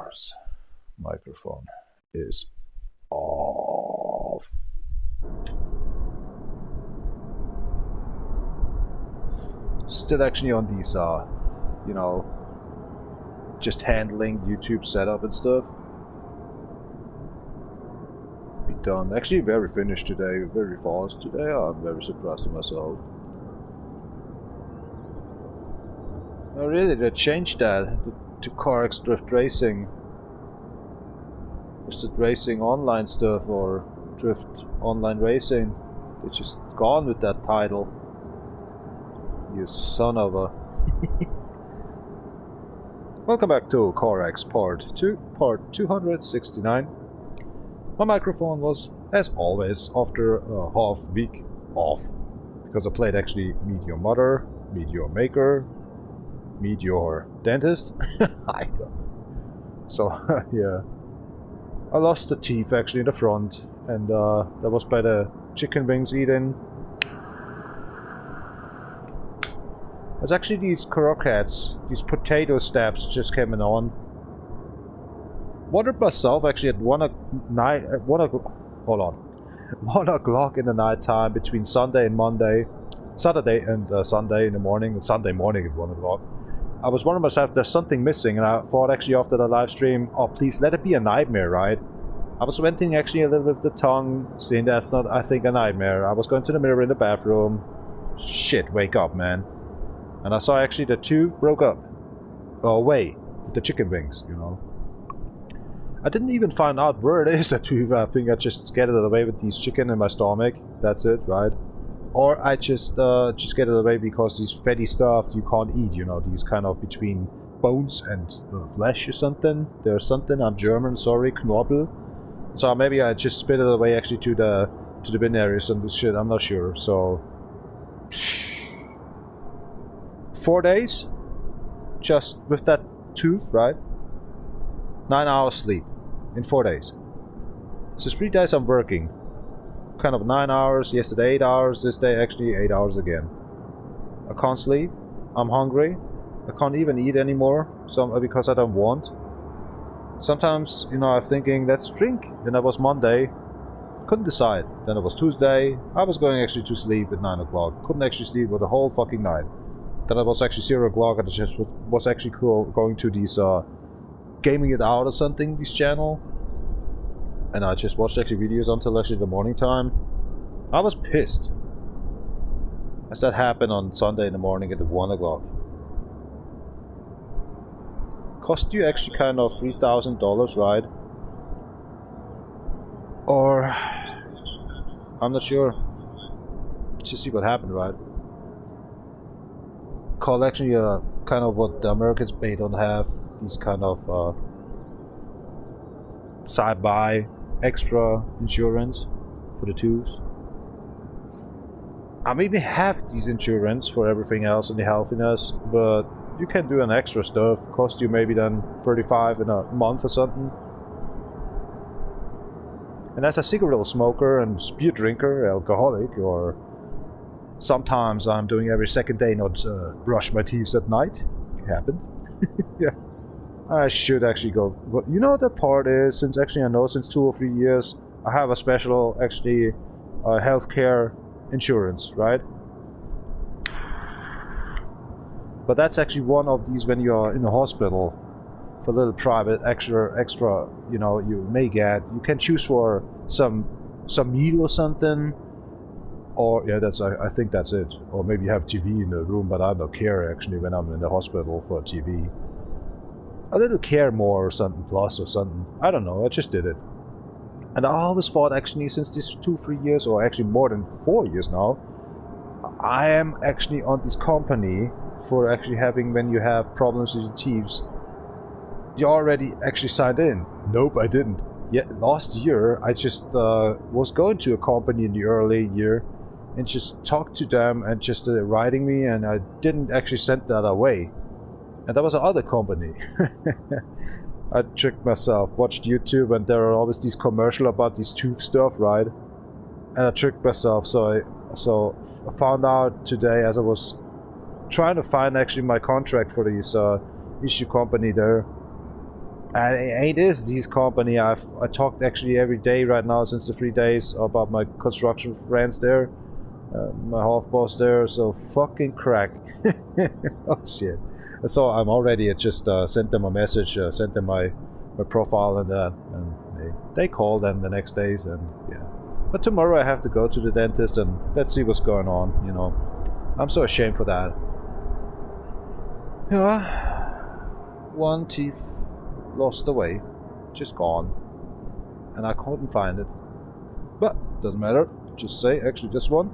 course, microphone is off. Still actually on these, you know, just handling YouTube setup and stuff. Be done. Actually, very finished today, very fast today. I'm very surprised of myself. Oh, really? They changed that to CarX Drift Racing. Was it racing online stuff or Drift Online Racing? They just gone with that title. You son of a. Welcome back to CarX Part 2, Part 269. My microphone was, as always, after a half week off. Because I played actually Meet Your Mother, Meet Your Maker, Meet Your Dentist. I don't. So, yeah. I lost the teeth actually in the front, and that was by the chicken wings eating. There's actually these croquettes, these potato stabs just came on. Wondered myself actually at 1 o'clock in the night time between Sunday and Monday, Saturday and Sunday in the morning, Sunday morning at 1 o'clock. I was wondering myself, there's something missing, and I thought actually after the live stream, oh please let it be a nightmare, right? I was venting actually a little bit with the tongue, saying that's not, I think, a nightmare. I was going to the mirror in the bathroom. Shit, wake up, man. And I saw actually the two broke up. Away. With the chicken wings, you know. I didn't even find out where it is that we, I think I just get it away with these chicken in my stomach. That's it, right? Or I just get it away because these fatty stuff you can't eat, you know, these kind of between bones and flesh or something. There's something, I'm German, sorry, Knorpel. So maybe I just spit it away actually to the bin areas and shit, I'm not sure, so 4 days? Just with that tooth, right? 9 hours sleep in 4 days. So 3 days I'm working. Kind of 9 hours, yesterday 8 hours, this day actually 8 hours again. I can't sleep, I'm hungry, I can't even eat anymore, so because I don't want. Sometimes, you know, I'm thinking, let's drink. Then that was Monday, couldn't decide. Then it was Tuesday, I was going actually to sleep at 9 o'clock. Couldn't actually sleep for the whole fucking night. Then it was actually 0 o'clock and I just was actually cool going to these, gaming it out or something, this channel. And I just watched actually videos until actually the morning time. I was pissed. As that happened on Sunday in the morning at 1 o'clock. Cost you actually kind of $3,000, right? Or I'm not sure. Let's just see what happened, right? Called actually kind of what the Americans may don't have, these kind of side-by extra insurance for the tools. I maybe have these insurance for everything else and the healthiness, but you can do an extra stuff, cost you maybe then 35 in a month or something. And as a cigarette smoker and beer drinker, alcoholic, or sometimes I'm doing every second day not brush my teeth at night. It happened. Yeah. I should actually go. But you know what the part is, since actually I know since 2 or 3 years I have a special actually healthcare insurance, right? But that's actually one of these when you're in the hospital for a little private extra, you know, you may get. You can choose for some meal or something, or yeah, that's I think that's it. Or maybe you have TV in the room, but I don't care actually when I'm in the hospital for TV. A little care more or something plus or something. I don't know. I just did it, and I always thought actually since these 2-3 years, or actually more than 4 years now, I am actually on this company for actually having when you have problems with your teeth. You already actually signed in. Nope, I didn't. Yeah, last year I just was going to a company in the early year and just talked to them and just writing me, and I didn't actually send that away. And that was another company. I tricked myself, watched YouTube, and there are always these commercials about these tooth stuff, right? And I tricked myself, so I found out today as I was trying to find actually my contract for this issue company there. And it is this company. I talked actually every day right now since the 3 days about my construction friends there, my half boss there. So fucking crack. Oh shit. So I'm already just sent them a message, sent them my profile and that, and they call them the next days, and yeah. But tomorrow I have to go to the dentist and let's see what's going on. You know, I'm so ashamed for that. Yeah, one teeth lost away, just gone, and I couldn't find it. But doesn't matter. Just say actually this one.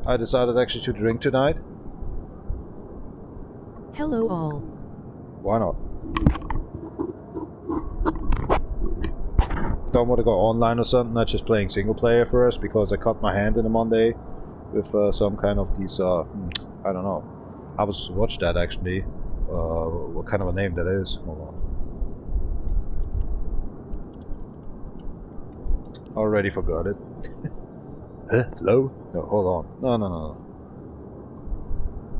I decided actually to drink tonight. Hello all. Why not? Don't want to go online or something. Not just playing single player first because I cut my hand in a Monday with some kind of these. I don't know. I was watch that actually. What kind of a name that is? Hold on. Already forgot it. Hello? No, hold on. No.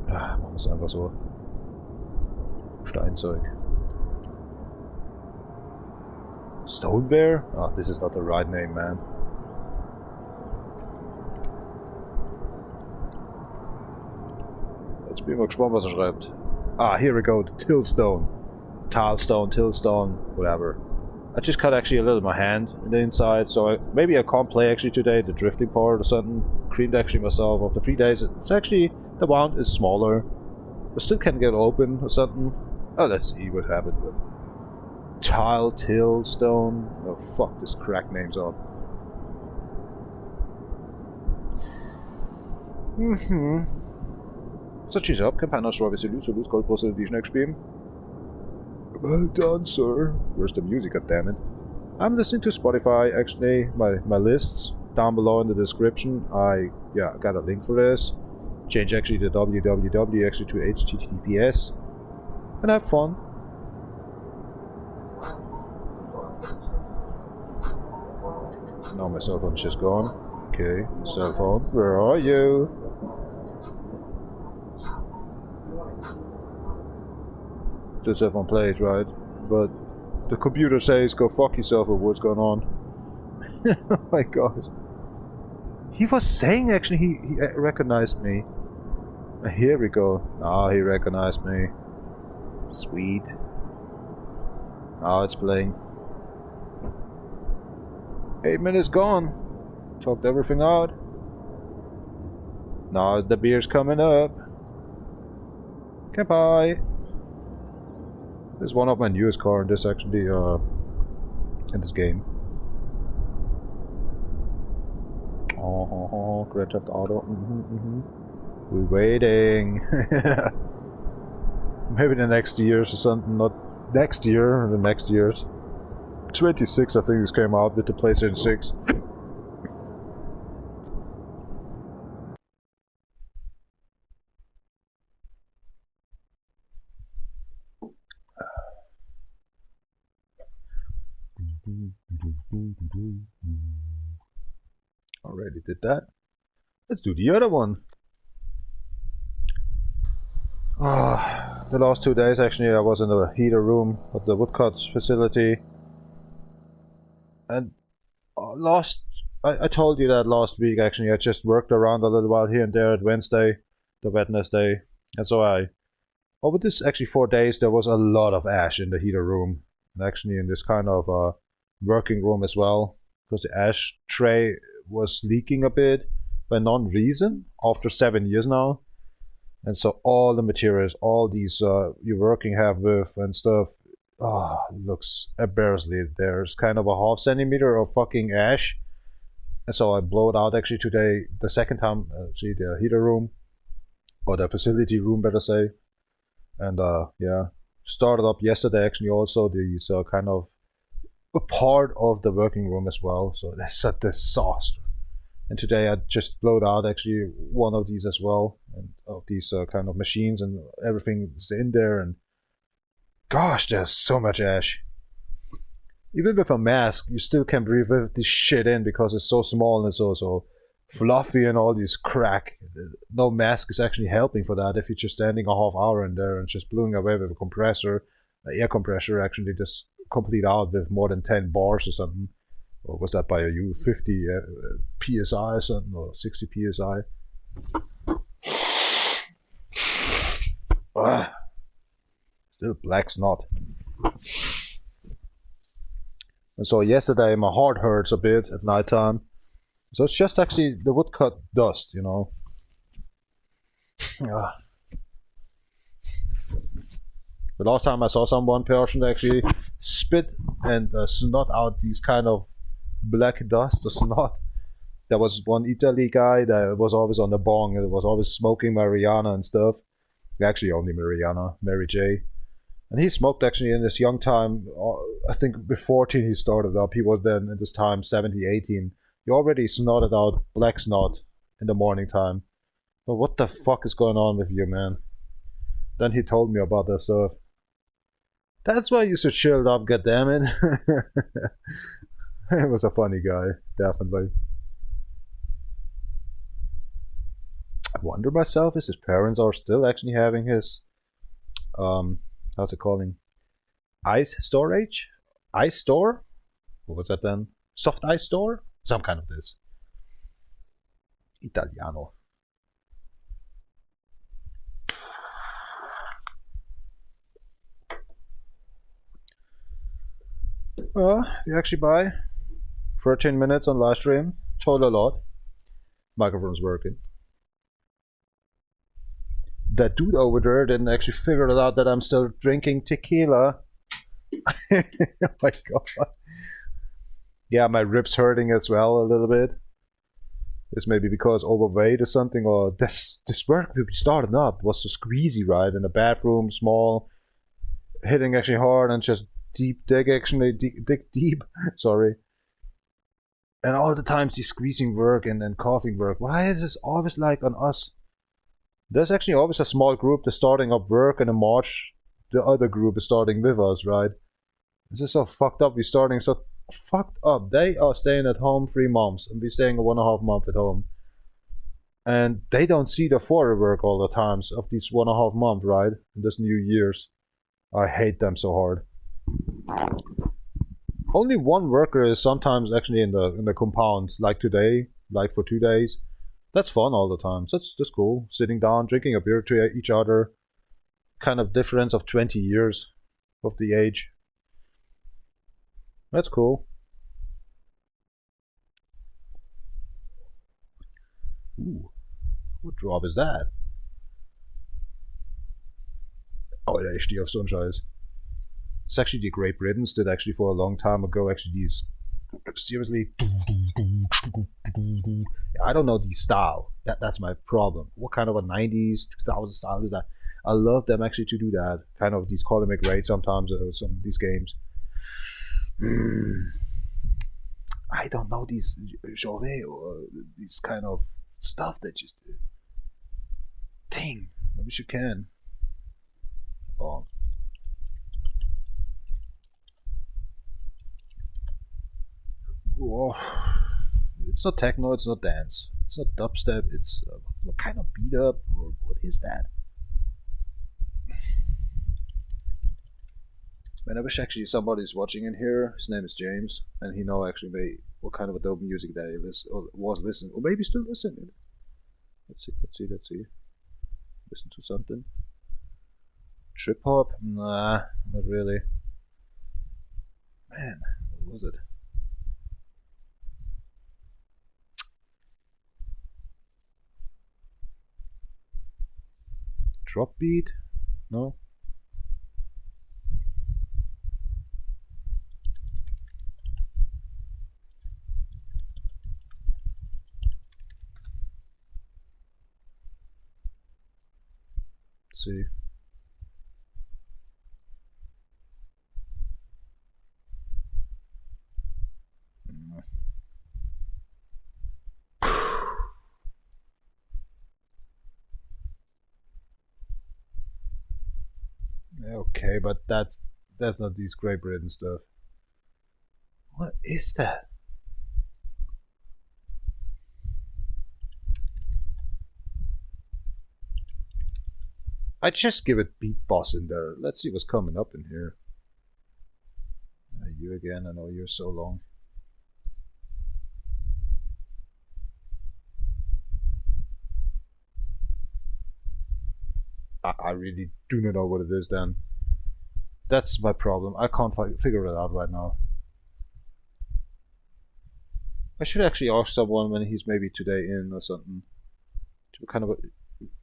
Ah, machen wir es einfach so. Steinzeug. Stone Bear? Oh, this is not the right name, man. Jetzt bin ich mal gespannt, was schreibt. Ah, here we go. The Tillstone. Tillstone, whatever. I just cut actually a little of my hand in the inside, so maybe I can't play actually today, the drifting part or something. Cleaned actually myself after 3 days. It's actually, the wound is smaller. I still can't get open or something. Oh, let's see what happened with Tillstone. Oh, fuck, this crack name's up. So cheese up, Campana Strawberry Salute, Salute, Cold Post Edition next game. Well done, sir. Where's the music, goddammit? I'm listening to Spotify, actually, my lists down below in the description. I got a link for this. Change actually the www actually to https. And have fun. Now my cell phone's just gone. Okay, cell phone, where are you? The cell phone plays, right? But the computer says go fuck yourself with what's going on. Oh my god. He was saying actually he recognized me. Here we go. Ah, he recognized me. Sweet. Now it's playing. 8 minutes gone. Talked everything out. Now the beer's coming up. Goodbye. This is one of my newest car in this actually in this game. Oh, Grand Theft Auto. We're waiting. Maybe the next years or something. Not next year, or the next years. 26, I think this came out with the PlayStation 6. Already did that. Let's do the other one. The last 2 days actually I was in the heater room of the woodcut facility. And I told you that last week actually. I just worked around a little while here and there at Wednesday, the Wednesday. And so over this actually 4 days there was a lot of ash in the heater room. And actually in this kind of working room as well. Because the ash tray was leaking a bit by non-reason after 7 years now. And so all the materials, all these you're working have with and stuff, looks embarrassingly. There's kind of a ½ centimeter of fucking ash. And so I blow it out actually today, the second time, see the heater room, or the facility room better say. And yeah, started up yesterday actually also these kind of a part of the working room as well. So that's a disaster. And today I just blowed out actually one of these as well, and of these kind of machines, and everything is in there, and gosh, there's so much ash. Even with a mask, you still can breathe this shit in because it's so small and so fluffy and all this crack. No mask is actually helping for that if you're just standing a ½ hour in there and just blowing away with a compressor air compressor actually just complete out with more than 10 bars or something. Or was that by a U 50 psi or something, or 60 psi? Still black snot. And so yesterday my heart hurts a bit at night time. So it's just actually the woodcut dust, you know. The last time I saw one person actually spit and snot out these kind of black dust or snot. There was one Italy guy that was always on the bong and was always smoking marijuana and stuff. Actually only marijuana, Mary J. And he smoked actually in his young time, I think with 14 he started up. He was then at this time 17, 18. He already snotted out black snot in the morning time. But what the fuck is going on with you, man? Then he told me about that stuff. That's why you should chill up, goddammit. He was a funny guy, definitely. I wonder myself if his parents are still actually having his how's it calling? Ice storage? Ice store? What was that then? Soft ice store? Some kind of this. Italiano. You actually buy 13 minutes on live stream. Told a lot. Microphone's working. That dude over there didn't actually figure it out that I'm still drinking tequila. Oh my god. Yeah, my ribs hurting as well a little bit. It's maybe because overweight or something, or this work we started up was so squeezy, right? In the bathroom, small, hitting actually hard and just dig deep. Sorry. And all the times these squeezing work and then coughing work. Why is this always like on us? There's actually always a small group that's starting up work, and in March the other group is starting with us, right? This is so fucked up. We're starting so fucked up. They are staying at home 3 months, and we're staying 1.5 months at home. And they don't see the foreign work all the times of these 1.5 months, right? In this New Year's. I hate them so hard. Only one worker is sometimes actually in the compound, like today, like for 2 days. That's fun all the time. So that's cool. Sitting down, drinking a beer to each other. Kind of difference of 20 years of the age. That's cool. Ooh, what drop is that? Oh, ich stehe auf so einen Scheiß. It's actually the Great Britons did actually for a long time ago actually these seriously. I don't know the style. That's my problem. What kind of a 90s, 2000 style is that? I love them actually to do that. Kind of these column grade sometimes some of these games. I don't know these genre or these kind of stuff that just dang. I wish you can. Oh. Oh. It's not techno, it's not dance. It's not dubstep, it's what kind of beat up or what is that? Man, I wish actually somebody's watching in here. His name is James, and he know actually what kind of a dope music that he was listening, or maybe still listening. Let's see. Listen to something. Trip hop? Nah, not really. Man, what was it? Drop beat? No? Let's see. Okay, but that's not these Great Britain stuff. What is that? I just give it beat boss in there. Let's see what's coming up in here. You again, I know you're so long. I really do not know what it is then. That's my problem. I can't figure it out right now. I should actually ask someone when he's maybe today in or something. What kind of a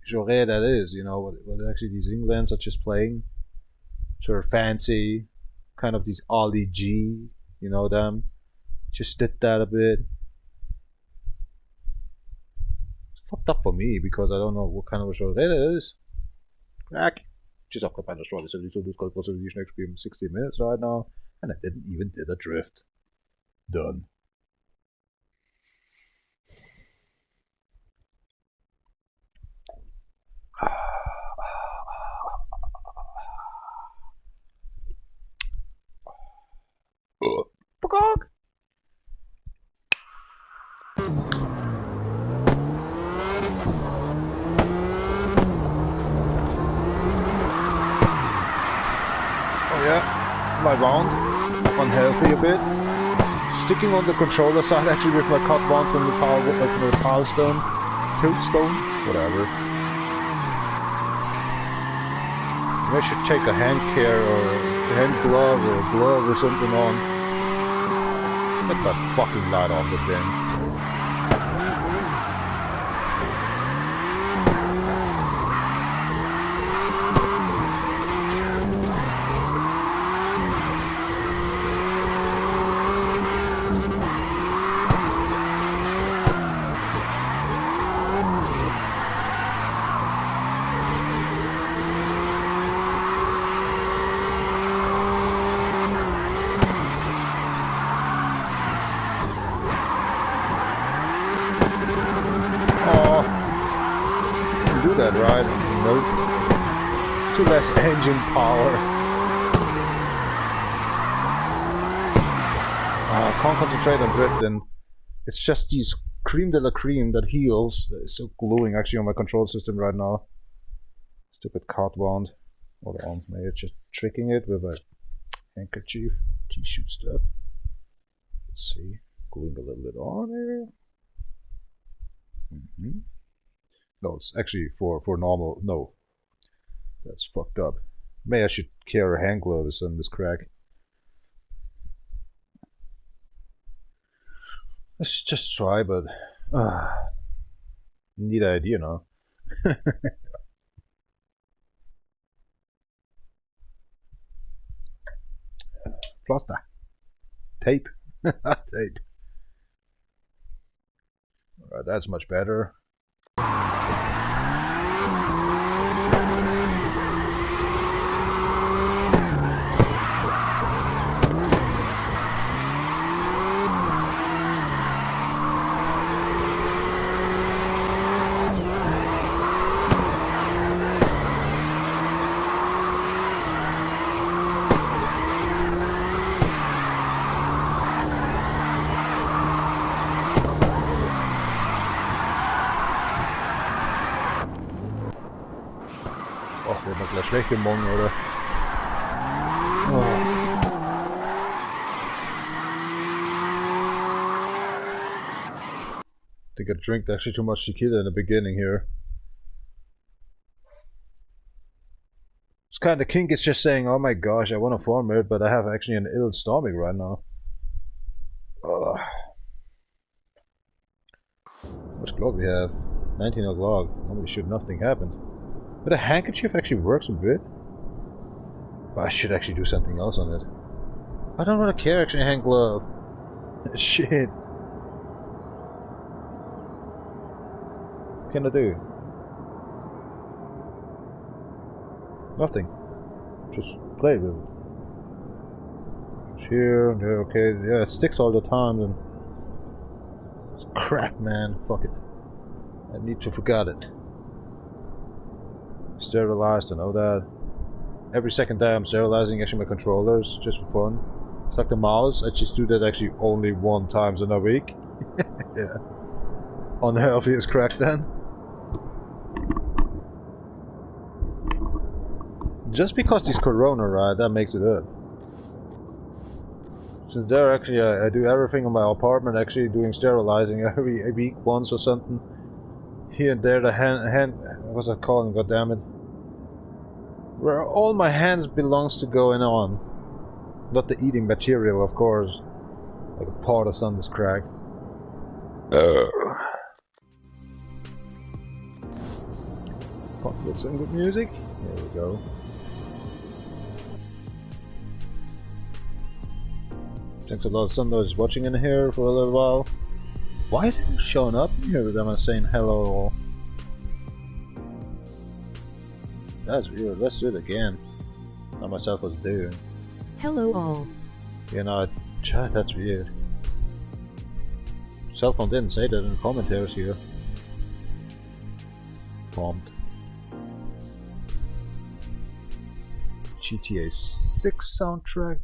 genre that is, you know, what actually these Englands are just playing. Sort of fancy. Kind of these Ollie G, you know them. Just did that a bit. It's fucked up for me because I don't know what kind of a genre that is. Crack. Just up by the strong so this possibility next game 60 minutes right now, and I didn't even did a drift. Done. Peacock. Yeah, my round, unhealthy a bit. Sticking on the controller side actually with my cut wand from the power, like the power stone, tilt stone, whatever. I should take a hand care or a hand glove or a glove or something on. Get that fucking light off the thing. That right? Nope. Too less engine power. I can't concentrate on drifting. It's just these cream de la cream that heals. It's so gluing actually on my control system right now. Stupid card wand. Hold on, maybe it's just tricking it with a handkerchief. T-shoot stuff. Let's see. Gluing a little bit on there. No, it's actually for normal. No, that's fucked up. Maybe I should carry hand gloves on this crack. Let's just try, but neat idea now. Plaster, tape, tape. Alright, that's much better. Och, wir haben gleich schlecht gemorgen, oder? Oh. I think I drank actually too much tequila in the beginning here. It's kind of kink, it's just saying, oh my gosh, I want to farm it, but I have actually an ill stomach right now. Ugh. How much clock we have? 19 o'clock. Normally should nothing happen. But a handkerchief actually works a bit. But I should actually do something else on it. I don't want to care actually hand glove. Shit. What can I do? Nothing. Just play with it. It's here and there, okay. Yeah, it sticks all the time and it's crap, man. Fuck it. I need to forget it. Sterilized, I know that. Every second day I'm sterilizing actually my controllers just for fun. It's like the mouse, I just do that actually only 1 time in a week. Yeah. Unhealthy as crack then. just because it's Corona, right? That makes it up. Since there, actually, I do everything in my apartment. Actually, doing sterilizing every week once or something. Here and there, the hand. What's that called? God damn it! Where all my hands belongs to going on, not the eating material, of course. Like a part of Sunday's crack. With some good music. There we go. Thanks a lot, Sunday is watching in here for a little while. Why is it showing up in here with them saying hello? That's weird. Let's do it again. I myself was doing. Hello all. You know, that's weird. Cell phone didn't say that in the commentaries here. Prompt. GTA 6 soundtrack.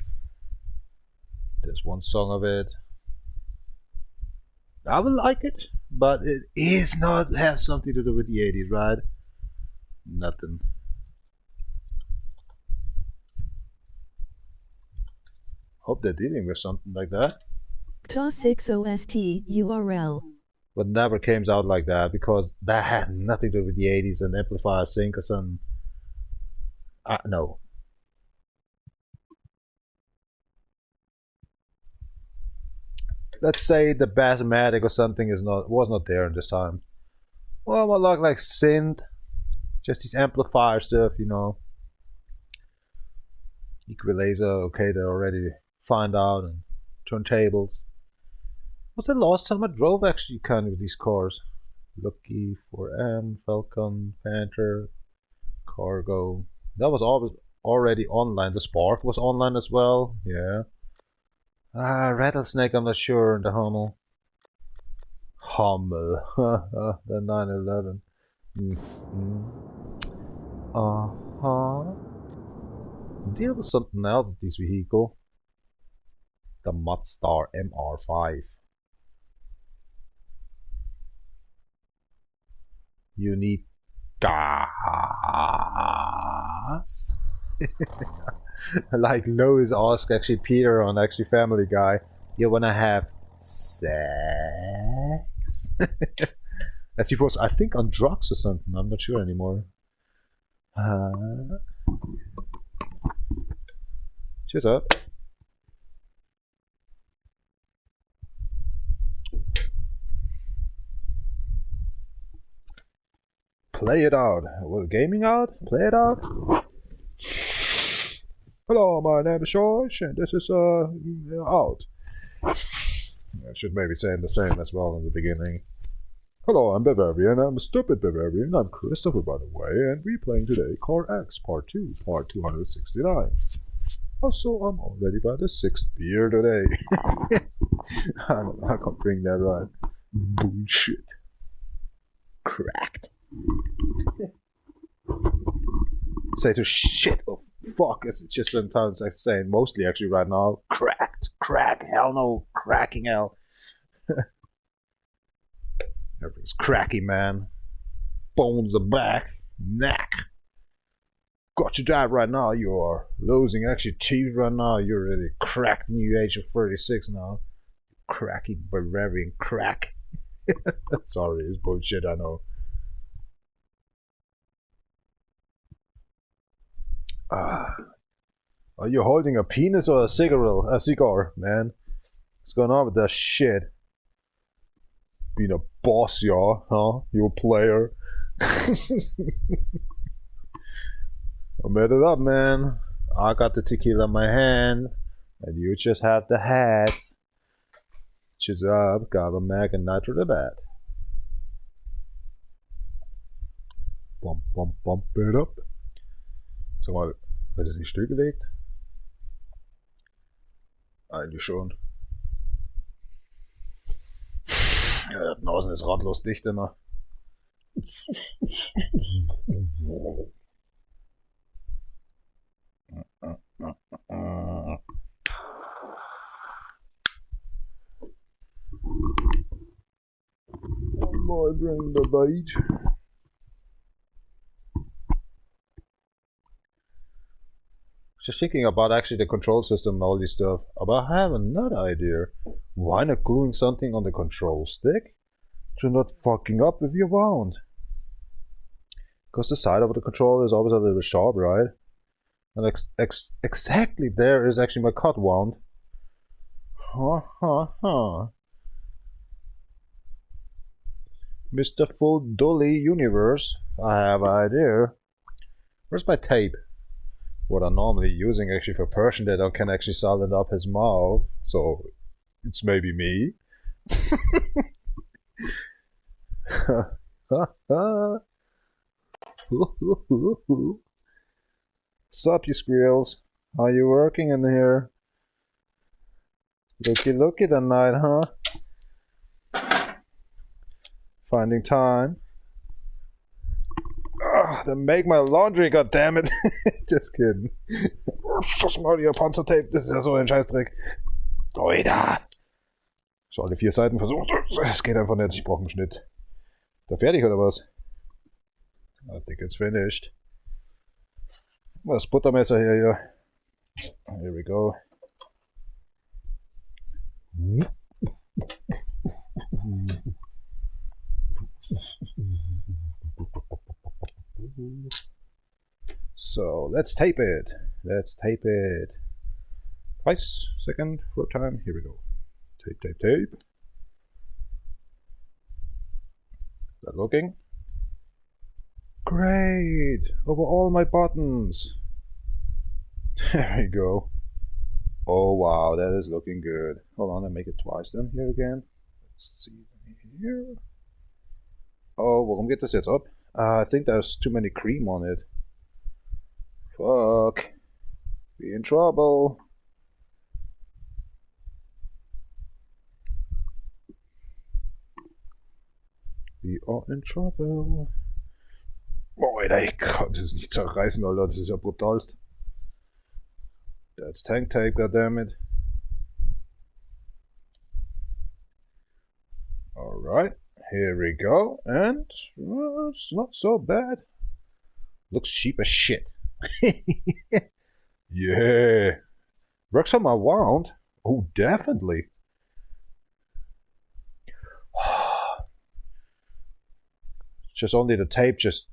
There's one song of it. I will like it, but it is not have something to do with the 80s, right? Nothing. Hope they're dealing with something like that. PsN URL. But never came out like that because that had nothing to do with the 80s and amplifier sync or something. No. Let's say the Bassmatic or something was not there in this time. Well, more like synth, just these amplifier stuff, you know. Equalizer, okay, they already find out, and turntables. Was the last time I drove actually kind of these cars? Lucky, 4M, Falcon, Panther, Cargo. That was always already online. The Spark was online as well, yeah. Rattlesnake, I'm not sure, in the Hummel. The 911. Deal with something else with this vehicle. The Mazda MR5. You need gas. Like Lois asked actually Peter on actually Family Guy, you wanna have sex? As he was, I think, on drugs or something. I'm not sure anymore. Cheers up. Play it out. Well, gaming out? Play it out? Hello, my name is George, and this is out. I should maybe say the same as well in the beginning. Hello, I'm Bavarian. I'm a stupid Bavarian. I'm Christopher, by the way, and we're playing today CarX Part 2, Part 269. Also, I'm already by the 6th beer today. I can't bring that right. Bullshit. Cracked. Say to shit or fuck, it's just sometimes I'm saying mostly actually right now. Cracked. Crack. Hell no. Cracking hell. Everything's cracky, man. Bones are back. Neck. Got you died right now. You are losing actually teeth right now. You're really cracked in your age of 36 now. Cracky Bavarian crack. Sorry, it's bullshit, I know. Are you holding a penis or a cigar, man? What's going on with that shit? Being a boss, y'all, huh? You a player? I made it up, man. I got the tequila in my hand, and you just have the hats. Cheers up, got a mag and nitro the bat. Bump, bump, bump it up. Sag mal, hat es nicht stillgelegt? Eigentlich schon. Ja, da draußen ist ratlos dicht immer. Boy, bring the bait. Just thinking about actually the control system and all this stuff. But I have another idea. Why not gluing something on the control stick to not fucking up with your wound? Because the side of the controller is always a little bit sharp, right? And exactly there is actually my cut wound. Mr. Full Dolly Universe, I have an idea. Where's my tape? What I'm normally using actually for a person that I can actually silent up his mouth, so it's maybe me. Sup, you squirrels? Are you working in here? Looky tonight, huh? Finding time. Then make my laundry, goddammit. Just kidding. Schuss mal die Panzertape, das ist ja so ein Scheißdreck. Oida! So, alle 4 Seiten versucht. Es geht einfach nicht, ich brauche einen Schnitt. Da fertig oder was? I think it's finished. Das Buttermesser hier, ja. Here we go. So let's tape it. Let's tape it. Twice, second, third time. Here we go. Tape, tape, tape. Is that looking? Great! Over all my buttons. There we go. Oh wow, that is looking good. Hold on, I make it twice then. Here again. Let's see here. Oh, warum geht das jetzt ab? I think there's too many cream on it. Fuck. Be in trouble. We are in trouble. Oh, Alter, ich kann das nicht zerreißen, Alter. Das ist ja brutalst. That's tank tape, goddammit. Alright. Here we go, and it's not so bad. Looks cheap as shit. Yeah. Works on my wound. Oh, definitely. Just only the tape just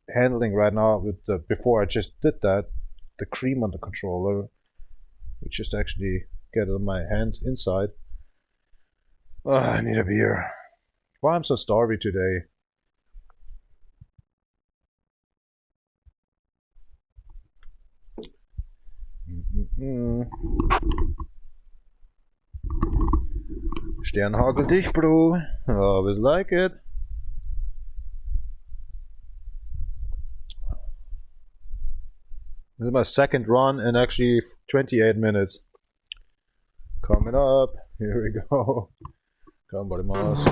handling right now with the, before I just did that, the cream on the controller. Which just actually get it on my hand inside. I need a beer. Why I'm so starvy today. Sternhagel dich, bro. I always like it. This is my second run in actually 28 minutes. Coming up. Here we go. Come, buddy mouse.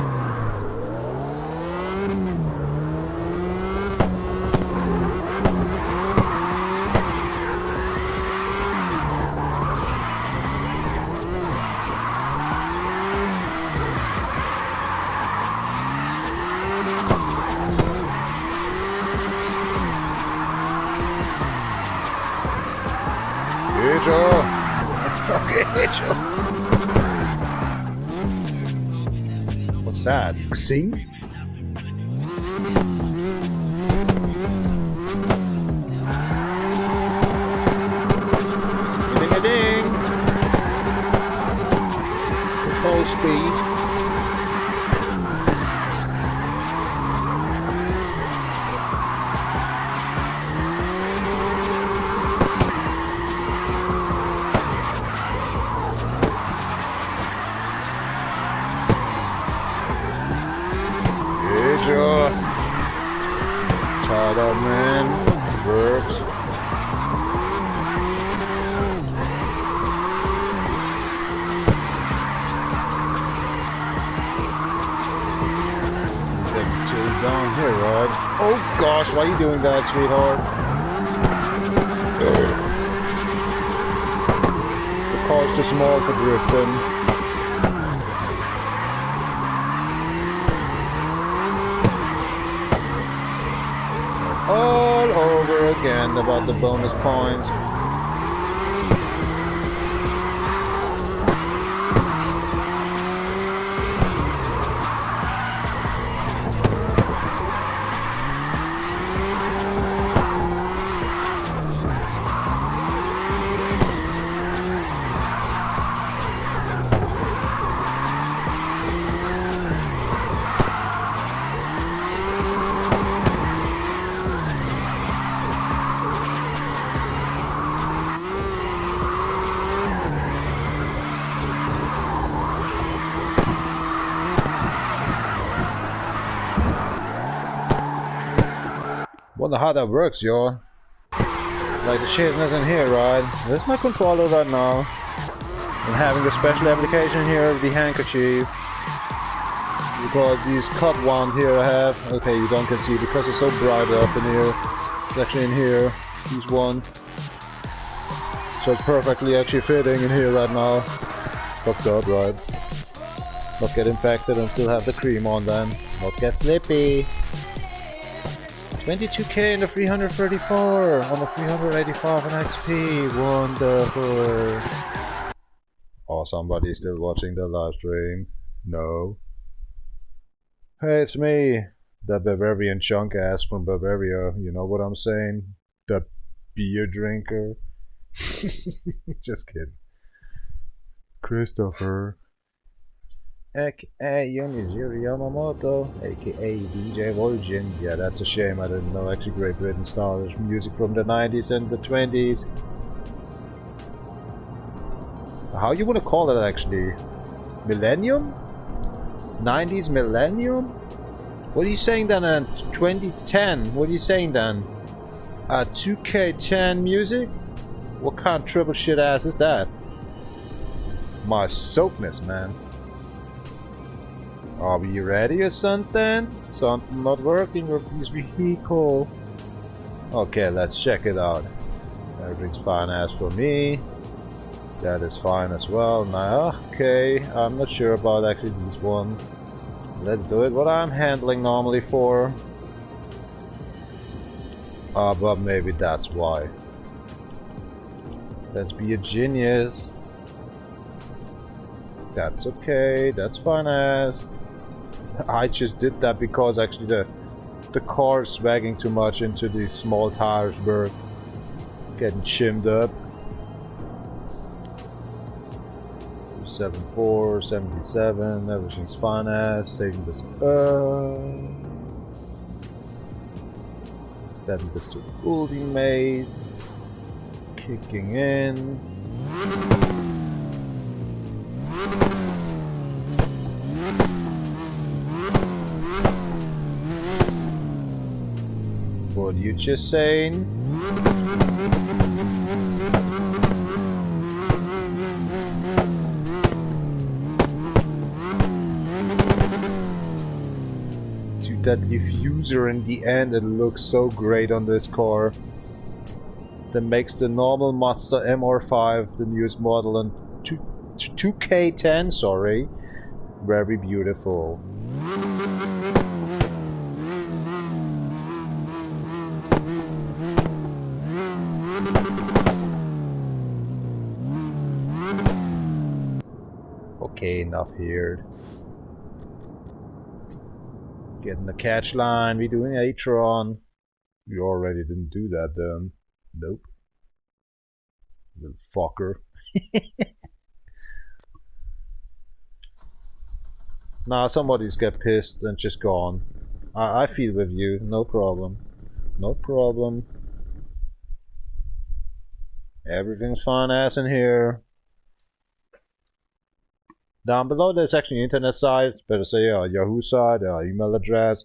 What's that? Xing? Ding a ding! Full speed. Tada, man. It works. Getting chilled down here, right? Oh gosh, why are you doing that, sweetheart? The car's too small for drifting. All over again about the bonus points. Wonder how that works, yo. Like the shit isn't here, right? This is my controller right now. I'm having a special application here, the handkerchief. Because these cut ones here I have. Okay, you don't can see because it's so bright up in here. It's actually in here. These one. So it's perfectly actually fitting in here right now. Fucked up, right? Not get infected and still have the cream on then. Not get slippy. 22k in the 334 on the 385 on XP. Wonderful. Oh, somebody's still watching the live stream. No. Hey, it's me. The Bavarian chunk ass from Bavaria. You know what I'm saying? The beer drinker. Just kidding. Christopher. AKA Yuni Yamamoto, aka DjVolgin. Yeah, that's a shame. I didn't know actually Great Britain started music from the 90s and the 20s. How you wanna call it actually? Millennium? 90s millennium? What are you saying then? 2010? What are you saying then? 2K10 music? What kind of triple shit ass is that? My soapness, man. Are we ready or something? Something not working with this vehicle. Okay, let's check it out. Everything's fine as for me. That is fine as well. Now, okay, I'm not sure about actually this one. Let's do it what I'm handling normally for. But maybe that's why. Let's be a genius. That's okay, that's fine as. I just did that because actually the car is swagging too much into these small tires were getting shimmed up. 74, 77, everything's fine as. Saving this setting this to ultimate. Kicking in. What you just saying? Dude, that diffuser in the end, it looks so great on this car. That makes the normal Mazda MR5, the newest model, and 2K10, sorry, very beautiful. Okay, enough here. Getting the catch line, we doing A-Tron. You already didn't do that then. Nope. Little fucker. Nah, somebody's get pissed and just gone. I feel with you, no problem. No problem. Everything's fine ass in here. Down below there's actually an internet site, better say Yahoo site, email address.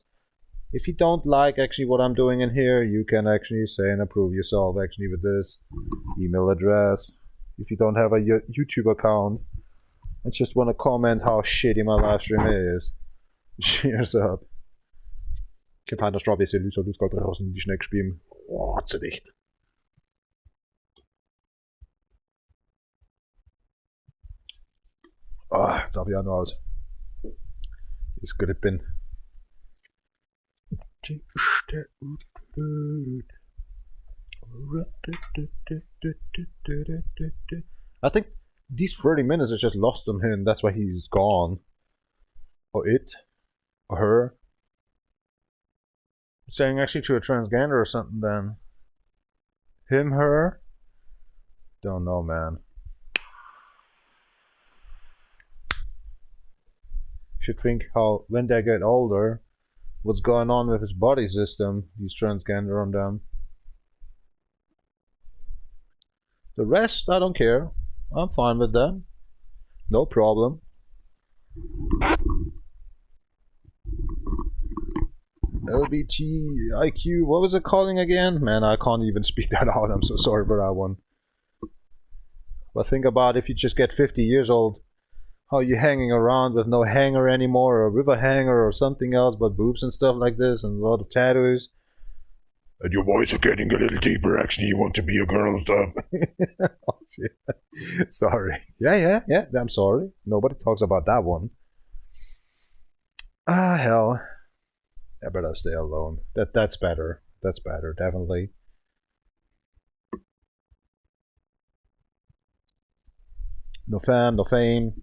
If you don't like actually what I'm doing in here, you can actually say and approve yourself actually with this email address. If you don't have a YouTube account and just want to comment how shitty my live stream is, cheers up. Ich hab halt das Strawberry Salute, du sollst draußen die Schneck spielen. Oh, zu dicht. Oh, jetzt habe ich auch noch aus. This could have been. I think these 30 minutes is just lost on him, that's why he's gone. Or it. Or her. Saying actually to a transgender or something then. Him, her? Don't know, man. Should think how when they get older, what's going on with his body system, these transgender on them. The rest, I don't care. I'm fine with them. No problem. LBTIQ, what was it calling again? Man, I can't even speak that out. I'm so sorry for that one. But think about if you just get 50 years old, how you hanging around with no hanger anymore, or with a hanger or something else but boobs and stuff like this, and a lot of tattoos. And your voice is getting a little deeper, actually. You want to be a girl and stuff. Oh, shit. Sorry. Yeah. I'm sorry. Nobody talks about that one. Ah, hell. I better stay alone. That's better. That's better, definitely. No fan, no fame.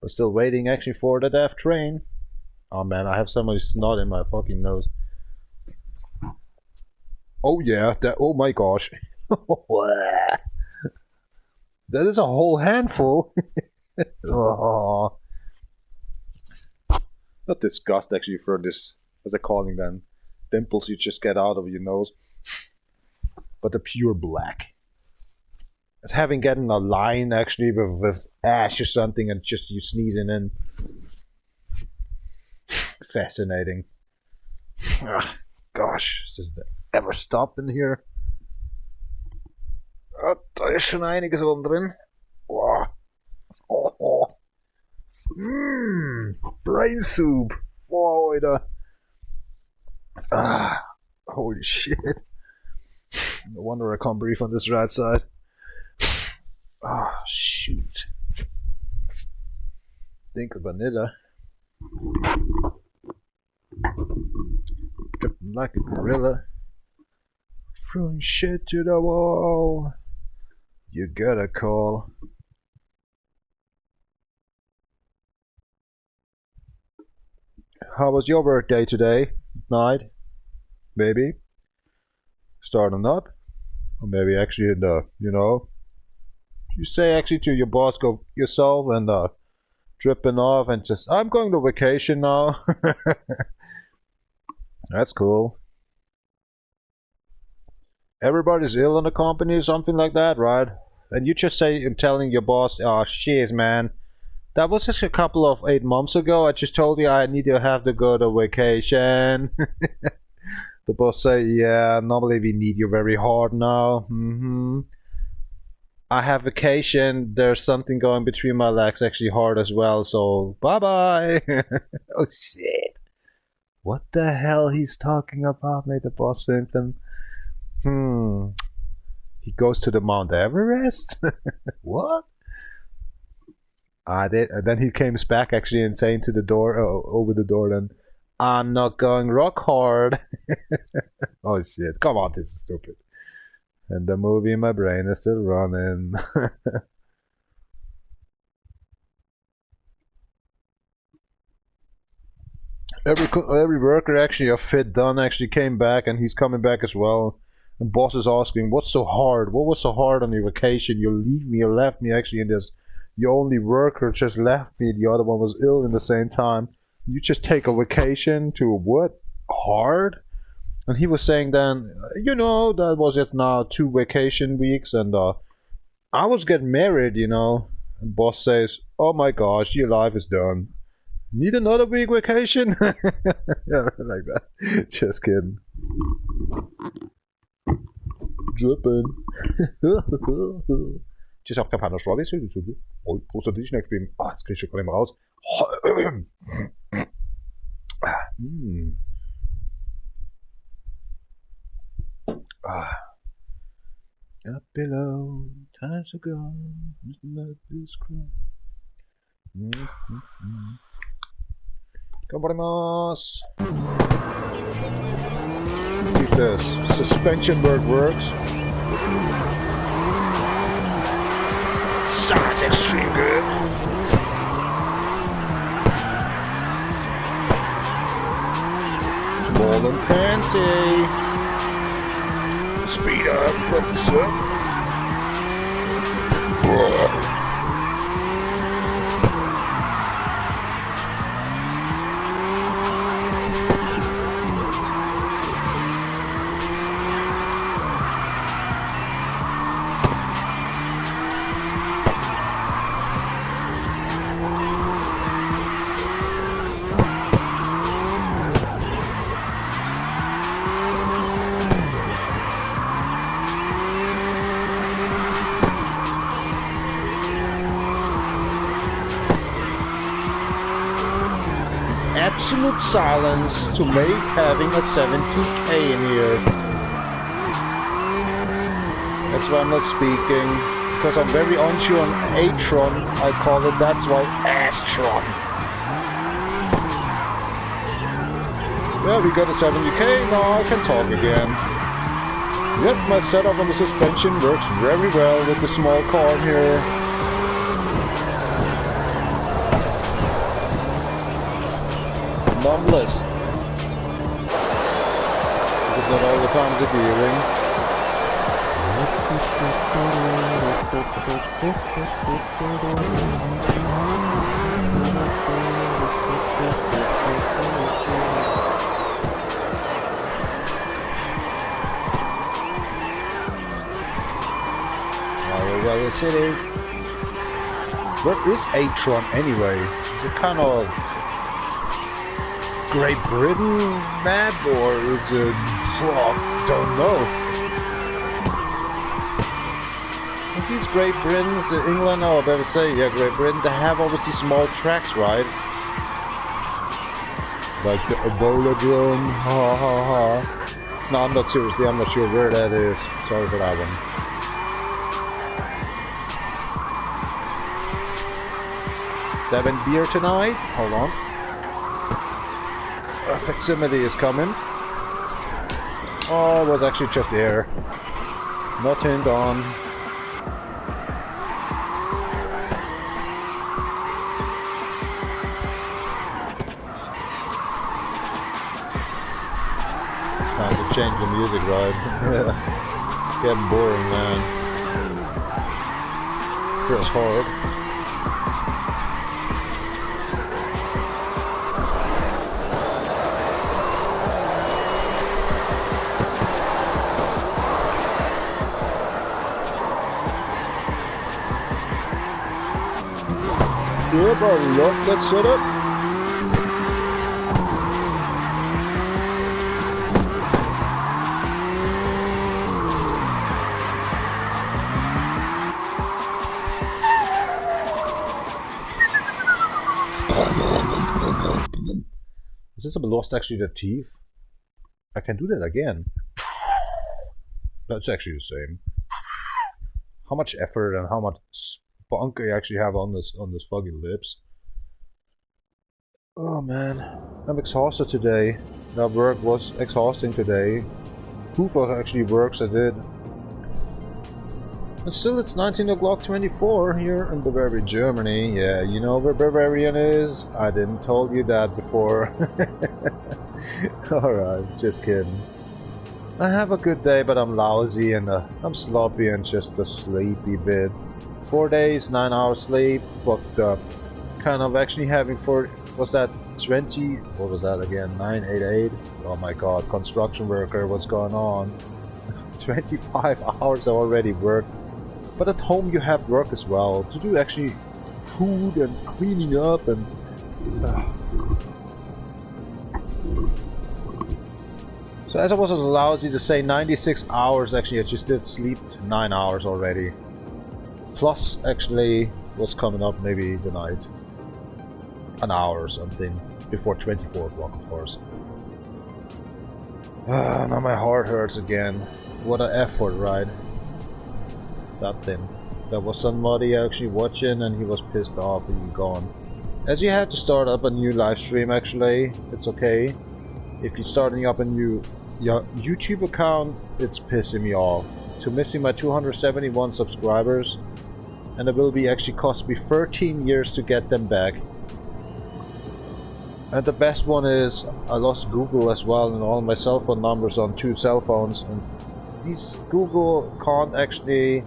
But still waiting actually for the death train. Oh man, I have somebody's snot in my fucking nose. Oh yeah, oh my gosh. That is a whole handful. Oh. Not disgust actually for this, what's it calling them? Dimples you just get out of your nose. But the pure black. It's having gotten a line actually with ash or something and just you sneezing in. Fascinating. Ah, gosh, does it ever stop in here? Oh, da ist schon einiges drin. Oh. Oh. Brain soup. Whoa, Alter. Ah, holy shit. No wonder I can't breathe on this right side. Ah, shoot. Think of vanilla. Dripping like a gorilla. Throwing shit to the wall. You got a call. How was your workday today? Night? Maybe? Starting up? Or maybe actually in the, you know, you say actually to your boss, go yourself and dripping off and just, I'm going to vacation now. That's cool. Everybody's ill in the company or something like that, right? And you just say, telling your boss, oh, shiz, man. That was just a couple of 8 months ago. I just told you I need to have to go to vacation. The boss say, yeah, normally we need you very hard now. I have vacation. There's something going between my legs actually hard as well. So bye-bye. Oh, shit. What the hell he's talking about, made the boss think them? He goes to the Mount Everest? What? And then he comes back actually and saying to the door, over the door then, I'm not going rock hard. Oh shit, come on, this is stupid. And the movie in my brain is still running. Every worker actually of Fit Done actually came back and he's coming back as well. And boss is asking, what's so hard? What was so hard on your vacation? You leave me, you left me actually in this. Your only worker just left me, the other one was ill in the same time. You just take a vacation to what? Hard? And he was saying then, you know, that was it now, 2 vacation weeks and I was getting married, you know. And boss says, oh my gosh, your life is done. Need another week vacation? Yeah, like that. Just kidding. Dripping. Tschüss, auch der Partner Strawberries. Oh, großer Disney-Film. Ah, jetzt krieg ich schon mal raus. Up below, time to go. Let this cry.頑張ります. See if the suspension work works. Sounds extreme good. Small and fancy. Speed up, let's up. absolute silence to make having a 70k in here. That's why I'm not speaking, because I'm very unsure on Atron, I call it, that's why Astron. Well, we got a 70k, now I can talk again. Yep, my setup on the suspension works very well with the small car here. Nonetheless, it's not all the time to dealing. Valley City. Where is Atron anyway? Is it kind of Great Britain map or is it? Oh, don't know. I think it's Great Britain, is it England? Oh, I better say, yeah, Great Britain. They have obviously small tracks, right? Like the Ebola drone, ha ha ha. No, I'm not seriously, I'm not sure where that is. Sorry for that one. 7 beer tonight. Hold on. Facsimile is coming. Oh, it was actually just air. Not turned on. Time to change the music, right? Getting boring, man. Press hard. Yep, I love that setup. Is this a lost actually the teeth? I can do that again. That's actually the same. How much effort and how much spunk I actually have on this foggy lips. Oh man, I'm exhausted today. That work was exhausting today. Hoover actually works, I did. And still it's 19 o'clock 24 here in Bavaria, Germany. Yeah, you know where Bavarian is? I didn't told you that before. Alright, just kidding. I have a good day, but I'm lousy and I'm sloppy and just a sleepy bit. 4 days, 9 hours sleep, fucked up. Kind of actually having was that 20, what was that again, 988? Oh my god, construction worker, what's going on? 25 hours I already worked. But at home you have work as well, to do actually food and cleaning up and... So as I was allowed to say 96 hours actually, I just did sleep 9 hours already. Plus actually what's coming up maybe tonight. An hour or something. Before 24 o'clock of course. Now my heart hurts again. What an effort, right? That thing. There was somebody actually watching and he was pissed off and he gone. As you had to start up a new live stream actually, it's okay. If you're starting up a new YouTube account, it's pissing me off. To missing my 271 subscribers, and it will be actually cost me 13 years to get them back. And the best one is I lost Google as well and all my cell phone numbers on 2 cell phones, and these Google can't actually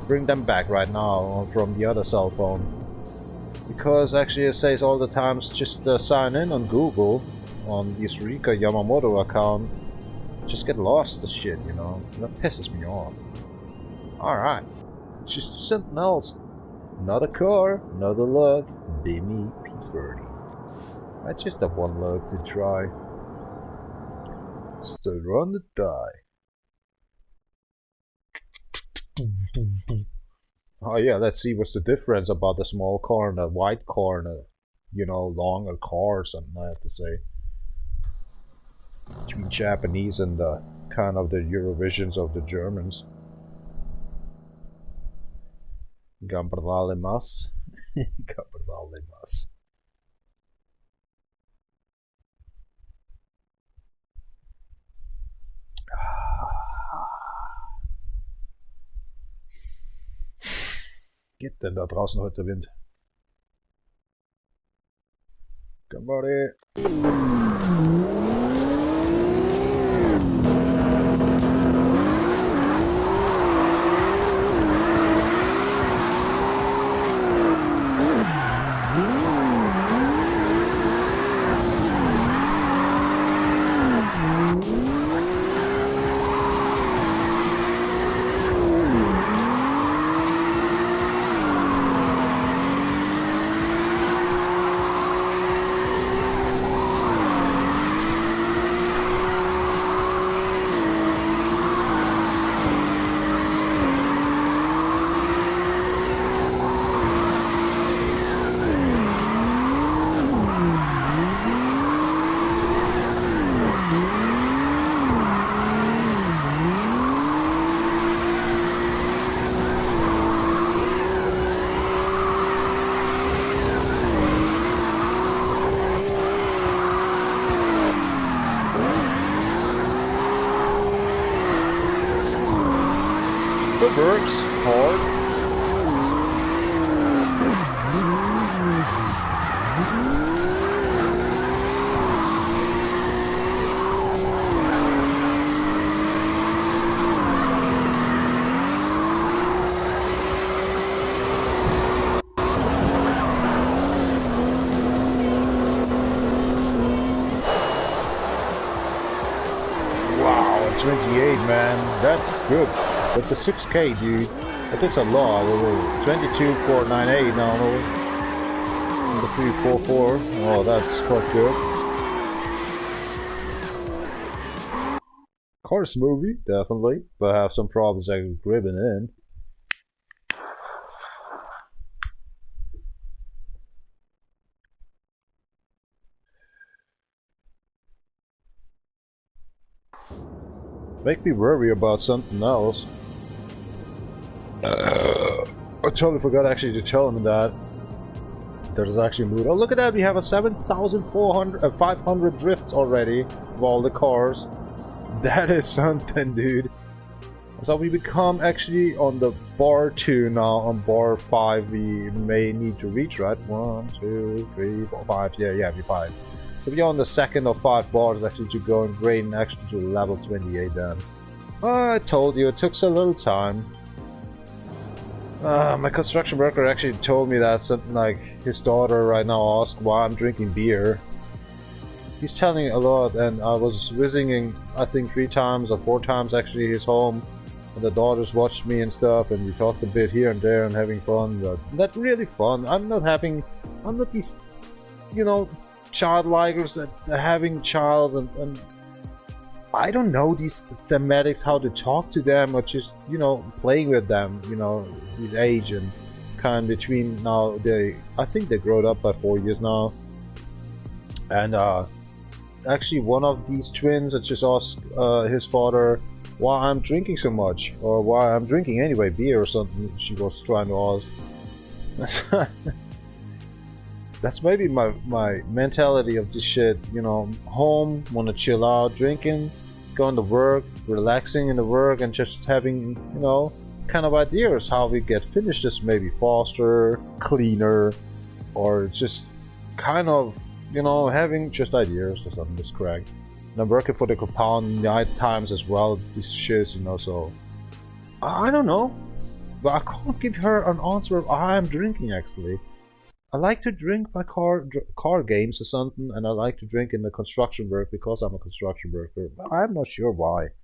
bring them back right now from the other cell phone, because actually it says all the times just sign in on Google on this Rika Yamamoto account, just get lost the shit, you know. That pisses me off. Alright, just something else. Not a car, not a lug, Bimmy P30. I just have one lug to try. Still run to die. Oh yeah, let's see what's the difference about the small car and the white car and the you know, longer car or something, I have to say. Between Japanese and the kind of the Eurovisions of the Germans. Gabrielimas. Gabrielimas. Geht denn da draußen heute Wind? Gambare. It works hard. Wow, 28, man, that's good. But the 6K, dude, that is a lot. 22,498 now. And the 344. Oh, that's quite good. Cars movie, definitely, but I have some problems actually gripping in. Make me worry about something else. I totally forgot actually to tell him that there's actually a mood. Oh, look at that! We have a 500 drifts already of all the cars. That is something, dude. So we become actually on the bar 2 now. On bar 5, we may need to reach, right? 1, 2, 3, 4, 5. Yeah, we 5. So we're on the second of 5 bars actually to go and grade actually to level 28 then. I told you, it took a little time. My construction worker actually told me that something like his daughter right now asked why I'm drinking beer. He's telling a lot, and I was visiting I think 3 times or 4 times actually his home, and the daughters watched me and stuff, and we talked a bit here and there and having fun. But that's really fun. I'm not these, you know, child likers that are having child and I don't know these thematics, how to talk to them, or just, you know, playing with them, you know, his age and kind of between now. I think they grown up by 4 years now, and actually one of these twins had just asked his father why I'm drinking so much, or why I'm drinking anyway, beer or something. She was trying to ask. That's maybe my mentality of this shit, you know, home, wanna chill out, drinking, going to work, relaxing in the work, and just having, you know, kind of ideas how we get finished this maybe faster, cleaner, or just kind of, you know, having just ideas or something. That's correct. And I'm working for the compound night times as well, these shits, you know, so I don't know, but I can't give her an answer of I'm drinking actually. I like to drink my car games or something, and I like to drink in the construction work because I'm a construction worker. But I'm not sure why.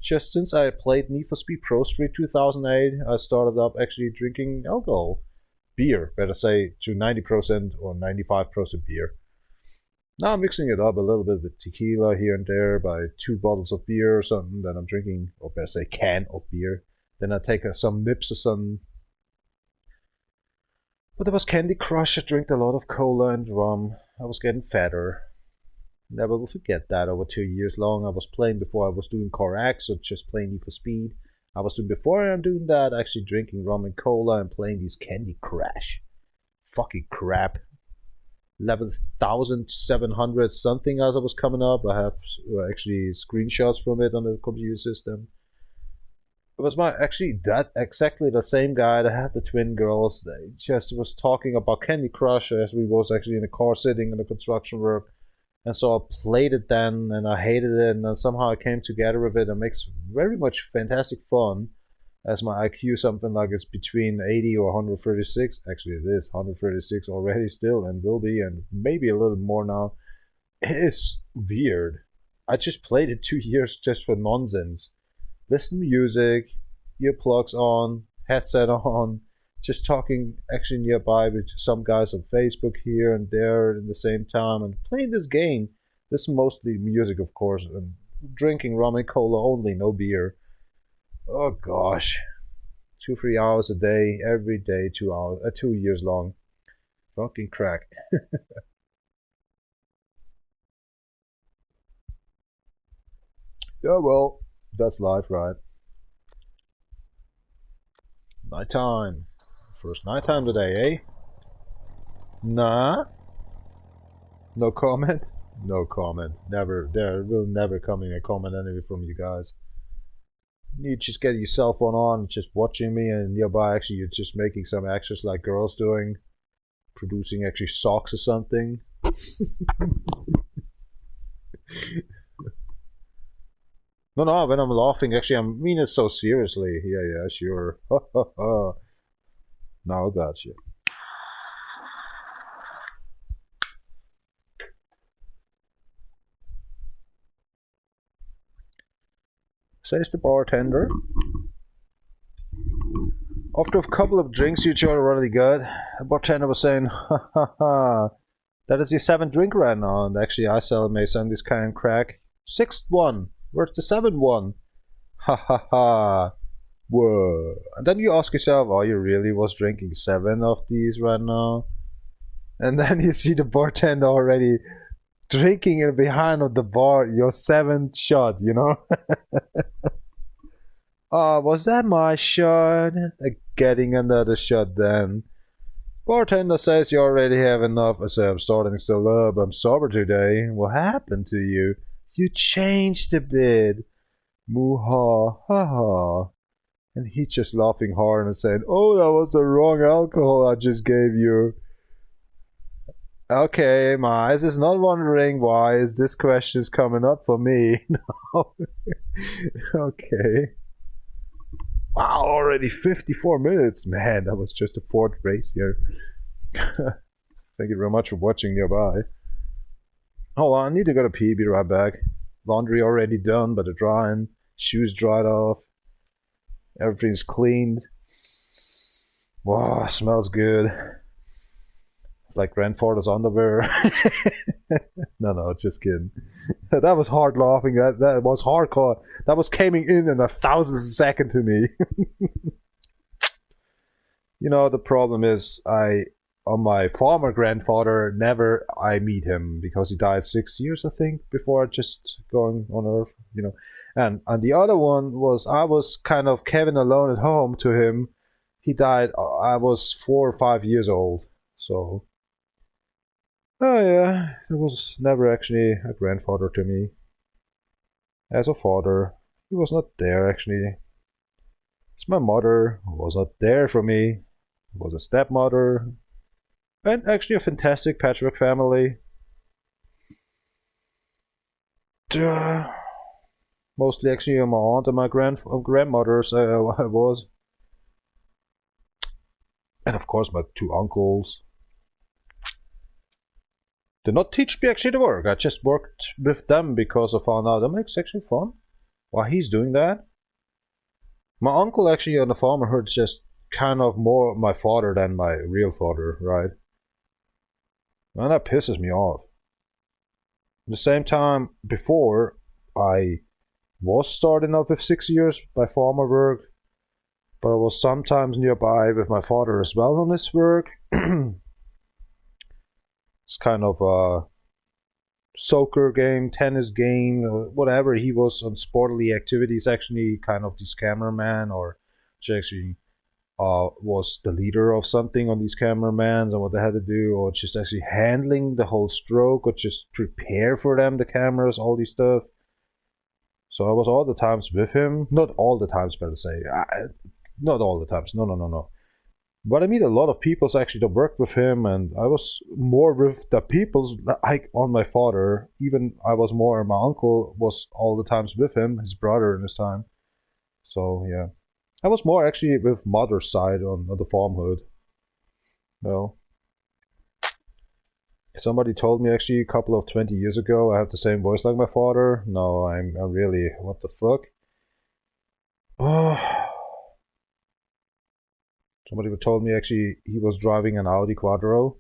Just since I played Need for Speed Pro Street 2008, I started up actually drinking alcohol. Beer, better say, to 90% or 95% beer. Now I'm mixing it up a little bit with tequila here and there by 2 bottles of beer or something. Then I'm drinking, or better say, can of beer. Then I take some nips or something. But there was Candy Crush. I drank a lot of cola and rum. I was getting fatter. Never will forget that. Over 2 years long, I was playing before I was doing CarX, so just playing Need for Speed. I was doing before I'm doing that, actually drinking rum and cola and playing these Candy Crush. Fucking crap. 11,700 something as I was coming up. I have actually screenshots from it on the computer system. It was actually that exactly the same guy that had the twin girls. They just was talking about Candy Crush as we was actually in a car sitting in the construction work. And so I played it then, and I hated it, and then somehow I came together with it. It makes very much fantastic fun, as my IQ something like it's between 80 or 136. Actually, it is 136 already still, and will be, and maybe a little more now. It is weird. I just played it 2 years just for nonsense. Listen to music, earplugs on, headset on, just talking actually nearby with some guys on Facebook here and there at the same time and playing this game. This is mostly music, of course, and drinking rum and cola only, no beer. Oh gosh. 2-3 hours a day, every day, 2 hours, 2 years long. Fucking crack. Yeah, well, that's life, right? Nighttime. First nighttime today, eh? Nah? No comment? No comment. Never. There will never come in a comment anyway from you guys. You just get your cell phone on, just watching me, and nearby actually you're just making some actions like girls doing. Producing actually socks or something. No, when I'm laughing, actually I mean it so seriously. Yeah, sure. Now I got you. Says the bartender. After a couple of drinks, you two are really good. The bartender was saying, that is your 7th drink right now. And actually, I seldom some this kind of crack. 6th one. Where's the 7th one? Whoa. And then you ask yourself, oh, you really was drinking 7 of these right now? And then you see the bartender already drinking it behind of the bar, your 7th shot, you know? Was that my shot? Getting another shot then. Bartender says you already have enough. I say I'm starting still up. I'm sober today. What happened to you? You changed a bit. Moo-ha, ha-ha. And he just laughing hard and saying, oh, that was the wrong alcohol I just gave you. Okay, my eyes is not wondering why is this question is coming up for me. No. Okay. Wow, already 54 minutes. Man, that was just a 4th race here. Thank you very much for watching nearby. Hold on, I need to go to pee, be right back. Laundry already done, but the drying. Shoes dried off. Everything's cleaned. Wow, smells good. Like grandfather's underwear. No, just kidding. That was hard laughing. That was hardcore. That was coming in a 1,000th second to me. You know, the problem is on my former grandfather, never I meet him because he died 6 years, I think, before just going on Earth, you know. And the other one was I was kind of Kevin alone at home to him. He died, I was 4 or 5 years old, so... Oh yeah, he was never actually a grandfather to me. As a father, he was not there actually. It's my mother who was not there for me. Was a stepmother. And actually a fantastic patchwork family. Mostly actually my aunt and my grandmothers I was. And of course my 2 uncles. Did not teach me actually to work. I just worked with them because I found out that makes actually fun. Why he's doing that? My uncle actually on the farmerhood is just kind of more my father than my real father, right? And that pisses me off. At the same time, before I was starting off with 6 years by farmer work, But I was sometimes nearby with my father as well on his work. It's kind of a soccer game, tennis game, whatever. He was on sportly activities, actually kind of this cameraman, or actually was the leader of something on these cameramans and what they had to do, or just actually handling the whole stroke, or just prepare for them, the cameras, all these stuff. So I was all the times with him. Not all the times, better say. Not all the times. No. But I meet a lot of people actually that worked with him, and I was more with the people like on my father. Even I was more, my uncle was all the times with him, his brother in his time. So yeah, I was more actually with mother's side on the farmhood. Well, somebody told me actually a couple of 20 years ago I have the same voice like my father. No, I'm really, what the fuck? Somebody told me actually he was driving an Audi Quattro.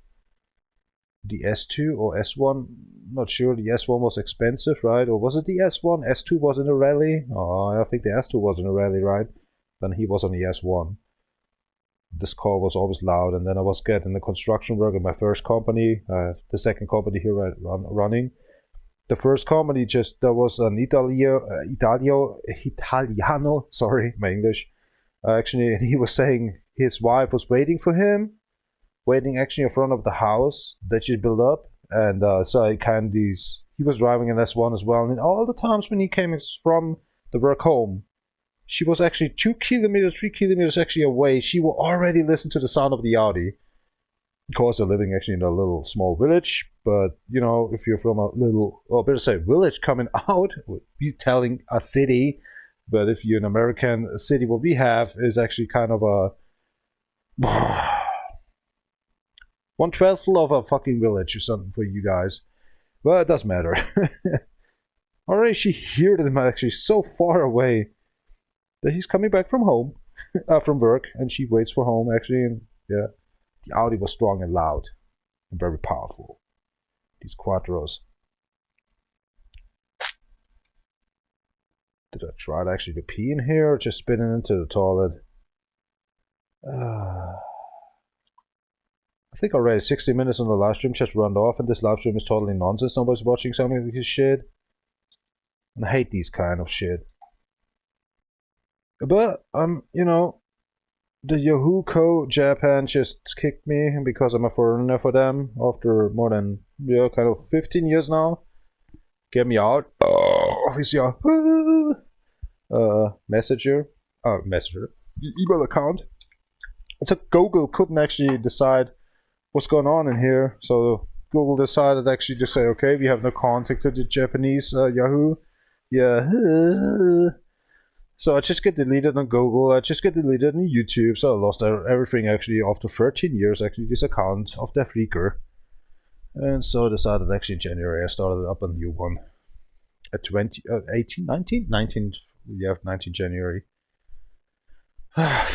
The S2 or S1, not sure. The S1 was expensive, right? Or was it the S1? S2 was in a rally? Oh, I think the S2 was in a rally, right? Then he was on the S1. This car was always loud, and then I was getting the construction work in my first company, the second company here running. The first company, just there was an Italiano, sorry, my English. Actually, he was saying his wife was waiting for him, waiting actually in front of the house that she built up, and so he was driving an S1 as well, and all the times when he came from the work home, she was actually 2 kilometers, 3 kilometers actually away. She will already listen to the sound of the Audi. Of course, they're living actually in a little small village, but you know, if you're from a little, well, better say village coming out, he's telling a city. But if you're an American city, what we have is actually kind of a 1/12 of a fucking village or something for you guys. But it doesn't matter. Already she heard him actually so far away that he's coming back from home, from work, and she waits for home actually. And yeah, the Audi was strong and loud and very powerful. These Quattros. Did I try to actually pee in here or just spinning into the toilet? I think already 60 minutes on the live stream just run off, and this live stream is totally nonsense. Nobody's watching something like this shit. And I hate these kind of shit. But, you know, the Yahoo Co. Japan just kicked me because I'm a foreigner for them after more than, yeah, kind of 15 years now. Get me out. Oh, is your messenger, email account. So Google couldn't actually decide what's going on in here, so Google decided actually to say, okay, we have no contact to the Japanese Yahoo. Yeah. So I just get deleted on Google, I just get deleted on YouTube, so I lost everything actually after 13 years, actually, this account of DefRekka. And so I decided actually in January I started up a new one. At 19 January.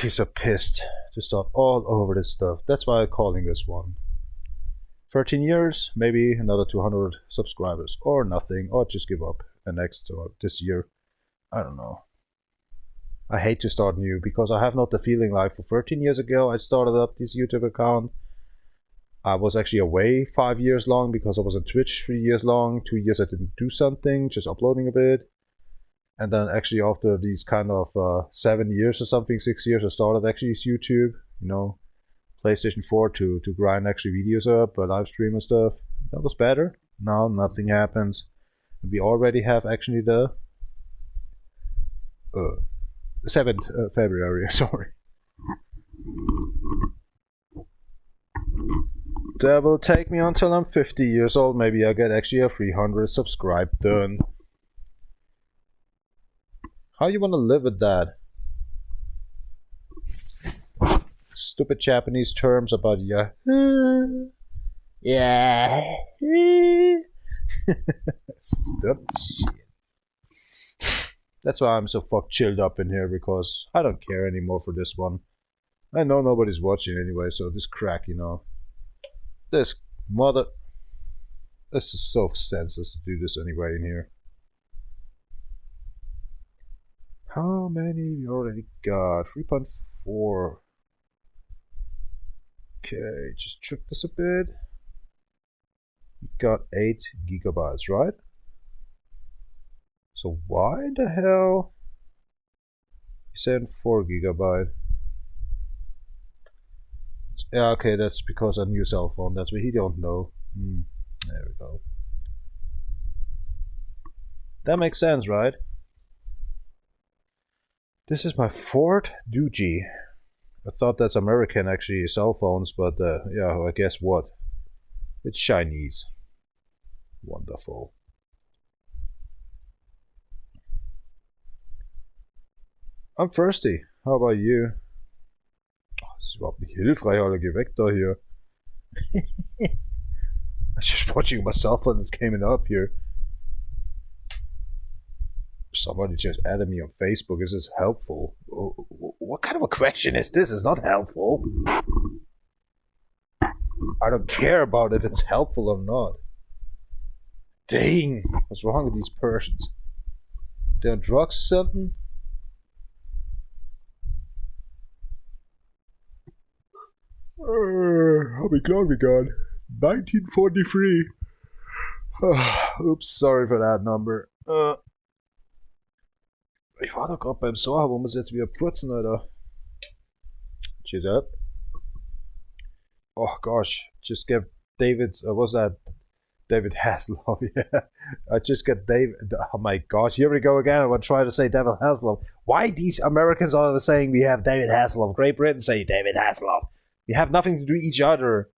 He's so pissed to start all over this stuff. That's why I'm calling this one. 13 years, maybe another 200 subscribers, or nothing, or just give up the next or this year. I don't know. I hate to start new because I have not the feeling like for 13 years ago I started up this YouTube account. I was actually away 5 years long because I was on Twitch 3 years long. 2 years I didn't do something, just uploading a bit. And then actually after these kind of 7 years or something, 6 years, I started actually YouTube, you know, PlayStation 4 to grind actually videos up, live stream and stuff. That was better. Now nothing happens. We already have actually the 7th February, sorry. That will take me until I'm 50 years old. Maybe I'll get actually a 300 subscribe done. How you wanna live with that? Stupid Japanese terms about yeah. Yeah. Stupid shit. That's why I'm so fuck chilled up in here, because I don't care anymore for this one. I know nobody's watching anyway, so this crack, you know. This is so senseless to do this anyway in here. How many we already got? 4. Okay, just check this a bit. We got 8 gigabytes, right? So why the hell you said 4 gigabyte? Yeah, okay, that's because a new cell phone. That's what he don't know. There we go. That makes sense, right? This is my Ford Doogie. I thought that's American, actually, cell phones, but yeah, I guess what? It's Chinese. Wonderful. I'm thirsty. How about you? Oh, das ist überhaupt nicht hilfreich, Alter. Geh weg da hier. I'm just watching my cell phone that's coming up here. Somebody just added me on Facebook. Is this helpful? What kind of a question is this? It's not helpful. I don't care about if it's helpful or not. Dang, what's wrong with these persons? They're on drugs or something? How many clock we got? 1943. Oops, sorry for that number. Ich war doch gerade beim Soha, wo muss jetzt wieder putzen, Alter. Cheers up. Oh gosh, just get David, what's that? David Hasselhoff, yeah. I just get David, oh my gosh, here we go again. I'm going to try to say David Hasselhoff. Why these Americans are saying we have David Hasselhoff? Great Britain say David Hasselhoff. We have nothing to do with each other.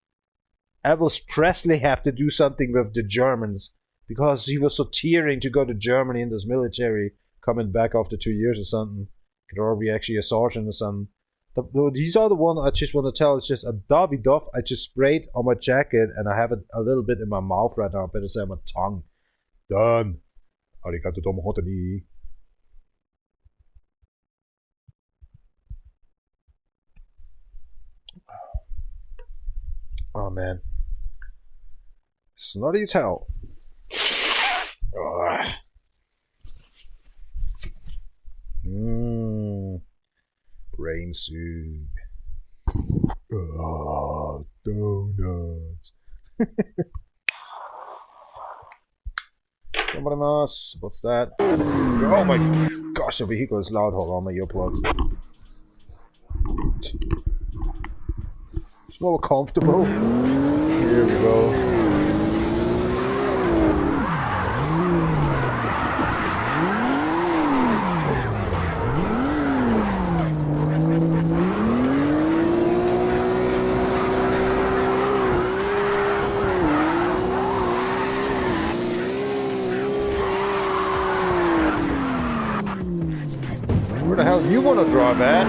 Elvis Presley have to do something with the Germans because he was so tearing to go to Germany in this military. Coming back after 2 years or something. Could or be actually a sergeant or something. These are the one I just want to tell. It's just a Dobby Duff. I just sprayed on my jacket and I have it a little bit in my mouth right now. I better say on my tongue. Done. Arigato domohoto ni. Oh man. Snotty as hell. Ugh. Brain soup. Oh, donuts. What's that? Oh my gosh, the vehicle is loud. Hold on, my earplugs. It's more comfortable. Here we go. Where the hell do you want to drive at?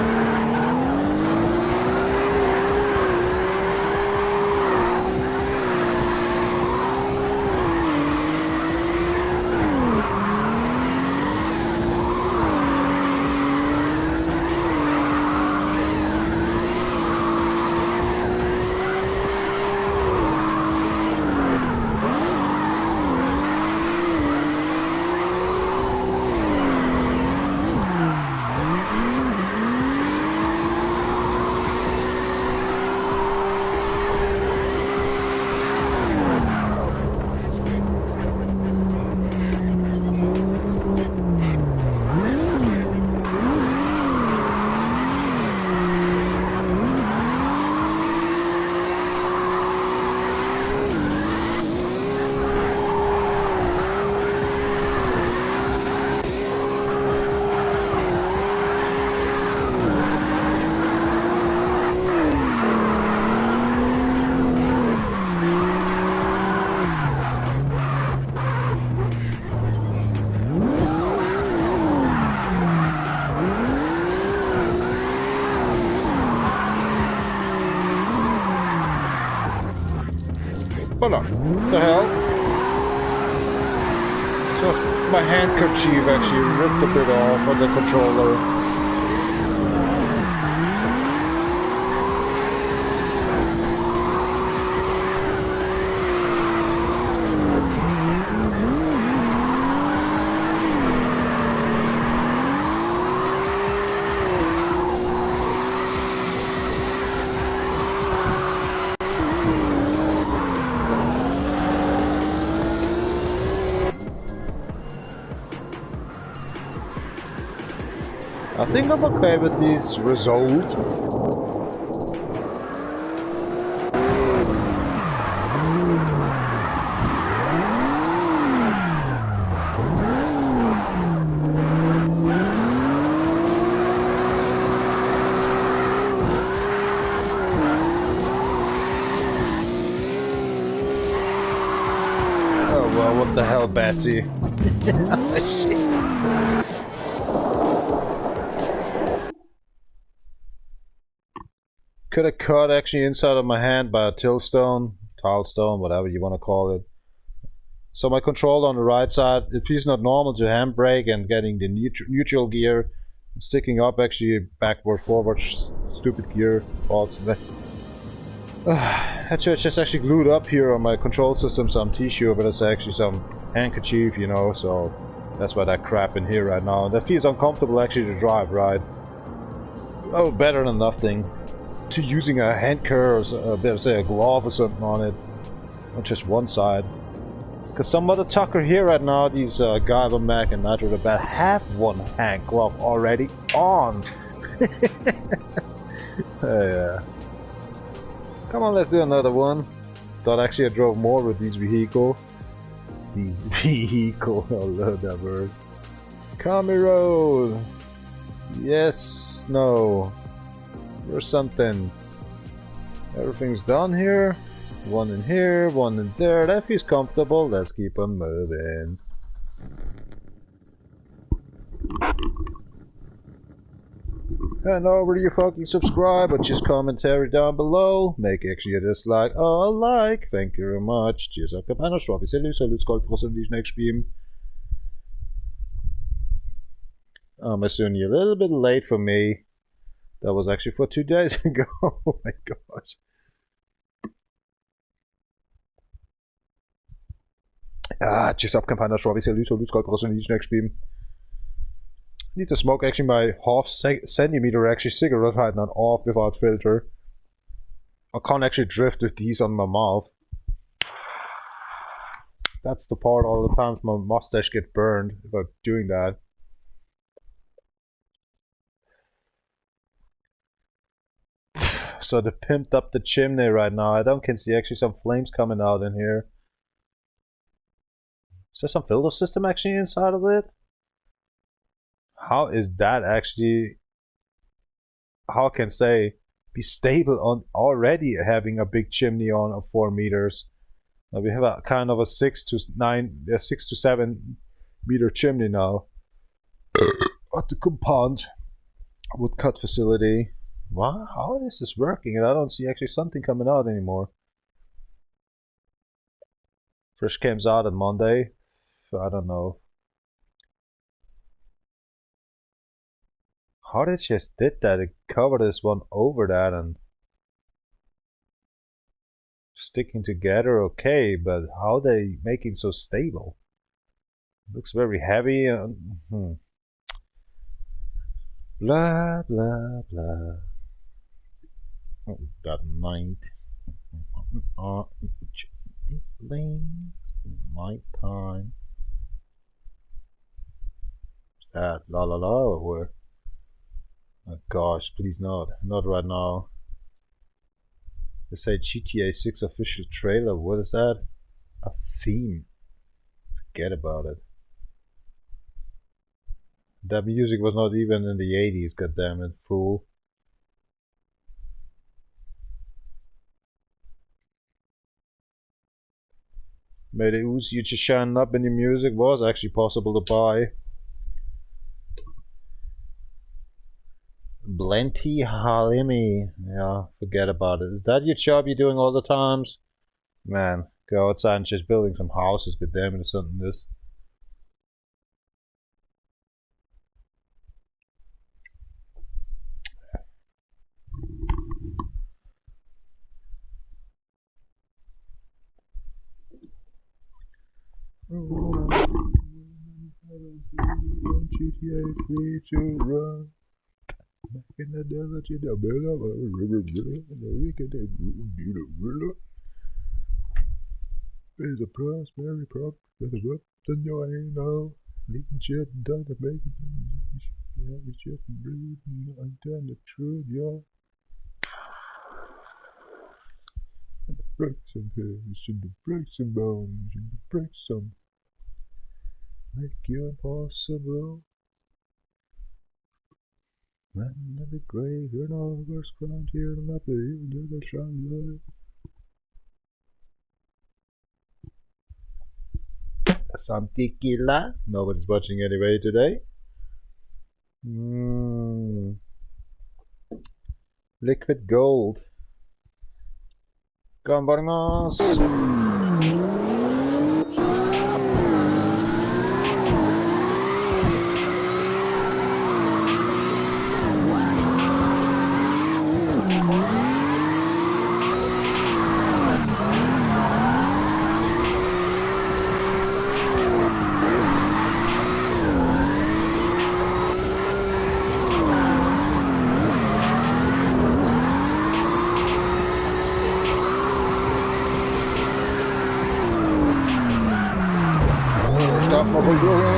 Hold on. What the hell? So my handkerchief actually ripped a bit off on the controller. I think I'm okay with this result. Oh well, what the hell, Betsy? Could have cut actually inside of my hand by a tillstone, whatever you want to call it. So my control on the right side, it feels not normal to handbrake and getting the neutral gear, sticking up actually backward, forward, stupid gear box. That's just actually glued up here on my control system, some tissue, but it's actually some handkerchief, you know, so that's why that crap in here right now. That feels uncomfortable actually to drive, right? Oh, better than nothing. To using a handker or better say a glove or something on it, not just one side. Because some mother tucker here right now, these guys on Mac and Nitro the Bat have one hand glove already on. Yeah. Come on, let's do another one. Thought actually I drove more with these vehicles. I love that word. Commie road. Yes, no. Or something. Everything's done here. One in here, one in there. That feels comfortable. Let's keep on moving. And already you fucking subscribe or just commentary down below. Make actually a dislike or a like. Thank you very much. Cheers up, Anniversity. Salut, these next stream. I'm assuming you're a little bit late for me. That was actually for 2 days ago. Oh my gosh. Cheers up, Anniversity. Salut, these next stream. I need to smoke actually my half-centimeter actually cigarette right now off without filter. I can't actually drift with these on my mouth. That's the part all the times my mustache get burned if I'm doing that. So they pimped up the chimney right now. I can see actually some flames coming out in here. Is there some filter system actually inside of it? How is that actually, how can say, be stable on already having a big chimney on of 4 meters? Now we have a kind of a 6 to 7 meter chimney now at the compound woodcut facility. Wow, how is this working? And I don't see actually something coming out anymore. First comes out on Monday. So I don't know. How they just did that? It covered this one over that and sticking together okay, but how they making so stable? Looks very heavy and blah blah blah. Oh, that night. Night time. Is that la la la or? Oh gosh, please not right now. They say GTA 6 official trailer. What is that? A theme. Forget about it. That music was not even in the 80s, goddammit, fool. May the ooze you just shining up in your music was actually possible to buy. Blenty Halimi. Yeah, forget about it. Is that your job you're doing all the times? Man, go outside and just building some houses, goddammit, or something this. GTA 3 to run. In the desert, in the middle of a river, we can take there's a prosperity prop with a whip, then you ain't know. Leaking shit and done to make it. Yeah, we just breathe and then the truth, yeah. And the break some pills, and the break some bones, and the break some. Make you impossible. Man, every grave, you're no worse ground here, and not you do the shine. Some tequila. Nobody's watching anyway today. Liquid gold. Ganbarimasu. Stop my boy.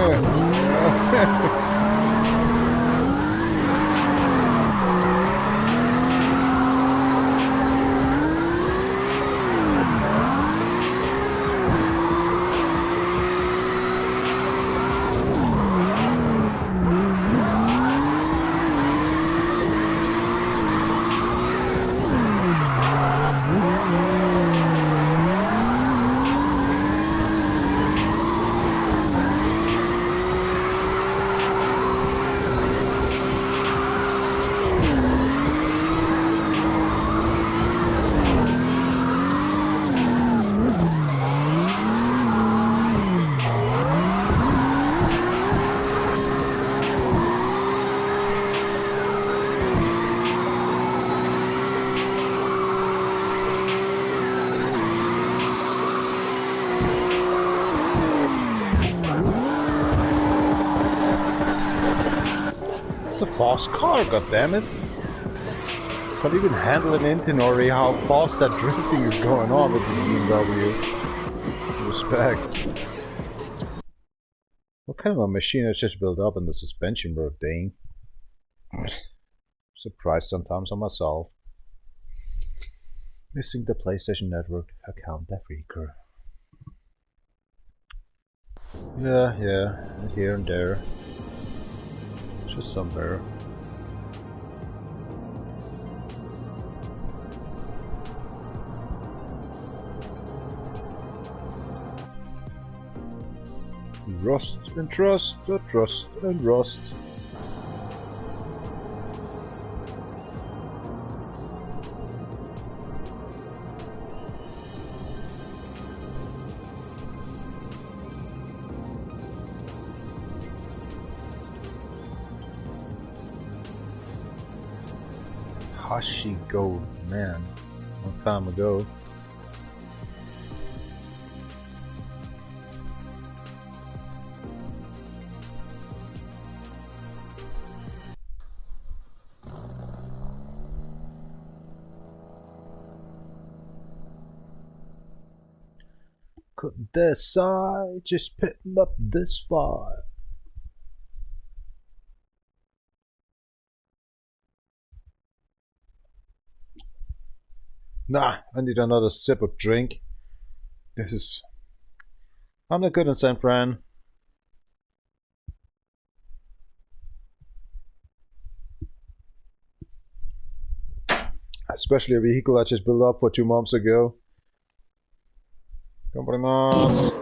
It's a fast car, goddammit. Can't even handle an engine already how fast that drifting is going on with the BMW. Respect. What kind of a machine is just built up and the suspension broke, dang. Surprised sometimes on myself. Missing the PlayStation Network account DefRekka. Yeah, here and there. Just somewhere. Rust and trust, trust and rust. Hashi gold, man, long time ago. Couldn't decide, just picking up this far. Nah, I need another sip of drink. This is... I'm not good in San Fran. Especially a vehicle I just built up for 2 months ago. Compliments.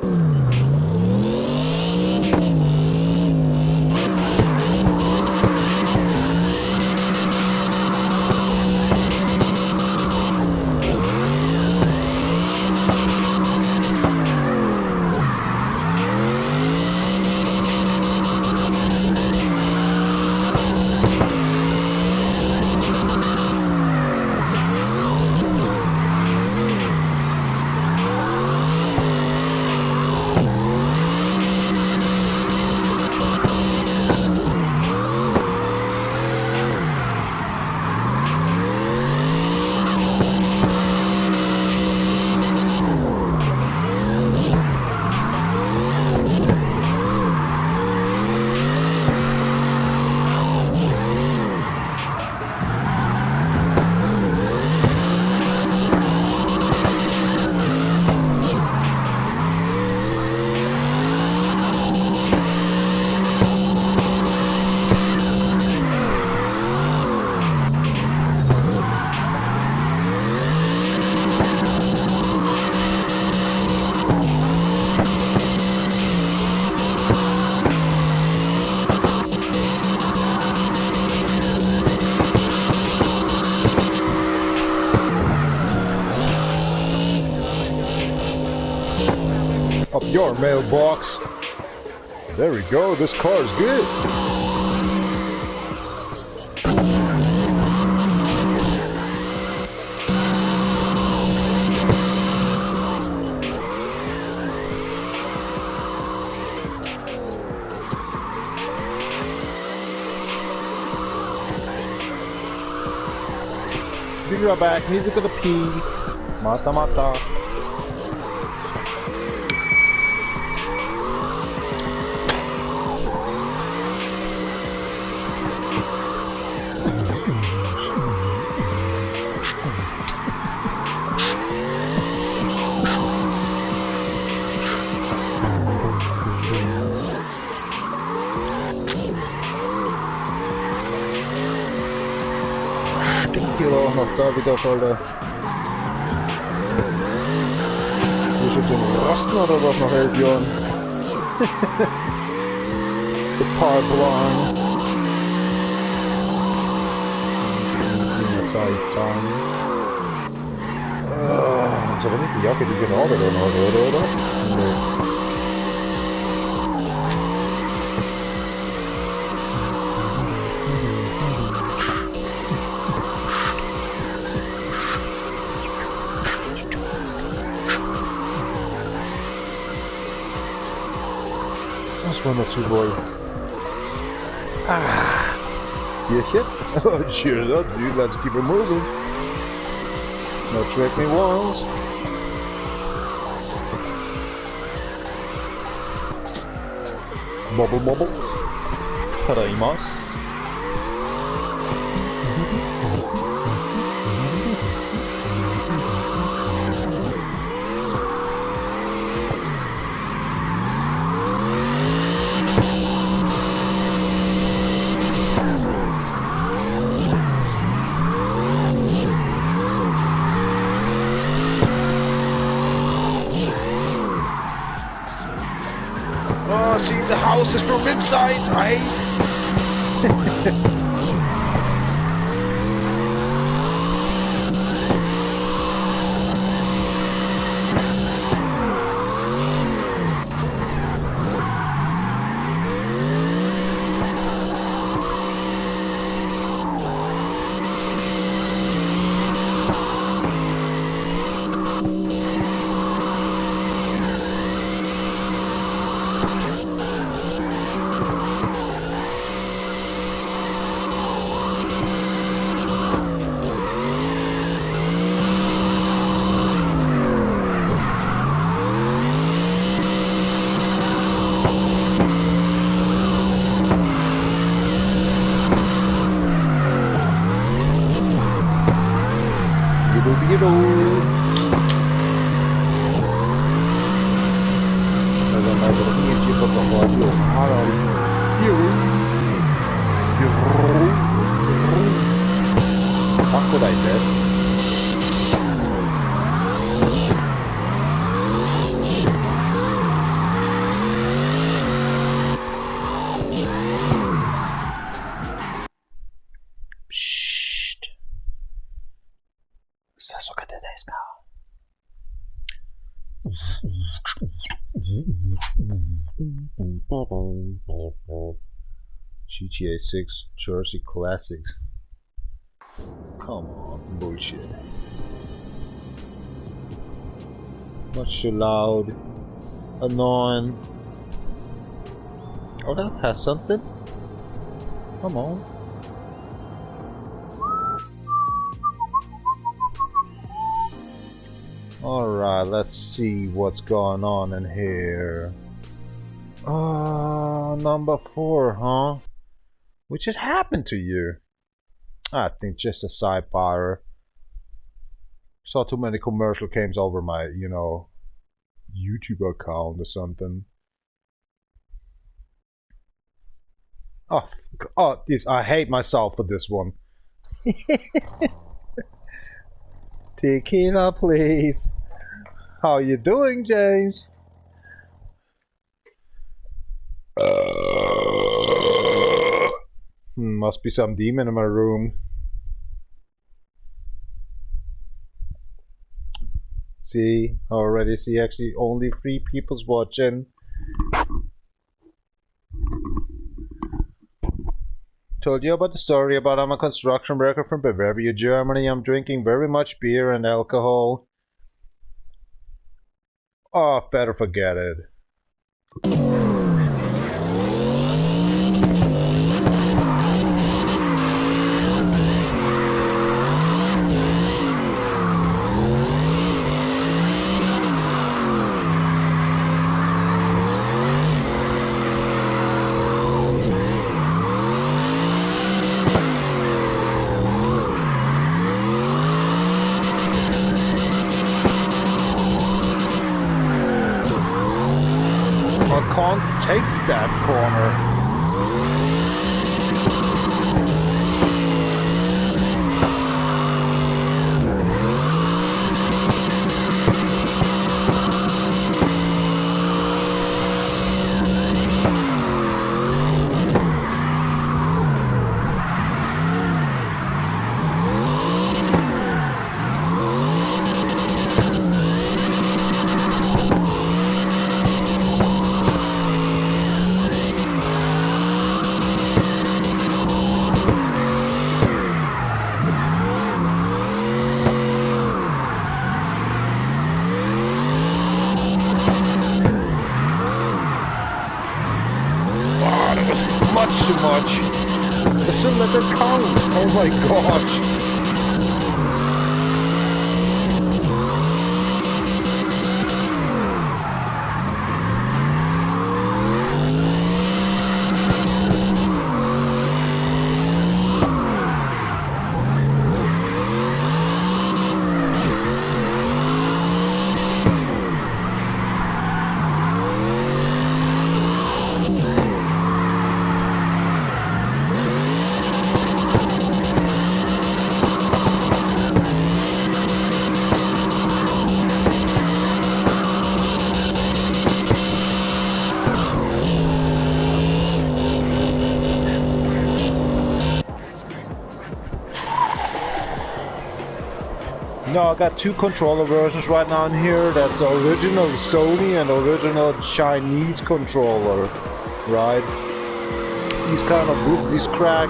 Your mailbox. There we go, this car is good. Be right back, need to go to pee. Mata mata. Något där vi då för det. Du ska till resten av det var nog helt Björn. The Part². Side song. Så det är inte jag kan ligga av det då. One or two boy. Yeah, shit. Oh, cheers up, dude. Let's keep it moving. No trick me once. Bubble bubble. Taraimasu. Oh, see, the house is from inside, right? Fuck what I did. Psst. さそかでですか? GTA 6 Jersey Classics. Come on, bullshit. Much too loud. Annoying. Oh, that has something. Come on. Alright, let's see what's going on in here. Number 4, huh? What just happened to you? I think just a sidebar. Saw too many commercial games over my, you know, YouTube account or something. Oh, this, I hate myself for this one. Tequila, please. How you doing, James? Must be some demon in my room. See, I already see actually only 3 people's watching. Told you about the story about I'm a construction worker from Bavaria, Germany. I'm drinking very much beer and alcohol. Oh, better forget it. Can't take that corner. Too much. The cylinder count. Oh my gosh. No, I got 2 controller versions right now in here. That's the original Sony and original Chinese controller, right? These kind of these crack.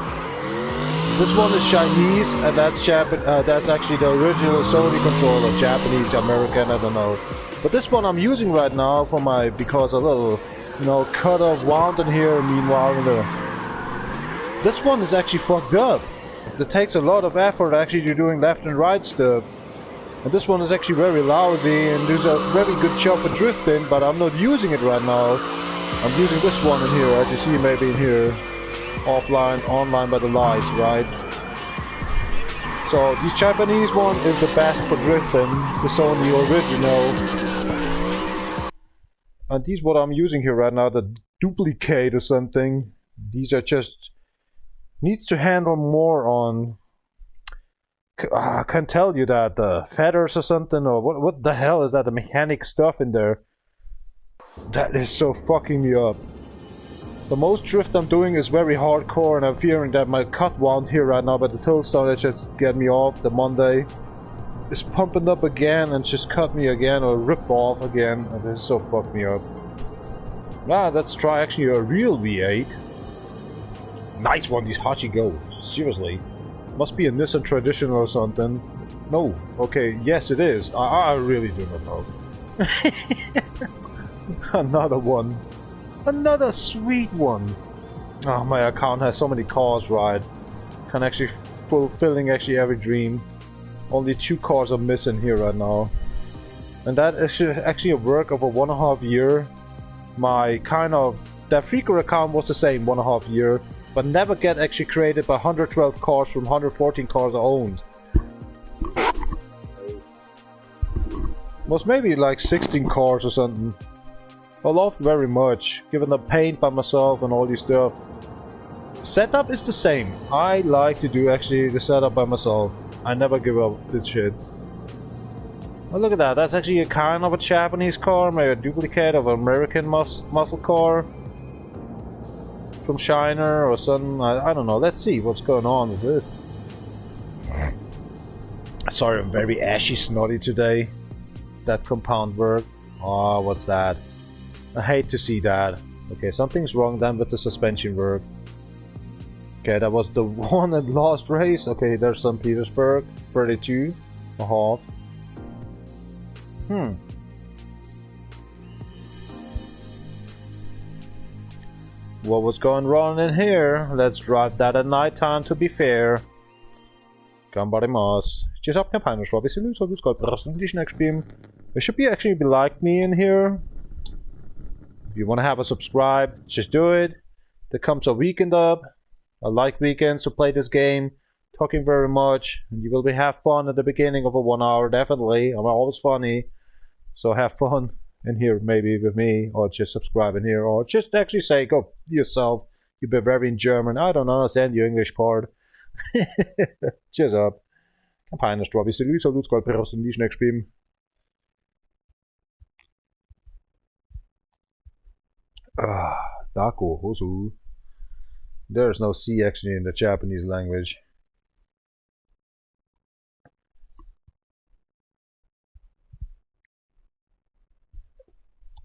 This one is Chinese, and that's actually the original Sony controller, Japanese, American, I don't know. But this one I'm using right now for my because a little, you know, cut off wound in here. Meanwhile, this one is actually fucked up. It takes a lot of effort actually to doing left and right stuff. And this one is actually very lousy and does a very good job for drifting, but I'm not using it right now. I'm using this one in here, as you see maybe in here. Offline, online by the lights, right? So the Japanese one is the best for drifting, the Sony original. And these what I'm using here right now, the duplicate or something. These are just needs to handle more on. I can't tell you that the feathers or something, or what the hell is that, the mechanic stuff in there? That is so fucking me up. The most drift I'm doing is very hardcore, and I'm fearing that my cut wound here right now by the toadstone that just get me off the Monday is pumping up again and just cut me again or rip off again, and this is so fucked me up. Nah, let's try actually a real V8. Nice one, these Hachi go. Seriously. Must be a Nissan Traditional or something. No. Okay, yes it is. I really do not know. Another one. Another sweet one. Oh, my account has so many cars, right? Can actually fulfilling actually every dream. Only 2 cars are missing here right now. And that is actually a work of a 1.5 year. My kind of DefRekka account was the same 1.5 year. But never get actually created by 112 cars from 114 cars I owned. Was maybe like 16 cars or something. I loved very much, given the paint by myself and all this stuff. Setup is the same. I like to do actually the setup by myself. I never give up this shit. Oh, look at that. That's actually a kind of a Japanese car, maybe a duplicate of an American muscle car. From Shiner or something, I don't know. Let's see what's going on with this. Sorry, I'm very ashy snotty today. that compound work. Oh, what's that? I hate to see that. Okay, something's wrong then with the suspension work. Okay, that was the one and last race. Okay, there's St. Petersburg, 32 a half. What was going wrong in here? Let's drive that at night time to be fair. Gambarimas. Just up campaign as well. We salute so good presentation next game. There should be actually be like me in here. If you want to have a subscribe, just do it. There comes a weekend up. I like weekends to play this game. Talking very much. And you will be have fun at the beginning of a 1 hour, definitely. I'm always funny. So have fun in here maybe with me. Or just subscribe in here. Or just actually say, go yourself. You Bavarian German. I don't understand your English part. Cheers up. Campaign is Robbie Salute, so let's go to the next game. Dako, Hosu. There's no C actually in the Japanese language.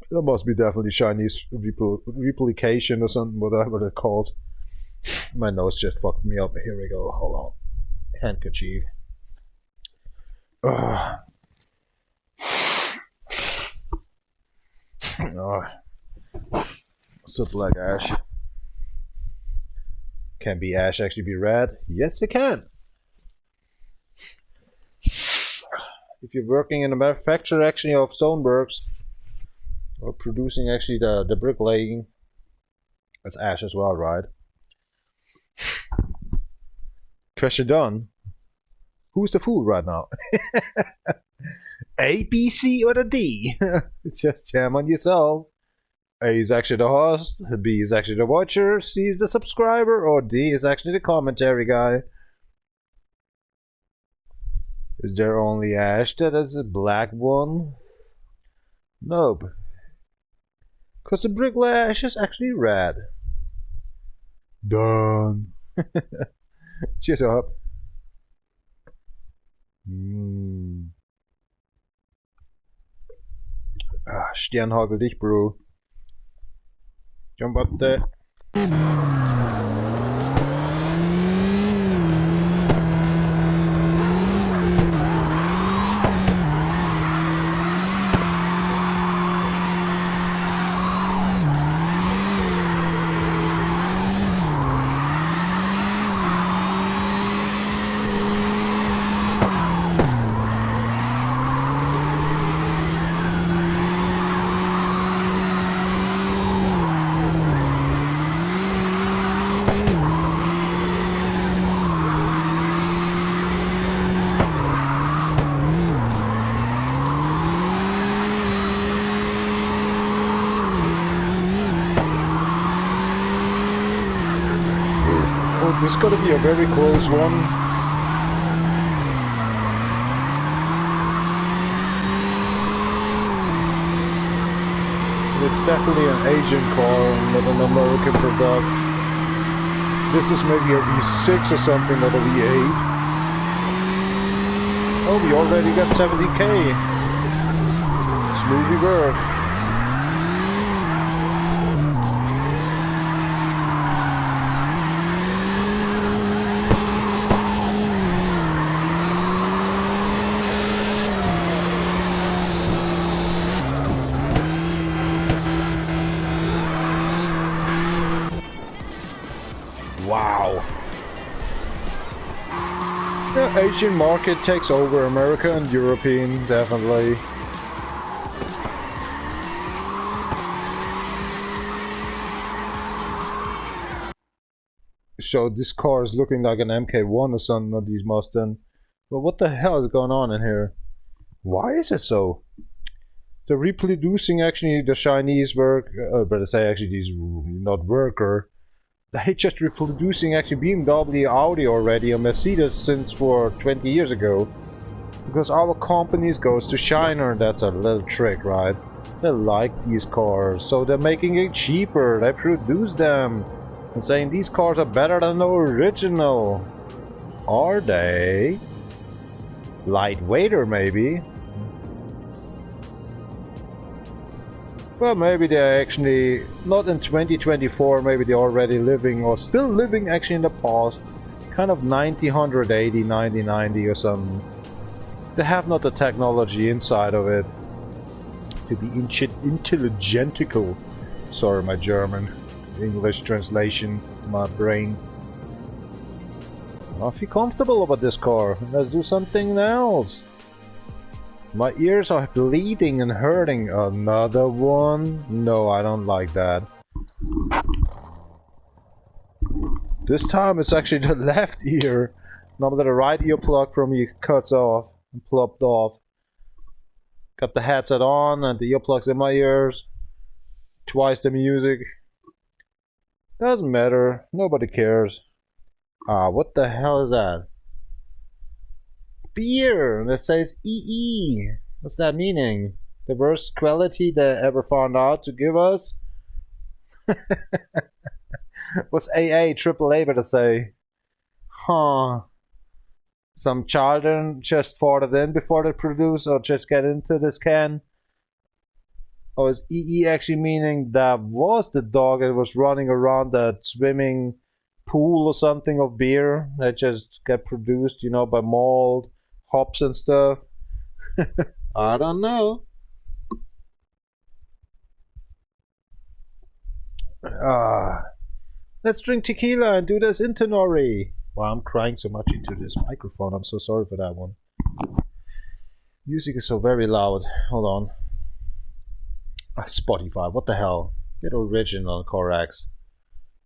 That must be definitely Chinese replication or something, whatever they're called. My nose just fucked me up. Here we go. Hold on. Handkerchief. Something like ash. Can be ash actually be red? Yes, it can. If you're working in a manufacturer actually of stoneworks or producing actually the bricklaying, that's ash as well, right? Question done. Who's the fool right now? A, B, C, or the D? Just jam on yourself. A is actually the host, B is actually the watcher, C is the subscriber, or D is actually the commentary guy. Is there only ash that is a black one? Nope. Because the bricklayer ash is actually red. Done. Cheers up. Sternhagel dich, Bro. Giambatte. This is going to be a very close one. It's definitely an Asian car, not an American product. This is maybe a V6 or something, not a V8. Oh, we already got 70k. Smoothie work. Wow. The Asian market takes over America and European, definitely. So this car is looking like an MK1 or something of these Mustang. But what the hell is going on in here? Why is it so? They're reproducing actually the Chinese work, better say actually these not worker. They just reproducing actually BMW, Audi already, or Mercedes since for 20 years ago. Because our companies goes to China, that's a little trick, right? They like these cars, so they're making it cheaper, they produce them. And saying these cars are better than the original. Are they? Lightweighter maybe? Well, maybe they're actually not in 2024, maybe they're already living or still living actually in the past. Kind of 1980, 1990 or something. They have not the technology inside of it to be intelligentical. Sorry, my German. English translation, my brain. I feel comfortable about this car. Let's do something else. My ears are bleeding and hurting. Another one? No, I don't like that. This time it's actually the left ear. Normally the right ear plug from me cuts off and plopped off. Got the headset on and the earplugs in my ears. Twice the music. Doesn't matter. Nobody cares. Ah, what the hell is that? Beer! That says EE. What's that meaning? The worst quality they ever found out to give us? What's AA, AAA better say? Huh. Some children just farted in before they produce or just get into this can? Or is EE actually meaning that was the dog that was running around that swimming pool or something of beer that just get produced, you know, by malt, hops and stuff? I don't know. Let's drink tequila and do this Intonori. Wow, I'm crying so much into this microphone. I'm so sorry for that one. Music is so very loud. Hold on. Spotify, what the hell? Get original, CarX.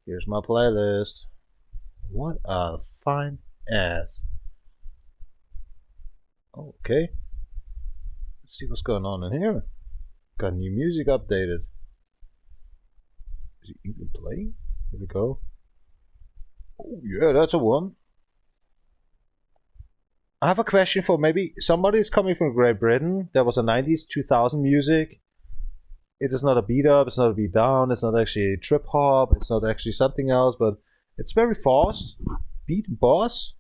Here's my playlist. What a fine ass. Okay. Let's see what's going on in here. Got new music updated. Is it even playing? Here we go. Oh yeah, that's a one. I have a question for maybe somebody's coming from Great Britain. There was a 90s, 2000 music. It is not a beat up, it's not a beat down, it's not actually a trip hop, it's not actually something else, but it's very fast. Beat boss.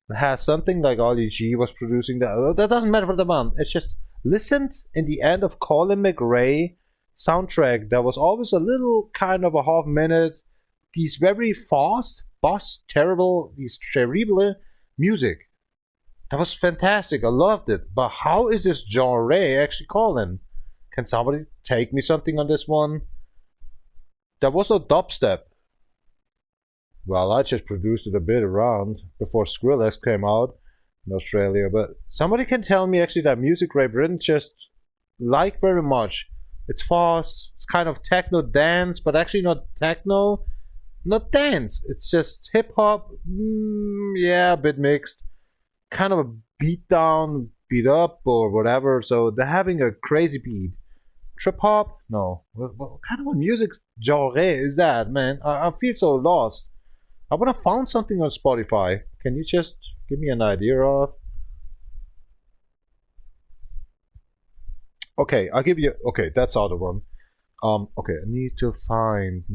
It has something like R.I.P was producing that. That doesn't matter for the band. It's just listened in the end of Colin McRae soundtrack. There was always a little kind of a half minute. These very fast, boss, terrible, these terrible music. That was fantastic. I loved it. But how is this genre actually calling? Can somebody take me something on this one? There was no dubstep. Well, I just produced it a bit around before Skrillex came out in Australia. But somebody can tell me actually that music Great Britain just like very much. It's fast. It's kind of techno dance, but actually not techno. Not dance. It's just hip hop. Yeah, a bit mixed. Kind of a beat down, beat up, or whatever. So they're having a crazy beat. Trip hop? No. What kind of a music genre is that, man? I feel so lost. I would have found something on Spotify. Can you just give me an idea of? Okay, I'll give you. Okay, that's the other one. Okay, I need to find.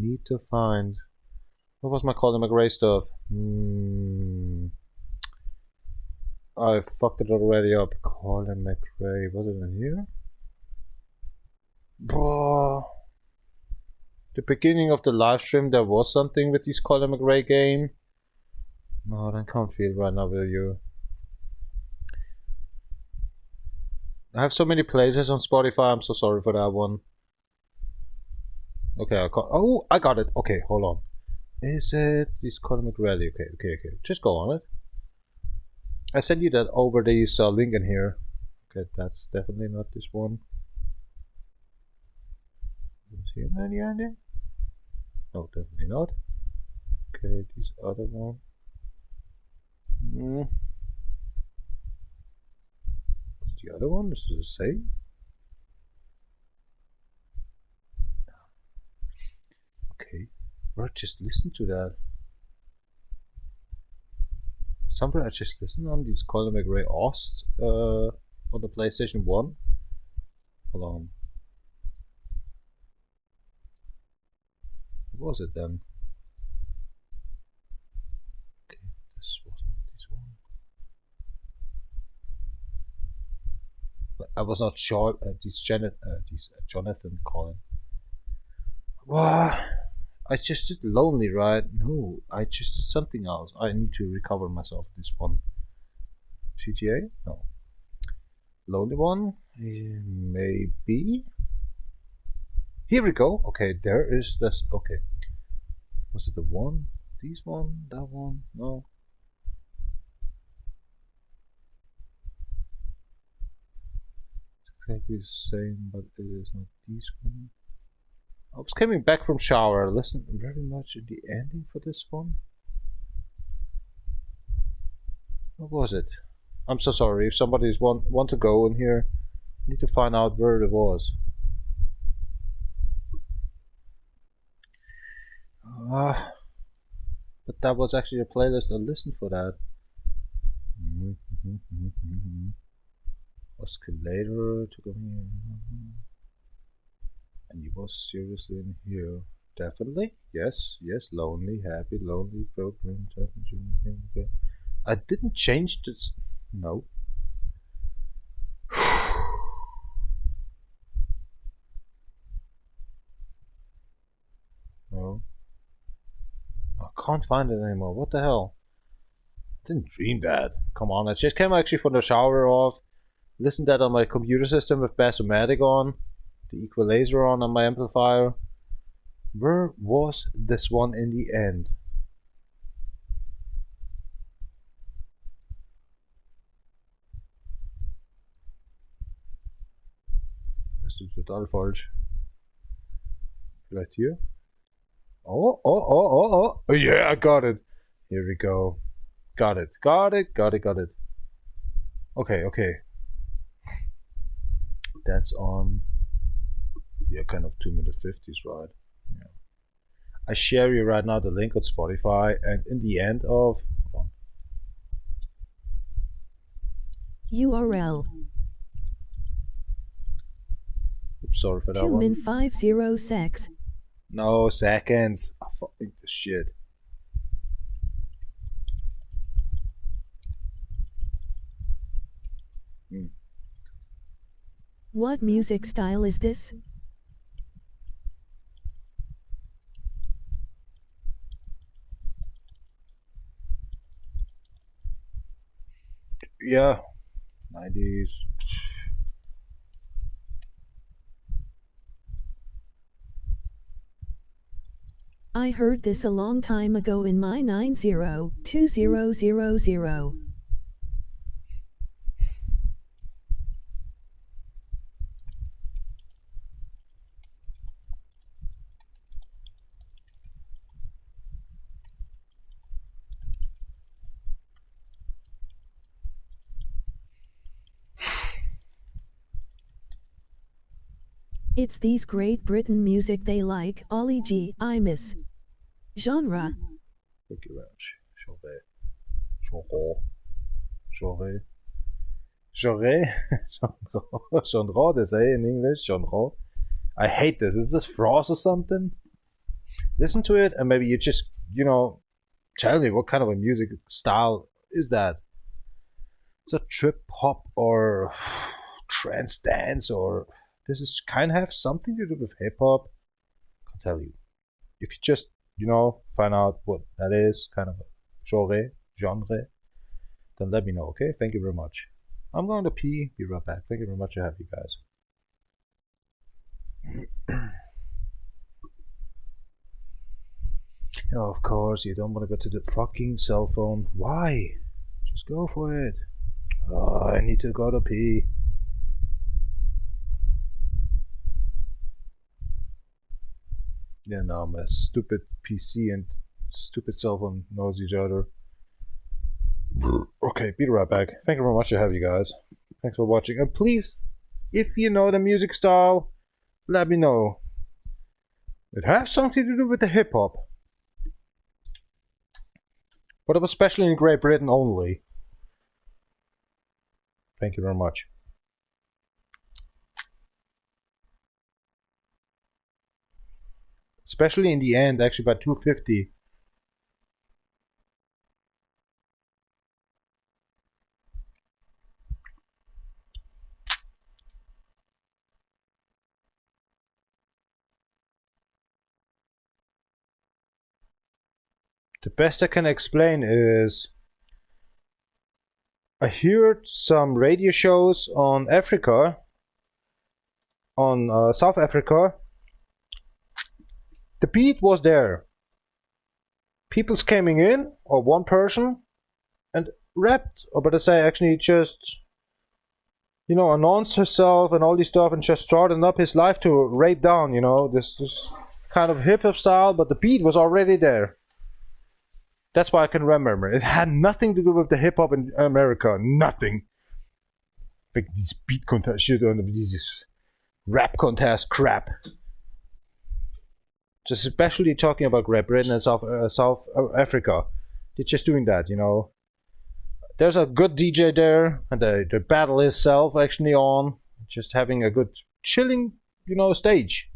What was my Colin McRae stuff? I fucked it already up. Colin McRae, was it in here? Bro. The beginning of the live stream, there was something with this Colin McRae game. No, I can't feel right now with you. I have so many playlists on Spotify. I'm so sorry for that one. Okay, I got it. Okay, hold on. Is it this Colin McRae? Okay. Just go on it. I sent you that over this link in here. Okay, that's definitely not this one. See any idea? No, definitely not. Okay, this other one. What's the other one? Is it the same? Okay, or just listen to that. Somebody I just listened on this Colin McRae Ost on the PlayStation 1. Hold on. What was it then? Okay, this wasn't this one. But I was not sure. This Jonathan Colin. What? I just did Lonely, right? No, I just did something else. I need to recover myself this one. GTA? No. Lonely one? Maybe? Here we go. Okay, there is this. Okay. Was it the one? This one? That one? No. It's exactly the same, but it is not this one. I was coming back from shower. Listen very much in the ending for this one. What was it? I'm so sorry. If somebody's want to go in here, I need to find out where it was. But that was actually a playlist. I listened for that. Oscillator to go here. And he was seriously in here. Definitely. Yes. Yes. Lonely, happy, lonely, program. Okay. I didn't change this. No. No. I can't find it anymore. What the hell? I didn't dream that. Come on. I just came actually from the shower off. Listened that on my computer system with Bassomatic on. The equalizer on my amplifier. Where was this one in the end? Das ist total falsch. Vielleicht hier? Oh. Yeah, I got it. Here we go. Got it. Okay. That's on. Yeah, kind of 2:50, right? Yeah. I share you right now the link on Spotify, and in the end of. Hold on. URL. Oops, sorry for that one. 2min50 secs. No seconds. I fucking this shit. What music style is this? Yeah, 90s. I heard this a long time ago in my 902000. It's these Great Britain music they like. Ollie G. I miss. Genre. Thank you very much. Genre, they say in English. Genre. I hate this. Is this Frost or something? Listen to it and maybe you just, tell me what kind of a music style is that. Is that trip hop or trance dance or does it kind of have something to do with hip hop? I can't tell you. If you just, find out what that is, kind of a genre, then let me know, okay? Thank you very much. I'm going to pee. Be right back. Thank you very much. I have you guys. Of course, you don't want to go to the fucking cell phone. Why? Just go for it. Oh, I need to go to pee. Yeah, no, my stupid PC and stupid cell phone knows each other. Okay, be right back. Thank you very much. I have you guys. Thanks for watching. And please, if you know the music style, let me know. It has something to do with the hip hop. But it was especially in Great Britain only. Thank you very much. Especially in the end, actually by 2:50. The best I can explain is I heard some radio shows on Africa, on South Africa. The beat was there. People's coming in, or one person, and rapped, or better say, actually just, you know, announced herself and all this stuff, and just started up his life to rape down, you know, this kind of hip hop style, but the beat was already there. That's why I can remember. It had nothing to do with the hip hop in America. Nothing. Like these beat contest shit and these rap contest crap. Just especially talking about Great Britain and South Africa. They're just doing that, you know. There's a good DJ there, and the battle itself actually on. Just having a good chilling, you know, stage.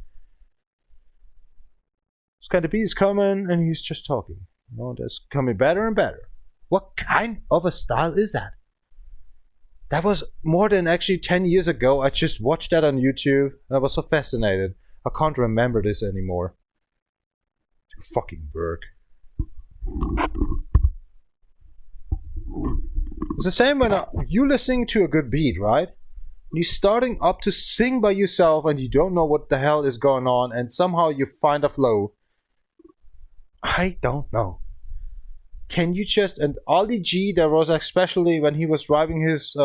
This kind of beat is coming, and he's just talking. You know, that's coming better and better. What kind of a style is that? That was more than actually 10 years ago. I just watched that on YouTube, and I was so fascinated. I can't remember this anymore. Fucking work. It's the same when you listening to a good beat, right? You're starting up to sing by yourself, and you don't know what the hell is going on, and somehow you find a flow. I don't know. Can you just... And Ollie G, there was especially when he was driving his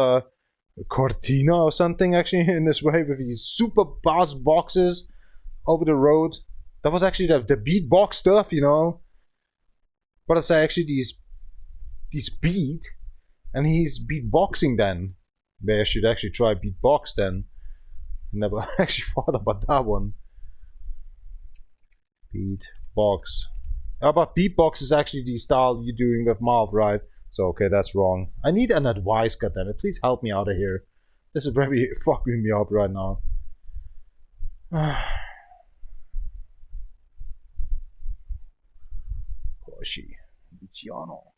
Cortina or something actually in this way with these super bass boxes over the road. That was actually the beatbox stuff, you know. But I say actually these beat, and he's beatboxing then. Maybe I should actually try beatbox then. Never actually thought about that one. Beatbox. But beatbox is actually the style you're doing with mouth, right? So okay, that's wrong. I need an advice, goddammit. Please help me out of here. This is very fucking me up right now. Koshi. Luciano.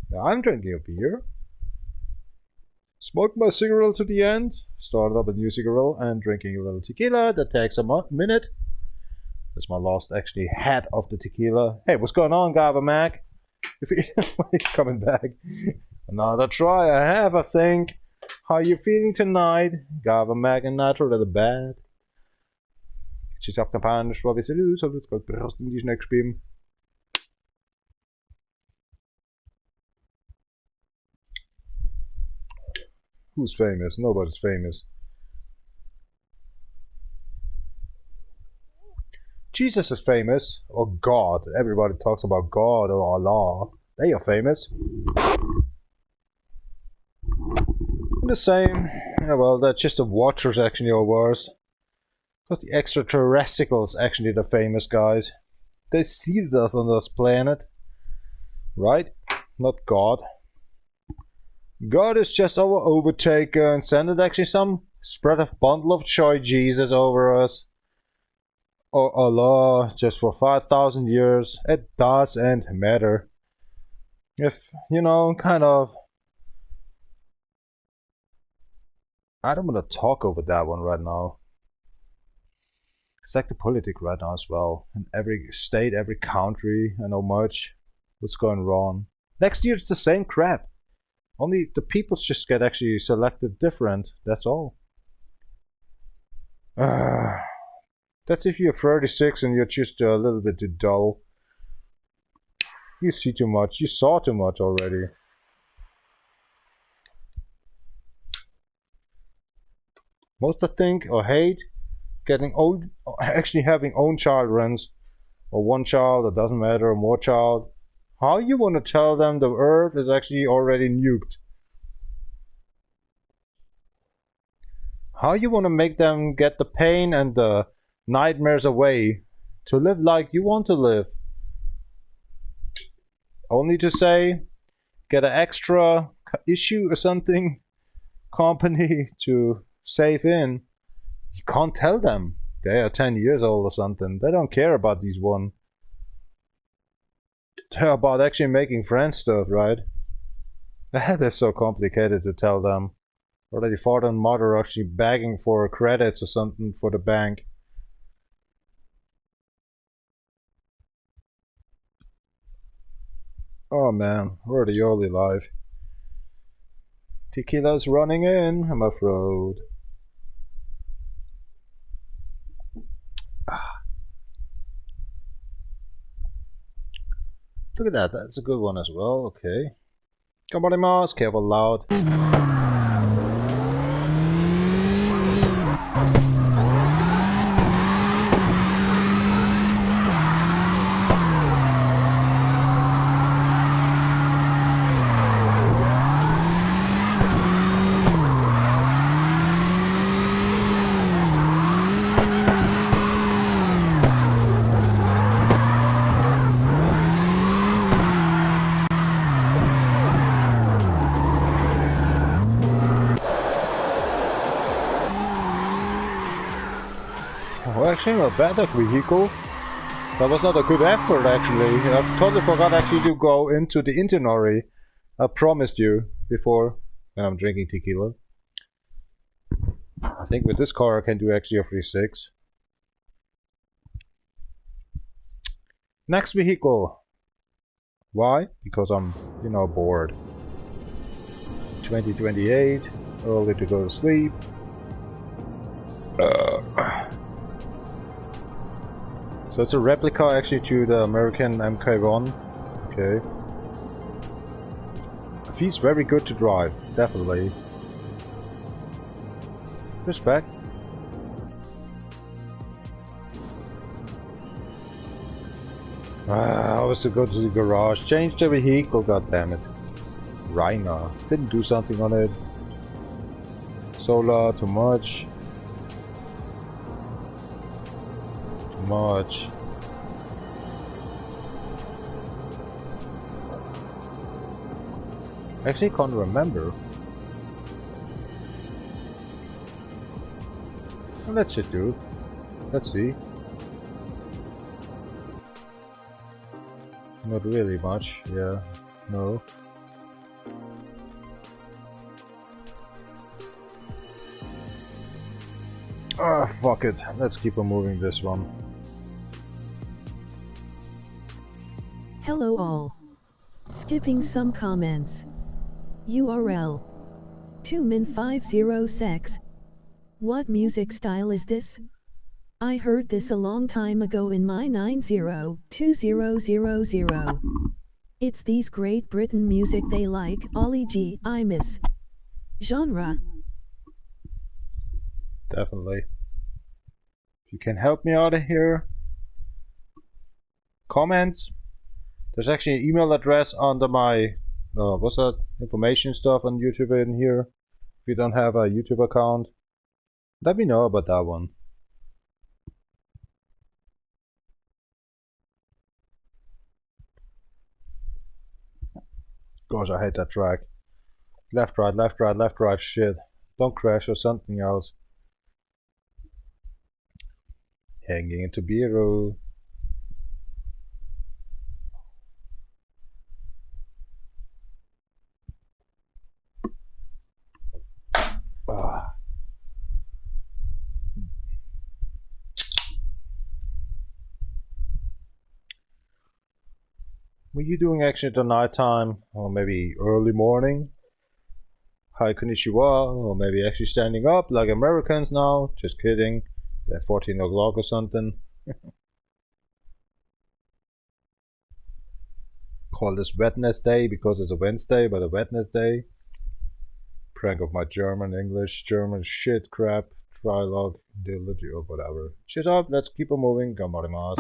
Yeah, I'm drinking a beer. Smoked my cigarette to the end. Started up a new cigarette and drinking a little tequila. That takes a minute. That's my last actually hat of the tequila. Hey, what's going on, Gava Mac? He's coming back. Another try I have, I think. How you feeling tonight? Gava Mac and Nitro to the bed. She's up the pan, so we do, so let's go in this next game. Who's famous? Nobody's famous. Jesus is famous, or God. Everybody talks about God or Allah. They are famous. The same. Yeah, well, that's just the Watchers actually, or worse. But the extraterrestrials actually the famous guys. They seeded us on this planet. Right? Not God. God is just our overtaker and sent actually some spread a bundle of joy Jesus over us. Or Allah, just for 5,000 years. It doesn't matter. If, you know, kind of... I don't want to talk over that one right now. It's like the politics right now as well. In every state, every country, I know much what's going wrong. Next year it's the same crap. Only the people just get actually selected different, that's all. That's if you're 36 and you're just a little bit too dull. You see too much, you saw too much already. Most I think or hate getting old, actually having own child runs, or one child, it doesn't matter, or more child. How you want to tell them the earth is actually already nuked? How you want to make them get the pain and the nightmares away to live like you want to live? Only to say, get an extra issue or something, company to save in. You can't tell them. They are 10 years old or something. They don't care about these one. They're about actually making friends stuff, right? That is so complicated to tell them. Already father and mother are actually begging for credits or something for the bank. Oh man, we're the early live. Tequila's running in, I'm off-road. Look at that, that's a good one as well, okay. Come on, Mars, careful loud. Actually not bad, that vehicle. That was not a good effort actually. I totally forgot actually to go into the itinerary I promised you before when I'm drinking tequila. I think with this car I can do actually a 3.6. Next vehicle. Why? Because I'm, you know, bored. 2028, early to go to sleep. So it's a replica actually to the American MK1. Okay. He's very good to drive, definitely. Respect. I was to go to the garage, change the vehicle, goddammit. Rhino. Didn't do something on it. Solar, too much. Much. Actually can't remember. Well, that should do. Let's see. Not really much, yeah. No. Ah, fuck it. Let's keep on moving this one. Hello all. Skipping some comments. URL 2min50sex. What music style is this? I heard this a long time ago in my 902000. It's these Great Britain music they like, Ollie G, I miss. Genre. Definitely. If you can help me out of here. Comments. There's actually an email address under my what's that? Information stuff on YouTube in here. If you don't have a YouTube account, let me know about that one. Gosh, I hate that track. Left, right, left, right, left, right, shit. Don't crash or something else. Hanging into D.R.O. What are you doing actually at the night time? Or maybe early morning? Hi konnichiwa, or maybe actually standing up like Americans now. Just kidding. They're 14 o'clock or something. Call this Wednesday because it's a Wednesday, but a Wednesday. Prank of my German, English, German shit, crap, trilog, dilogy, or whatever. Shut up, let's keep on moving. Gamarimasu.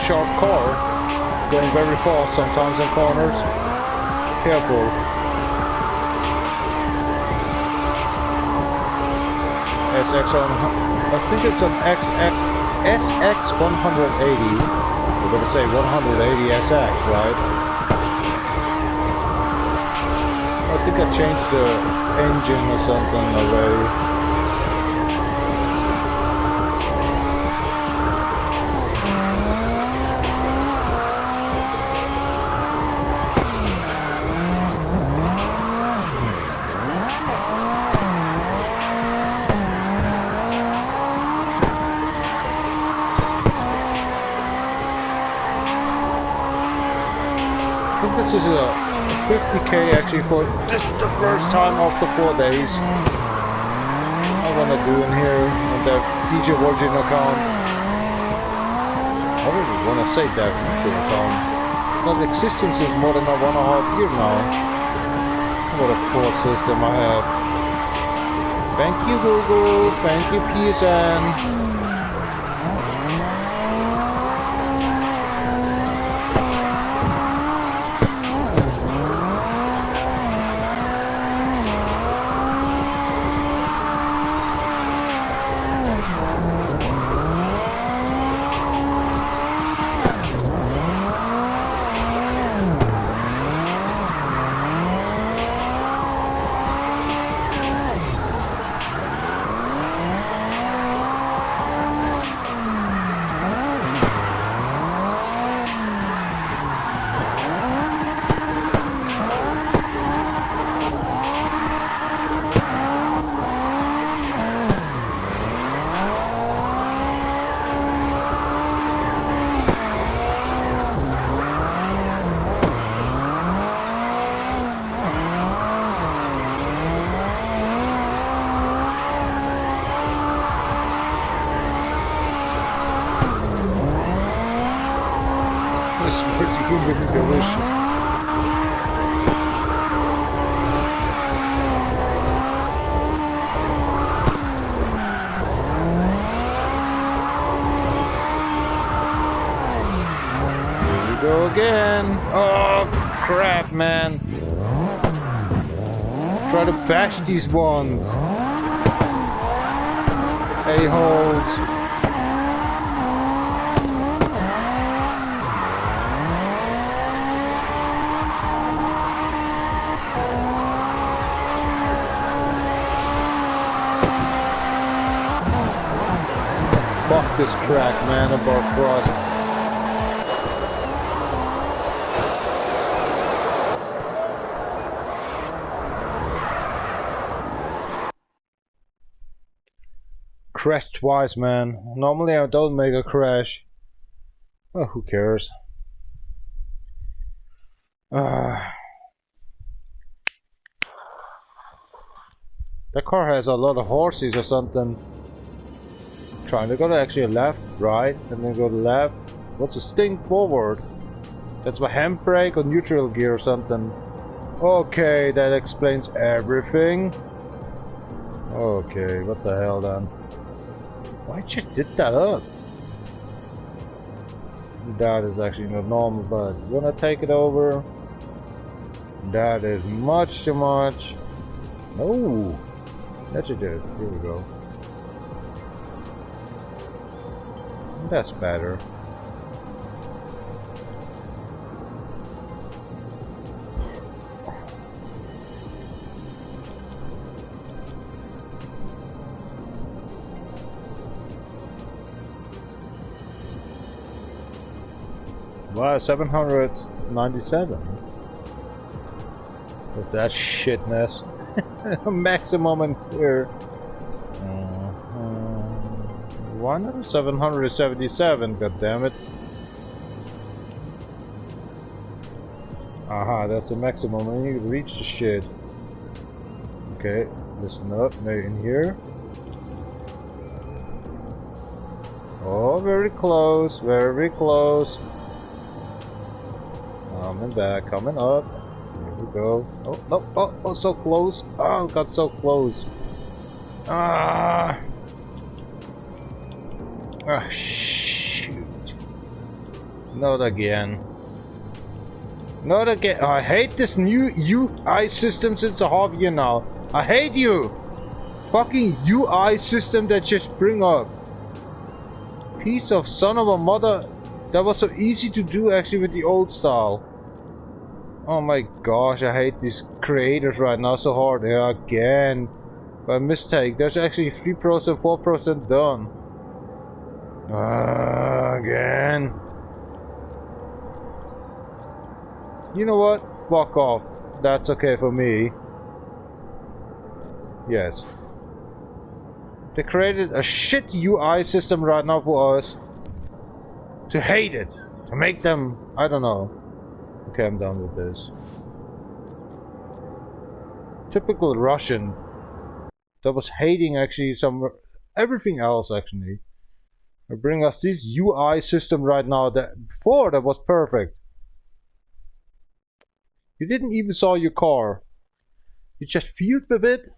Sharp car, going very fast sometimes in corners. Careful. SX on, I think it's an SX180. We're gonna say 180 SX, right? I think I changed the engine or something already. This is a 50k actually for just the first time after 4 days. I wanna do in here on the DjVolgin account. I really wanna say that account. Not existing since more than 1.5 years now. What a poor system I have. Thank you Google, thank you PsN. Go again. Oh crap, man. Try to bash these ones. A-holes. Fuck this track, man, above frost. Crashed twice, man. Normally I don't make a crash. Oh, who cares? That car has a lot of horses or something. Trying to go actually left, right, and then go left. What's a sting forward? That's my handbrake or neutral gear or something. Okay, that explains everything. Okay, what the hell then? Why just did that up? That is actually not normal, but we're gonna take it over. That is much too much. No, that should do it. Here we go. That's better. Wow, 797. What's that shitness? Maximum in here. Why not 777? God damn it! Aha, that's the maximum. I need to reach the shit. Okay, listen up. Maybe in here. Oh, very close. Very close. Coming back, coming up. Here we go. Oh, no, oh, so close. Oh, got so close. Ah, shoot. Not again. Not again. Oh, I hate this new UI system since a half year now. I hate you. fucking UI system that just bring up. Piece of son of a mother. That was so easy to do actually with the old style. Oh my gosh, I hate these creators right now so hard. Yeah, again. By mistake. There's actually 3%, 4% done. Again. You know what? Fuck off. That's okay for me. Yes. They created a shit UI system right now for us. To hate it. To make them... I don't know. Okay, I'm done with this. Typical Russian. That was hating actually everything else actually. They bring us this UI system right now that before that was perfect. You didn't even saw your car. You just feel with it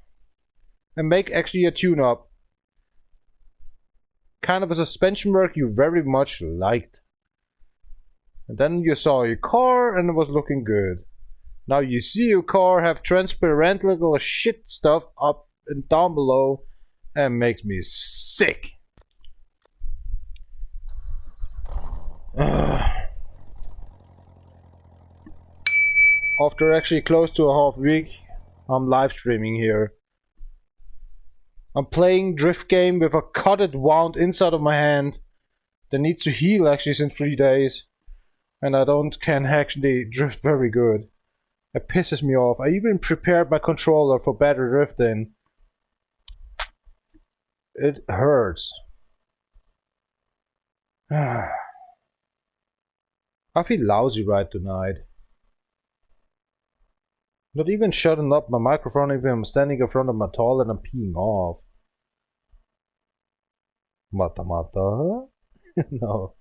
and make actually a tune-up. Kind of a suspension work you very much liked. And then you saw your car and it was looking good. Now you see your car have transparent little shit stuff up and down below and makes me sick. After actually close to a half week, I'm live streaming here. I'm playing drift game with a cutted wound inside of my hand that needs to heal actually since 3 days. And I can actually drift very good. It pisses me off. I even prepared my controller for better drifting. It hurts. I feel lousy right tonight. Not even shutting up my microphone even I'm standing in front of my toilet and I'm peeing off. Mata? No.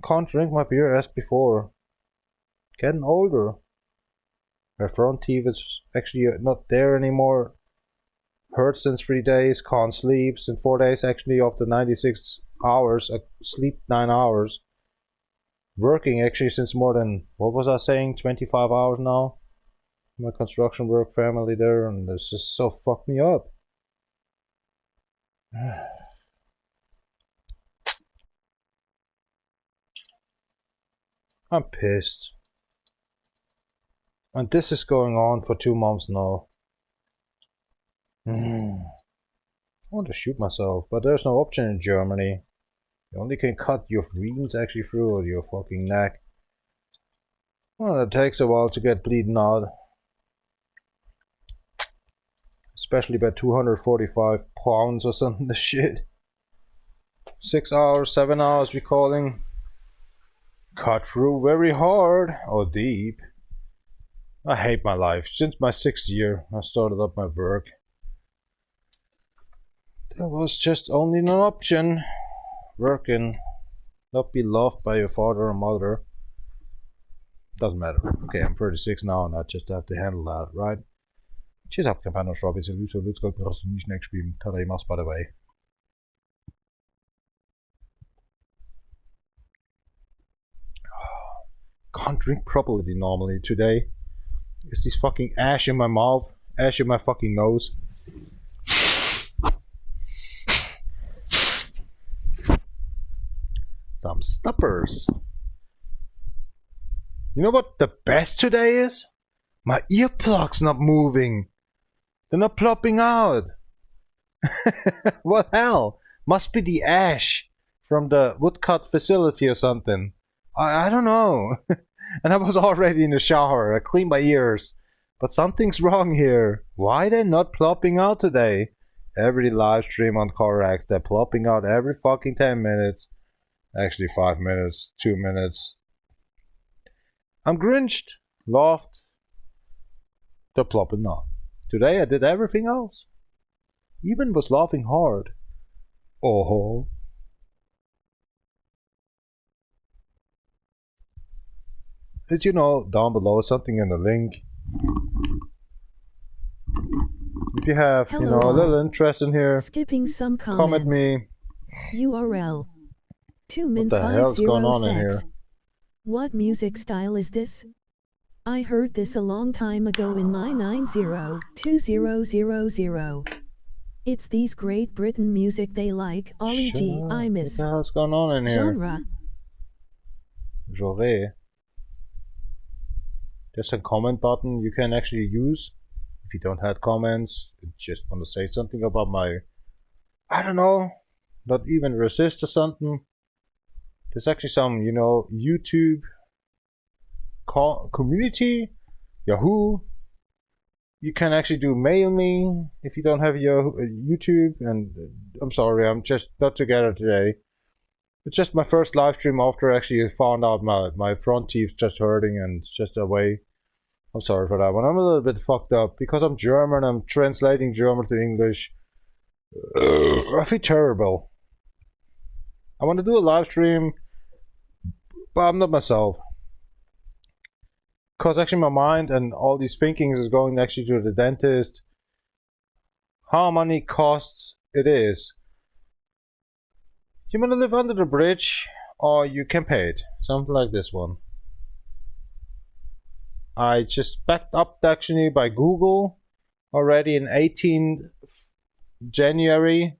Can't drink my beer as before. Getting older. My front teeth is actually not there anymore. Hurts since 3 days, can't sleep. Since 4 days actually after 96 hours. I sleep 9 hours. Working actually since more than, what was I saying, 25 hours now? My construction work family there, and this just so fucked me up. I'm pissed. And this is going on for 2 months now. I want to shoot myself, but there's no option in Germany. You only can cut your veins actually through your fucking neck. Well, it takes a while to get bleeding out. Especially by 245 pounds or something, the shit. 6 hours, 7 hours we calling. Cut through very hard or deep. I hate my life. Since my 6th year I started up my work. There was just only an option. Working. Not be loved by your father or mother. Doesn't matter. Okay, I'm 36 now and I just have to handle that, right? Cheers up, Campano Shop. It's a Luto Lutzko Gross next stream. Tadaimasu, by the way. Can't drink properly normally today. Is this fucking ash in my mouth? Ash in my fucking nose? Some stuppers. You know what the best today is? My earplugs not moving. They're not plopping out. What hell? Must be the ash from the woodcut facility or something. I don't know. And I was already in the shower. I cleaned my ears. But something's wrong here. Why they not plopping out today? Every live stream on CarX, they're plopping out every fucking 10 minutes. Actually 5 minutes, 2 minutes. I'm grinched, laughed. They're plopping out. Today I did everything else. Even was laughing hard. Oh. As you know, down below, something in the link. If you have, Hello, you know, a little interest in here, skipping some comments. comment me. URL. What the hell's going on in here? What music style is this? I heard this a long time ago in my 902000. It's these Great Britain music they like. Ollie G, I miss. What the hell's going on in here? Genre. Genre. There's a comment button you can actually use if you don't have comments. You just want to say something about my, I don't know, not even resist or something. There's actually some, you know, YouTube community, Yahoo. You can actually do mail me if you don't have your YouTube. And I'm sorry, I'm just not together today. It's just my first live stream after actually found out my front teeth just hurting and just away. I'm sorry for that one. I'm a little bit fucked up because I'm German. I'm translating German to English. I feel terrible. I want to do a live stream, but I'm not myself. Because actually my mind and all these thinkings is going actually to the dentist. How many costs it is. You want to live under the bridge or you can pay it. Something like this one. I just backed up actually by Google already in 18th January.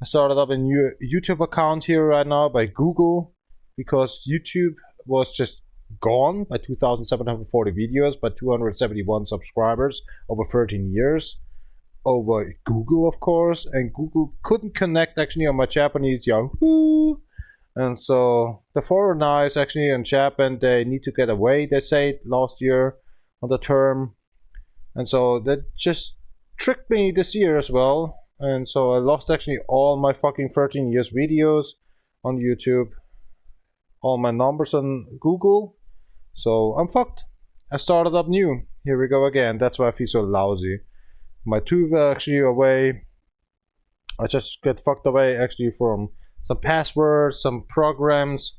I started up a new YouTube account here right now by Google because YouTube was just gone by 2,740 videos, by 271 subscribers over 13 years. Over Google, of course, and Google couldn't connect actually on my Japanese Yahoo. And so the foreigners actually in Japan, they need to get away, they say last year on the term. And so that just tricked me this year as well. And so I lost actually all my fucking 13 years videos on YouTube. All my numbers on Google. So I'm fucked. I started up new. Here we go again. That's why I feel so lousy. My tooth actually away. I just get fucked away actually from some passwords, some programs.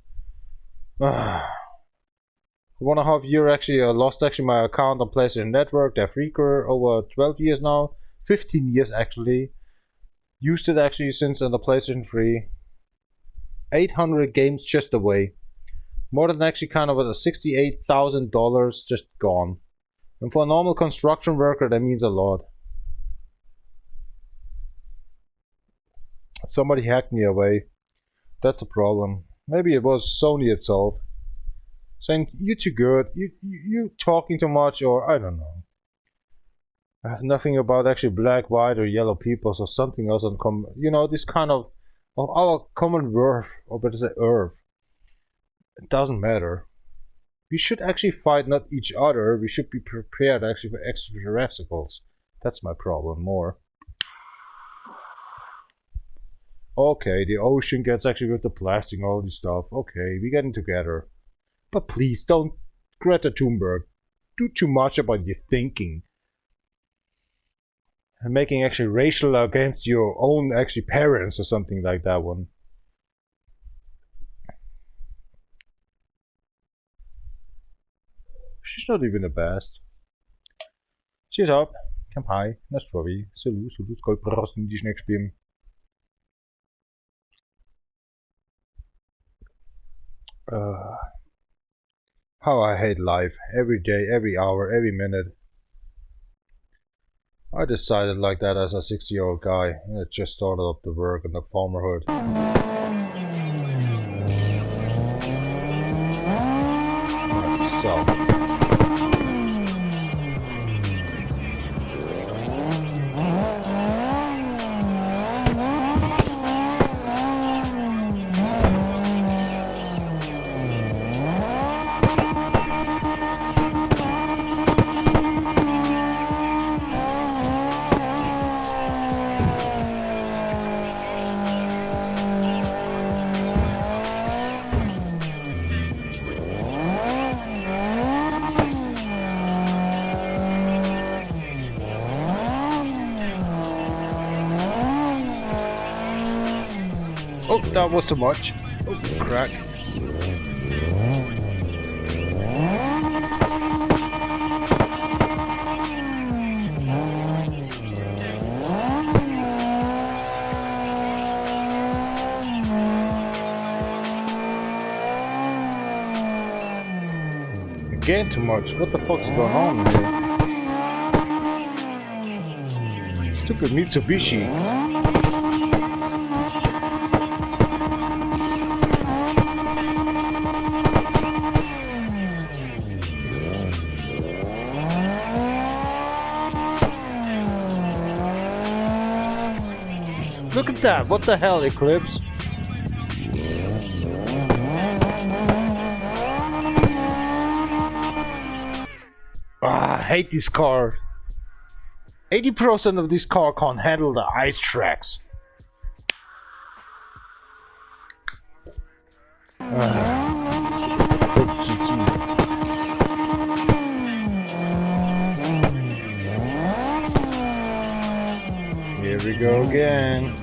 1.5 years actually I lost actually my account on PsN Network, DefRekka, over 12 years now. 15 years actually. Used it actually since on the PlayStation 3. 800 games just away. More than actually kind of $68,000 just gone. And for a normal construction worker that means a lot. Somebody hacked me away. That's a problem. Maybe it was Sony itself. Saying, you're too good, you talking too much, or I don't know. I have nothing about actually black, white, or yellow peoples or something else on common. You know, this kind of our common worth, or better say earth. It doesn't matter. We should actually fight not each other, we should be prepared actually for extraterrestrials. That's my problem more. Okay, the ocean gets actually with the plastic and all this stuff. Okay, we're getting together. But please don't, Greta Thunberg, do too much about your thinking. And making actually racial against your own actually parents or something like that one. She's not even the best. She's up. Kampai, Nastrovi, Salut, Skoj, Prosten, die Schneck spielen. How I hate life. Every day, every hour, every minute. I decided like that as a 60-year-old guy. And I just started up the work in the farmerhood. So. Oh, that was too much. Oh, crack. Again, flying too much. What the fuck's going on here? Stupid Mitsubishi. Look at that! What the hell, Eclipse? Ah, I hate this car. 80% of this car can't handle the ice tracks. Here we go again.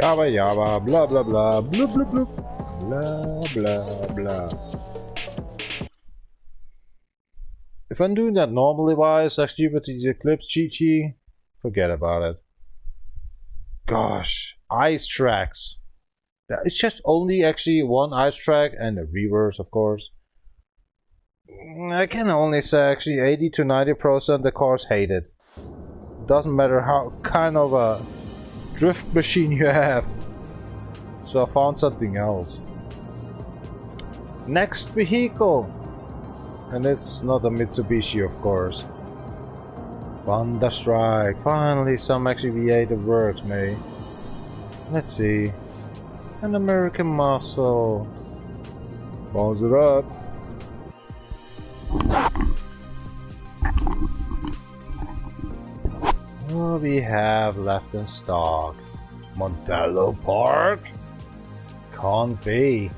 Yabba yabba, blah blah blah, blah blah blah, blah blah blah. If I'm doing that normally wise, actually with the Eclipse Chi-Chi, forget about it. Gosh, ice tracks. It's just only actually one ice track and the reverse, of course. I can only say actually 80 to 90% the cars hate it. Doesn't matter how kind of a drift machine you have. So I found something else. Next vehicle. And it's not a Mitsubishi, of course. Thunderstrike. Finally some actually V8 that works, mate. Let's see. An American muscle. Bounce it up. What we have left in stock? Montello Park? Can't be.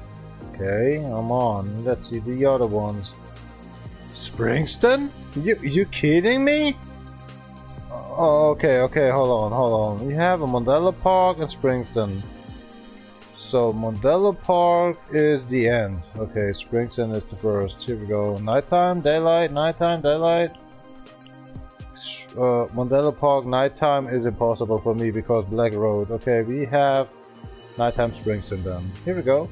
Okay, I'm on. Let's see the other ones. Springston? You kidding me? Oh, okay, hold on. We have a Montello Park and Springston. So Montello Park is the end. Okay, Springston is the first. Here we go. Nighttime, daylight, nighttime, daylight. Montello Park nighttime is impossible for me because Black Road. Okay, we have nighttime Springston then. Here we go.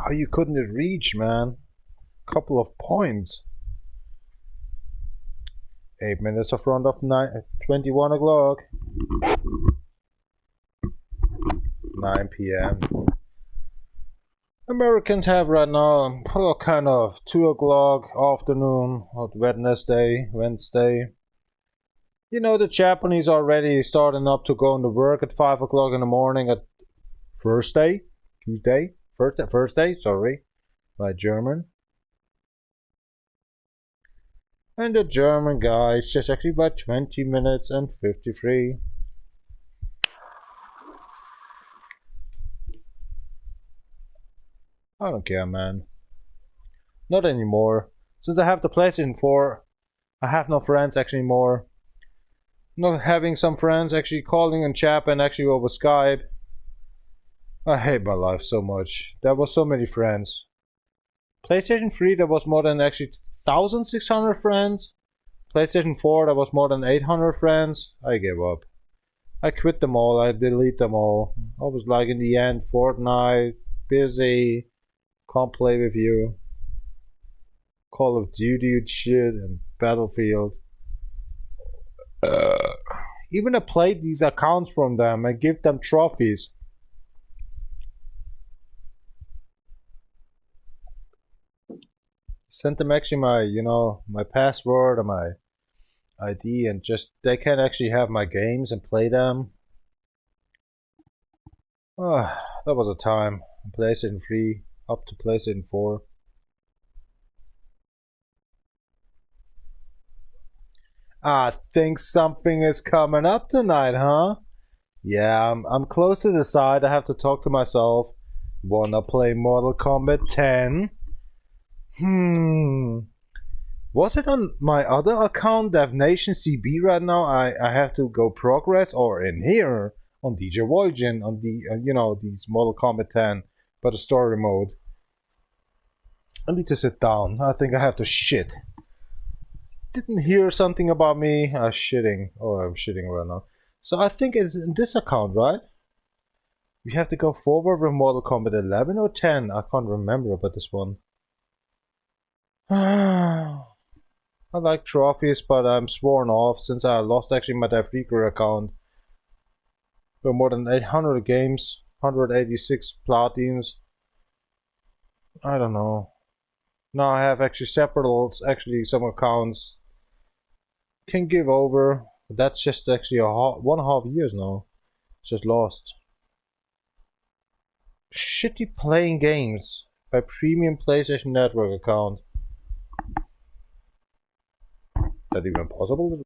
How you couldn't reach, man? Couple of points. 8 minutes of round of 21 o'clock. 9 p.m. Americans have right now kind of 2 o'clock afternoon on Wednesday. You know, the Japanese already starting up to go into work at 5 o'clock in the morning at Thursday, sorry, by German. And the German guy is just actually about 20 minutes and 53. I don't care, man. Not anymore. Since I have the PlayStation 4, I have no friends actually anymore. Not having some friends actually calling and chatting actually over Skype. I hate my life so much. There was so many friends. PlayStation 3 there was more than actually 1,600 friends. PlayStation 4 there was more than 800 friends. I gave up. I quit them all. I delete them all. I was like in the end Fortnite, busy, can't play with you. Call of Duty and shit and Battlefield. Even I played these accounts from them and give them trophies. Sent them actually my, my password and my ID, and just they can actually have my games and play them. Oh, that was a time. PlayStation 3 up to PlayStation 4. I think something is coming up tonight, huh? Yeah, I'm close to the side. I have to talk to myself. Wanna play Mortal Kombat 10? Was it on my other account, DevNation CB right now? I have to go progress, or in here on DjVolgin on the these Mortal Kombat 10, but the story mode. I need to sit down. I think I have to shit. Didn't hear something about me shitting. Oh, I'm shitting right now. So I think it's in this account, right? We have to go forward with Mortal Kombat 11 or 10. I can't remember about this one. I like trophies, but I'm sworn off since I lost actually my DefRekka account. For more than 800 games, 186 platines. I don't know. Now I have actually separate, some accounts. Can give over. But that's just actually 1.5 years now. Just lost. Shitty playing games by premium PlayStation Network account. Is that even possible?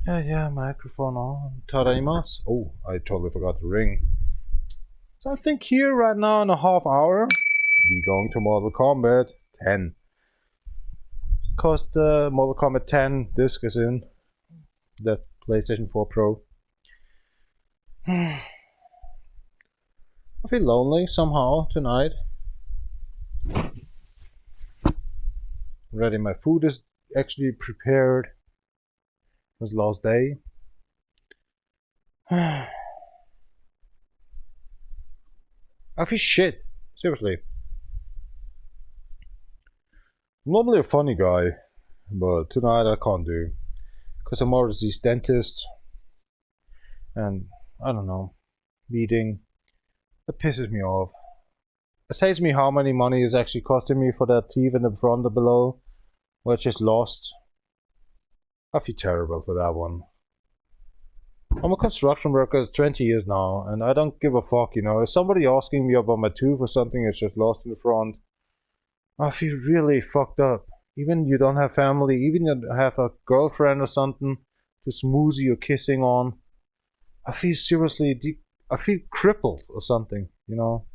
Yeah, microphone on. Tadaimasu. Oh, I totally forgot to ring. So I think here right now in a half hour, we're going to Mortal Kombat 10. Cause the Mortal Kombat 10 disc is in that PlayStation 4 Pro. I feel lonely somehow tonight. Ready, my food is actually prepared. It was last day. I feel shit. Seriously. I'm normally a funny guy, but tonight I can't do. Because I'm always these dentists. And I don't know. Meeting. That pisses me off. It says me how many money is actually costing me for that teeth in the front or below. Well, it's just lost. I feel terrible for that one. I'm a construction worker 20 years now, and I don't give a fuck, you know. If somebody asking me about my tooth or something that's just lost in the front, I feel really fucked up. Even you don't have family, even you have a girlfriend or something to smoothie or kissing on. I feel seriously, I feel crippled or something, you know.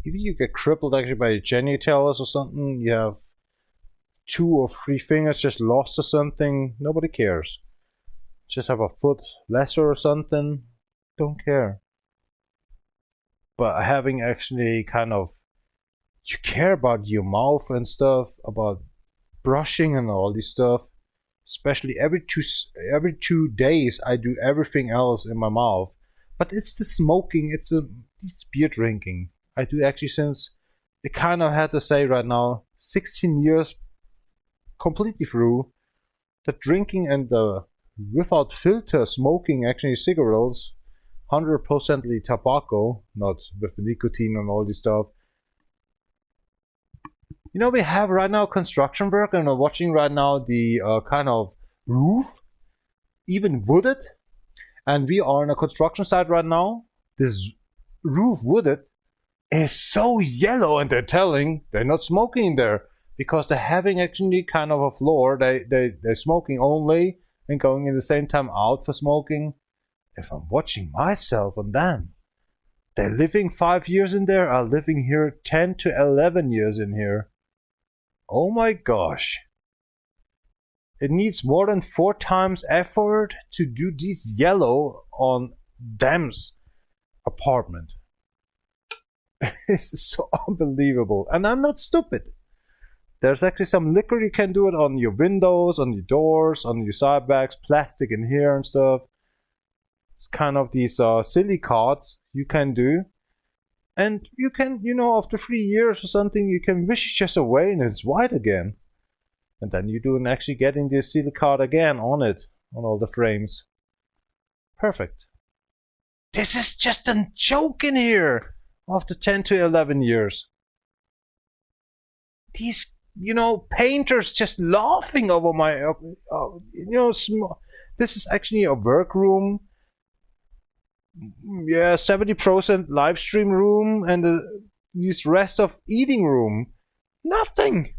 If you get crippled actually by genitals or something, you have 2 or 3 fingers just lost or something, nobody cares. Just have a foot lesser or something, don't care. But having actually kind of, you care about your mouth and stuff, about brushing and all this stuff. Especially every two days I do everything else in my mouth. But it's the smoking, it's beer drinking. I do actually since, I kind of had to say right now, 16 years completely through, the drinking and the without filter smoking actually cigarettes, 100% tobacco, not with nicotine and all this stuff. You know, we have right now construction work and we're watching right now the kind of roof, even wooded. And we are on a construction site right now. This roof wooded is so yellow, and they're not smoking there because they're having actually kind of a floor. They're smoking only and going in the same time out for smoking. If I'm watching myself on them, they're living 5 years in there. I'm living here 10 to 11 years in here. Oh my gosh. It needs more than 4 times effort to do this yellow on them's apartment. This is so unbelievable. And I'm not stupid. There's actually some liquor you can do it on your windows, on your doors, on your side bags, plastic in here and stuff. It's kind of these silicones you can do. And you can, you know, after 3 years or something, you can wish it just away and it's white again. And then you do and actually getting this silicone again on it, on all the frames. Perfect. This is just a joke in here after 10 to 11 years. These, you know, painters just laughing over my, you know, this is actually a workroom. Yeah, 70% live stream room and this rest of eating room. Nothing.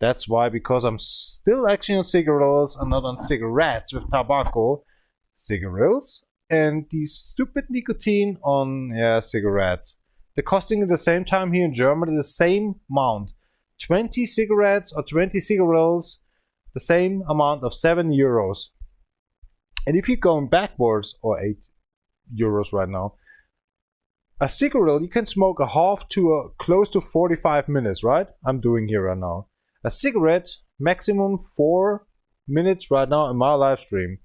That's why, because I'm still actually on cigarettes and not on cigarettes with tobacco. Cigarettes and these stupid nicotine on, yeah, cigarettes. They're costing at the same time here in Germany the same amount. 20 cigarettes or 20 cigarettes, the same amount of €7. And if you're going backwards, or €8 right now, a cigarette you can smoke a half to a close to 45 minutes, right? I'm doing here right now. A cigarette maximum 4 minutes right now in my live stream,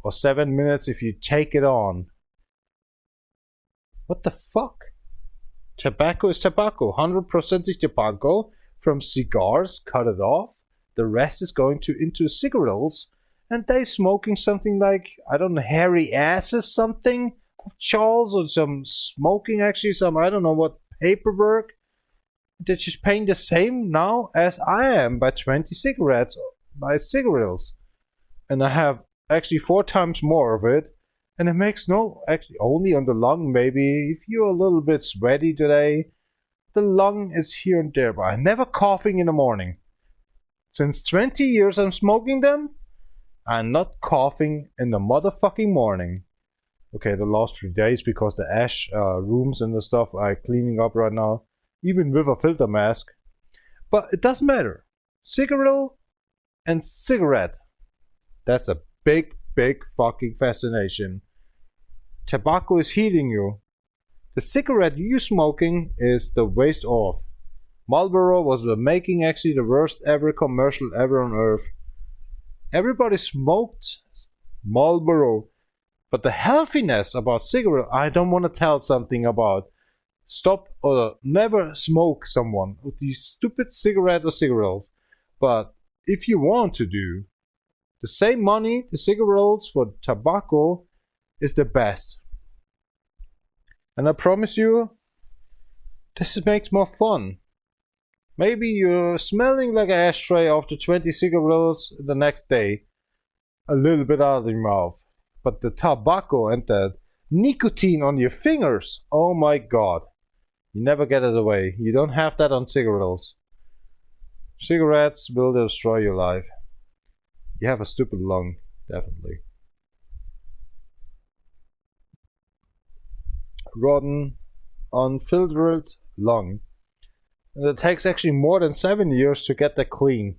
or 7 minutes if you take it on. What the fuck? Tobacco is tobacco. 100% is tobacco. From cigars, cut it off. The rest is going into cigarettes. And they smoking something like, I don't know, hairy asses something? Charles, or some smoking actually, some, I don't know what, paperwork. They're just paying the same now as I am by 20 cigarettes, by cigarettes. And I have actually 4 times more of it. And it makes no, actually only on the lung maybe. If you're a little bit sweaty today, the lung is here and there, but I'm never coughing in the morning. Since 20 years I'm smoking them, I'm not coughing in the motherfucking morning. Okay, the last 3 days because the ash rooms and the stuff are cleaning up right now, even with a filter mask. But it doesn't matter. Cigarette and cigarette. That's a big, big fucking fascination. Tobacco is heating you. The cigarette you smoking is the waste off. Marlboro was making actually the worst ever commercial ever on earth. Everybody smoked Marlboro, but the healthiness about cigarette, I don't want to tell something about. Stop or never smoke someone with these stupid cigarette or cigarettes. But if you want to do the same money, the cigarettes for tobacco is the best. And I promise you, this makes more fun. Maybe you're smelling like an ashtray after 20 cigarettes the next day. A little bit out of your mouth. But the tobacco and the nicotine on your fingers, oh my god. You never get it away. You don't have that on cigarettes. Cigarettes will destroy your life. You have a stupid lung, definitely. Rotten, unfiltered lung. And it takes actually more than 7 years to get that clean.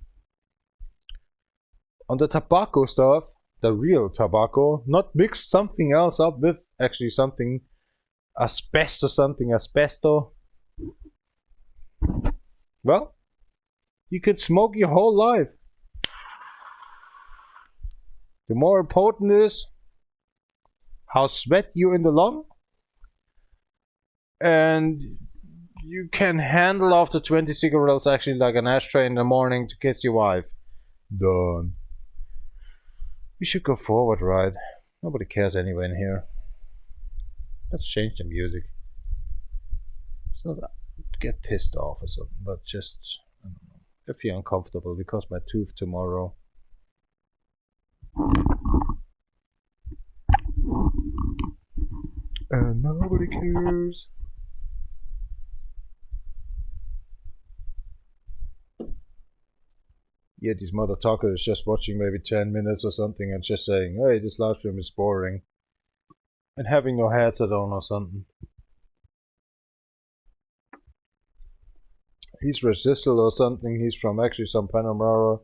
On the tobacco stuff, the real tobacco, not mix something else up with actually something asbestos, well, you could smoke your whole life. The more important is how sweat you in the lung, and you can handle after 20 cigarettes actually like an ashtray in the morning to kiss your wife. Done. We should go forward, right? Nobody cares anyway in here. Let's change the music. It's not that get pissed off or something, but just, I don't know, if you're uncomfortable because my tooth tomorrow. And nobody cares. Yeah, this mother talker is just watching maybe 10 minutes or something and just saying, hey, this live stream is boring. And having no headset on or something. He's Resistal or something, he's from actually some Panamera.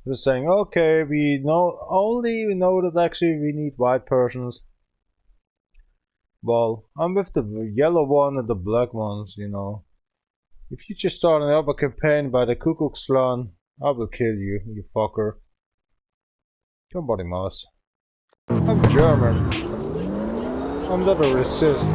Just saying, okay, we know that actually we need white persons. Well, I'm with the yellow one and the black ones, you know. If you just start another campaign by the Ku Klux Klan, I will kill you, you fucker. Somebody must. I'm German. I'm not a racist.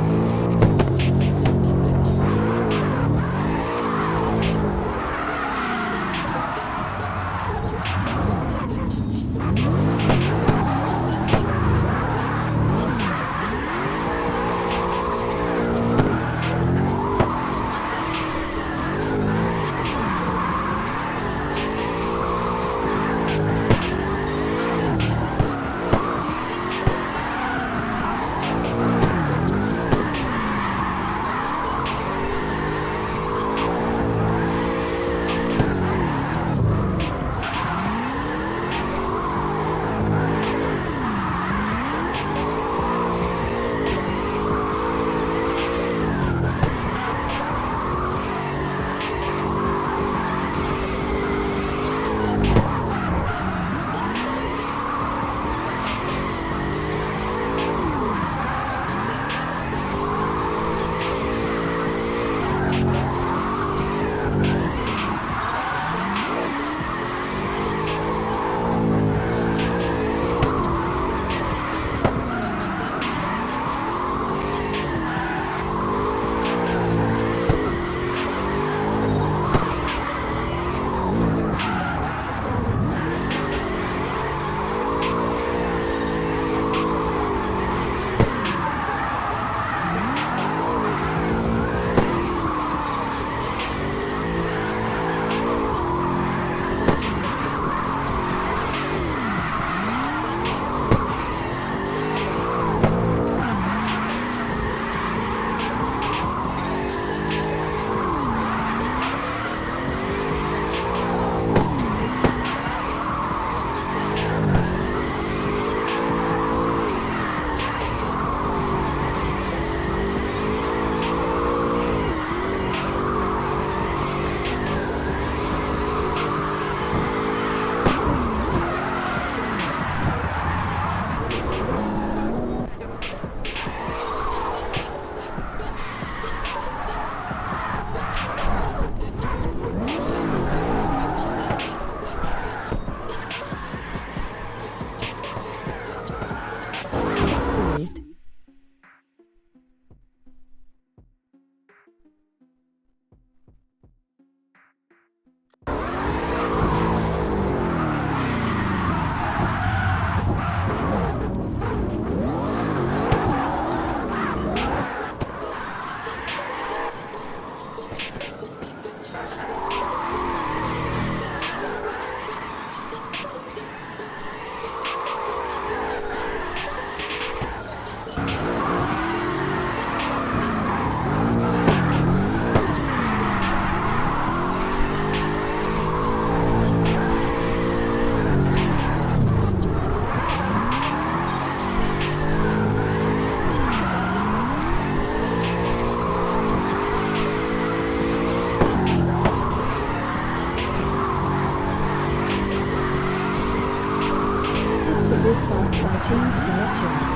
Change directions.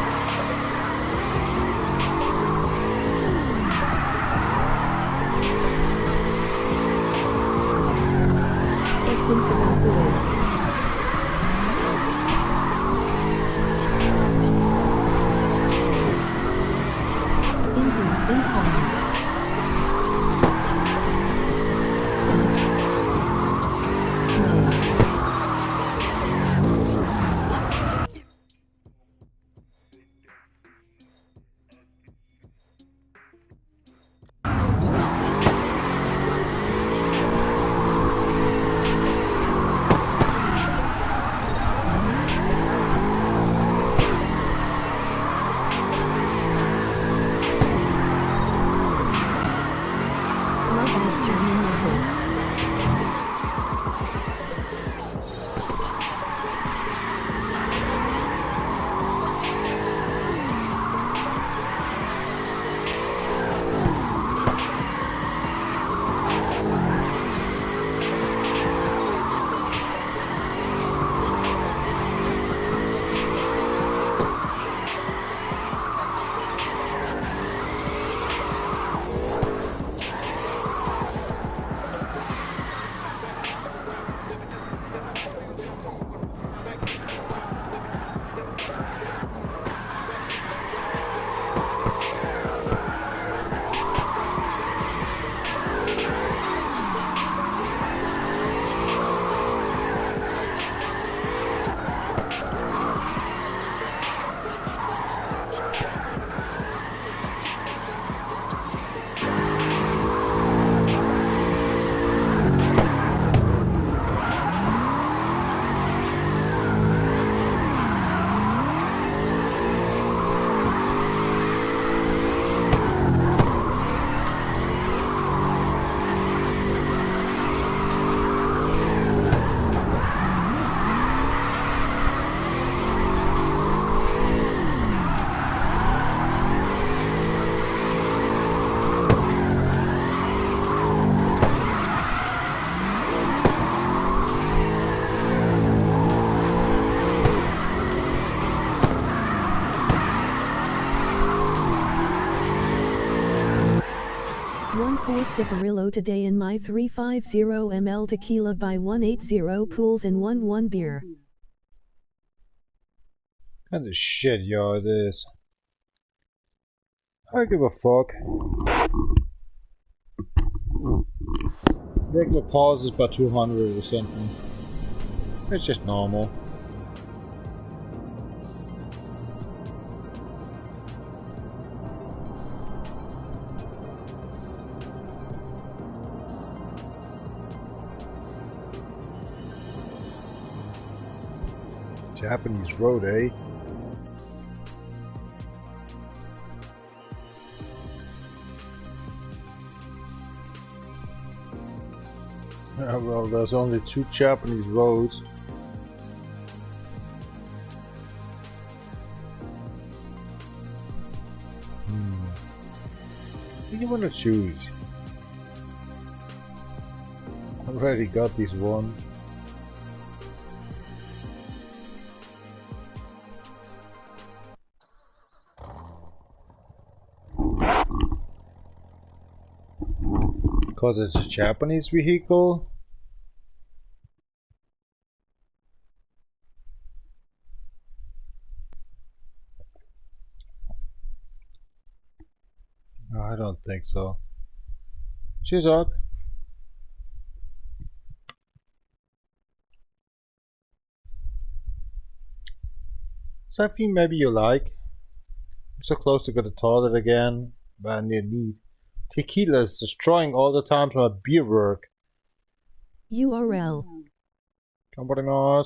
Think about the way. Incoming. Cigarillo today in my 350 ml tequila by 180 pools and 1 beer. Kind of shit, yo, it is. I give a fuck. Regular pause is about 200 or something. It's just normal. Japanese road, eh? Well, there's only 2 Japanese roads. What do you want to choose? I already got this one. Because it's a Japanese vehicle? No, I don't think so. Cheers, Doc. Something maybe you like. I'm so close to get the toilet again, but I need. Tequila is destroying all the time to my beer work. URL. Vámonos.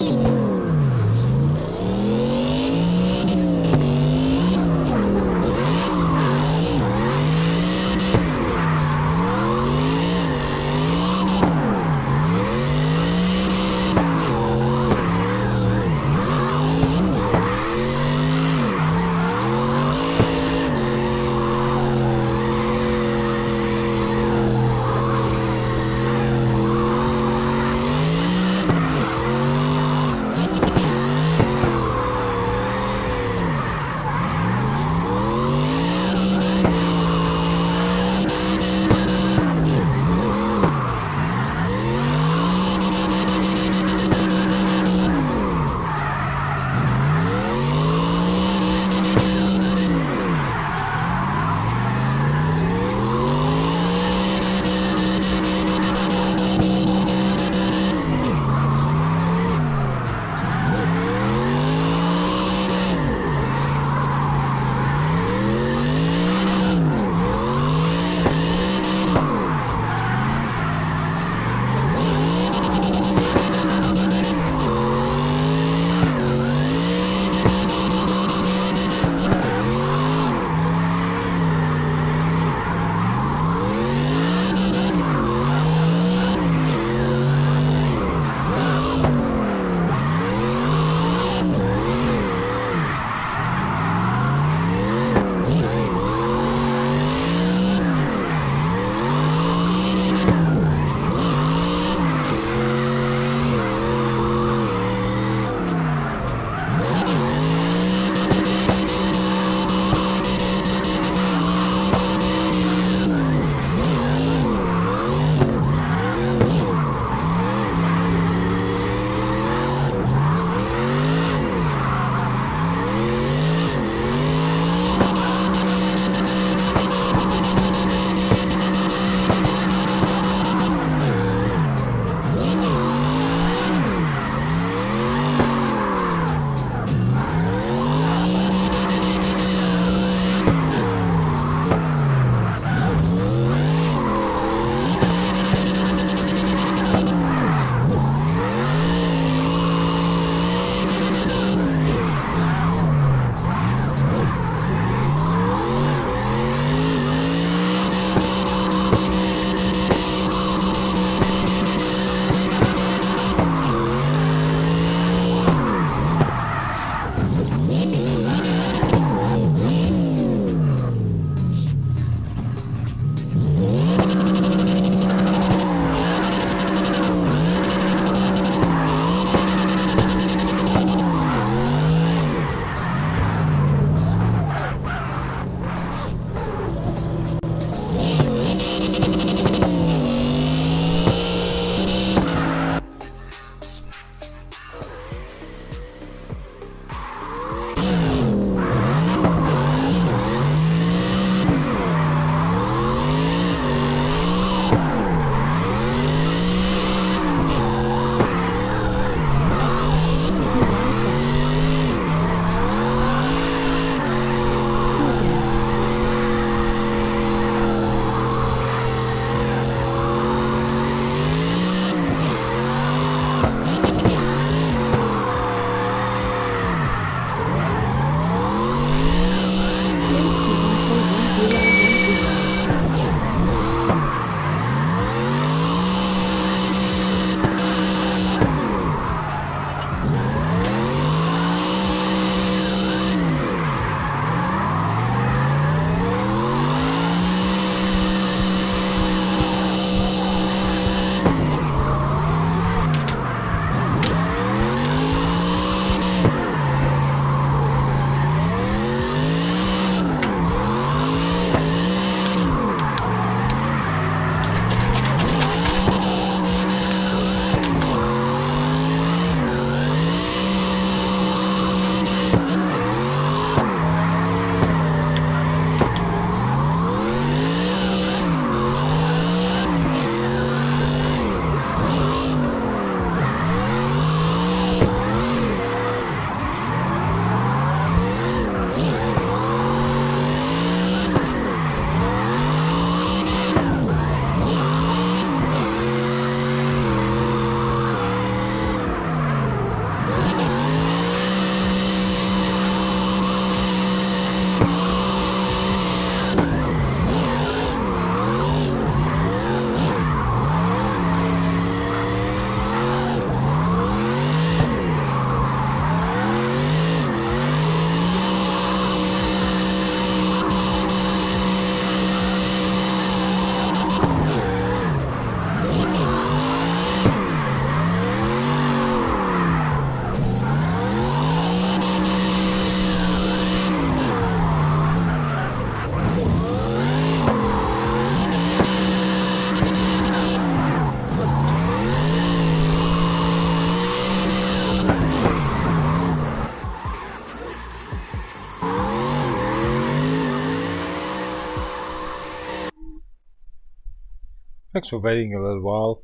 Thanks for waiting a little while.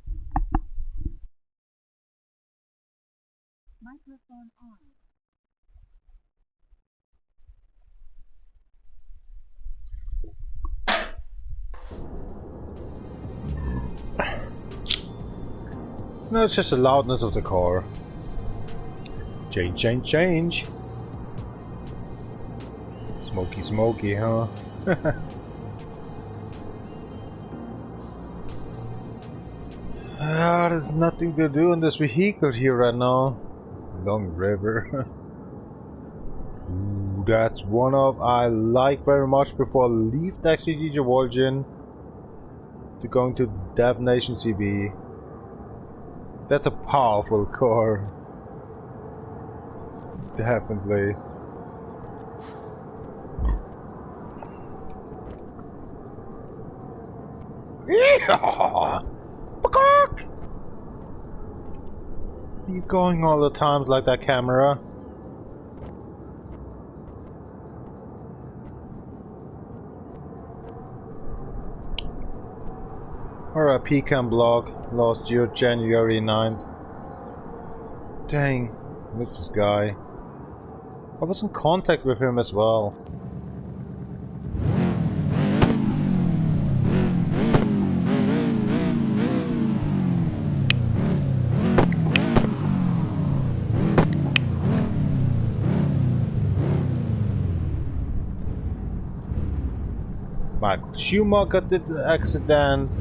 Microphone on. No, it's just the loudness of the car. Change, change, change. Smoky, smoky, huh? There's nothing to do in this vehicle here right now. Long river. Ooh, that's one of I like very much before I leave actually DjVolgin to going to Dev Nation CB. That's a powerful car. Definitely. Yeehaw! Keep going all the times like that camera. R.I.P. Cam blog last year, January 9th. Dang, missed this guy. I was in contact with him as well. Michael Schumacher did the accident.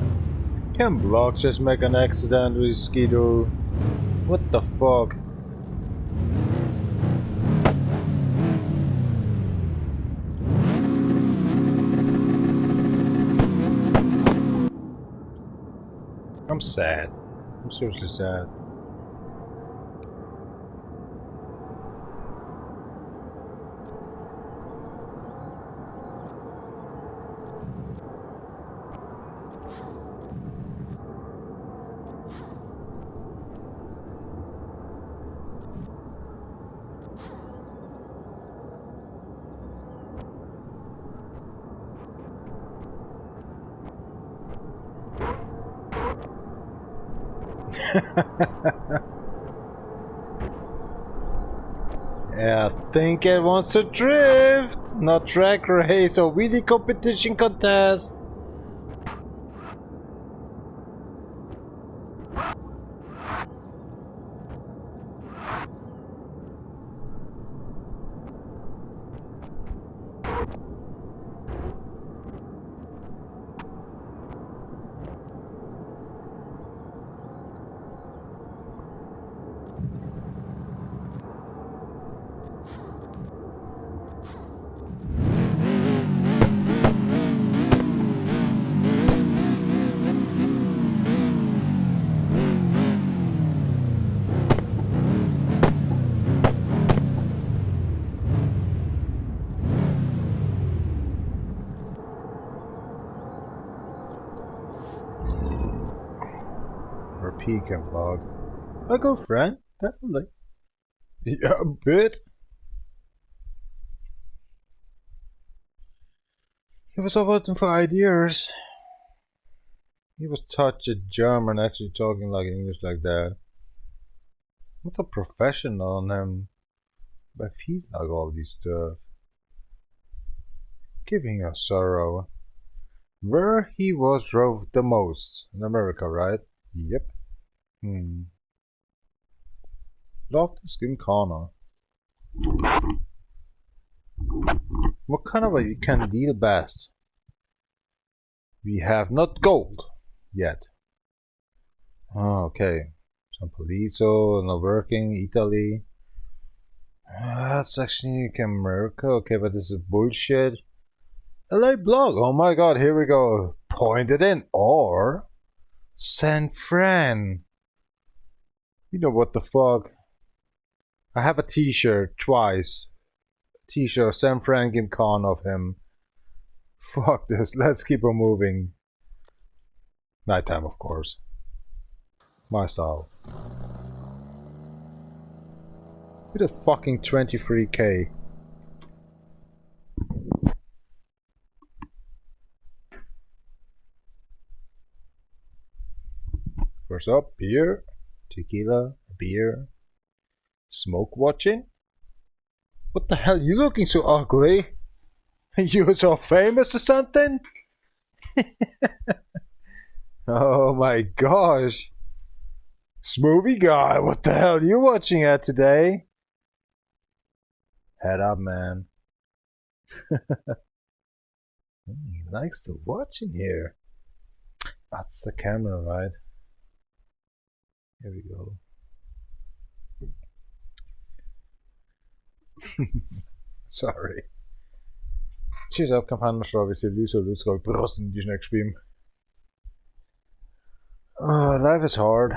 Ken Block just make an accident with Skido. What the fuck? I'm sad. I'm seriously sad. Yeah, I think it wants to drift, not track race or wheelie competition contest. Can vlog. A good friend, definitely. Yeah, a bit. He was open for ideas. He was touched German, actually talking like English like that. What a professional on him. But he's like all this stuff. Giving us sorrow. Where he was drove the most? In America, right? Yep. Love the skin corner. What kind of a can deal best? We have not gold yet. Oh, okay. Some Polizo, not working, Italy. That's actually America. Okay, but this is bullshit. LA blog. Oh my god, here we go. Pointed in. Or San Fran. You know what the fuck? I have a t-shirt twice. T-shirt San Fran Gimcon of him. Fuck this. Let's keep on moving. Nighttime, of course. My style. With a fucking 23k. First up, beer, tequila, beer, smoke watching. What the hell? You looking so ugly? You so famous or something? Oh my gosh. Smoothie guy, what the hell are you watching at today? Head up, man. He likes to watch in here. That's the camera, right? Here we go. Sorry. Cheers up, kampanjen slår vi til lys og lydskog brosten de snakker spim. Life is hard.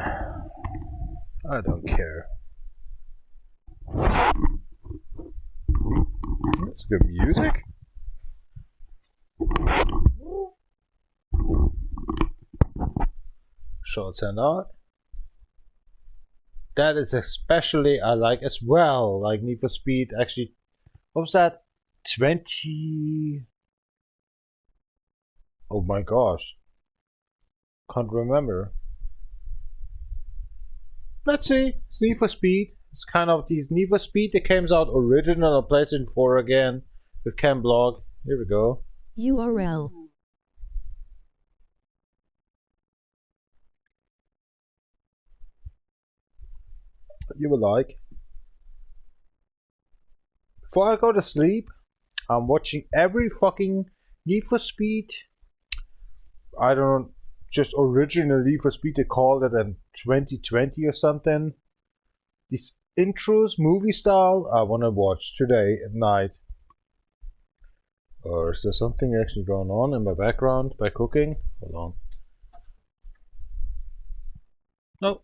I don't care. That's good music. Shots and out. That is especially I like as well. Like Need for Speed actually. What was that? 20. Oh my gosh. Can't remember. Let's see. It's Need for Speed. It's kind of these Need for Speed that came out original on PlayStation 4 again with Cam Blog. Here we go. URL. You will like. Before I go to sleep, I'm watching every fucking Need for Speed. I don't know, just original Need for Speed, they called it in 2020 or something. These intros, movie style, I want to watch today at night. Or is there something actually going on in my background by cooking? Hold on. Nope.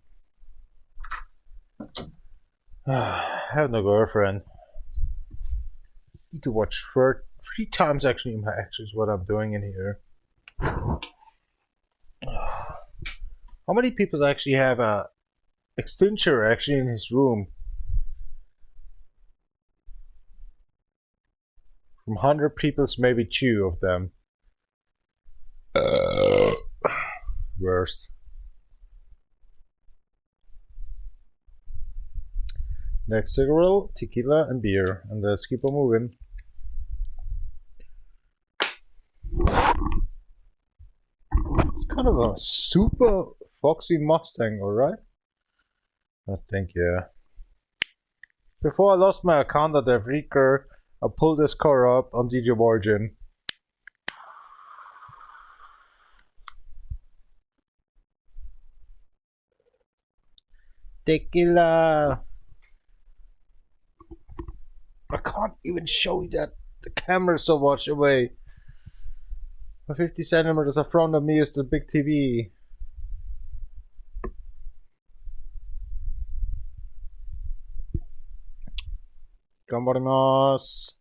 I have no girlfriend. Need to watch 3 times actually in my actions what I'm doing in here. How many people actually have a extinguisher actually in his room? From 100 people, maybe 2 of them. Worst. Next cigarette, tequila, and beer. And let's keep on moving. It's kind of a super foxy Mustang, alright? I think, yeah. Before I lost my account at DefRekka, I pulled this car up on DjVolgin. Tequila! I can't even show you that the camera's so much away. 50 centimeters in front of me is the big TV. Ganbarimasu.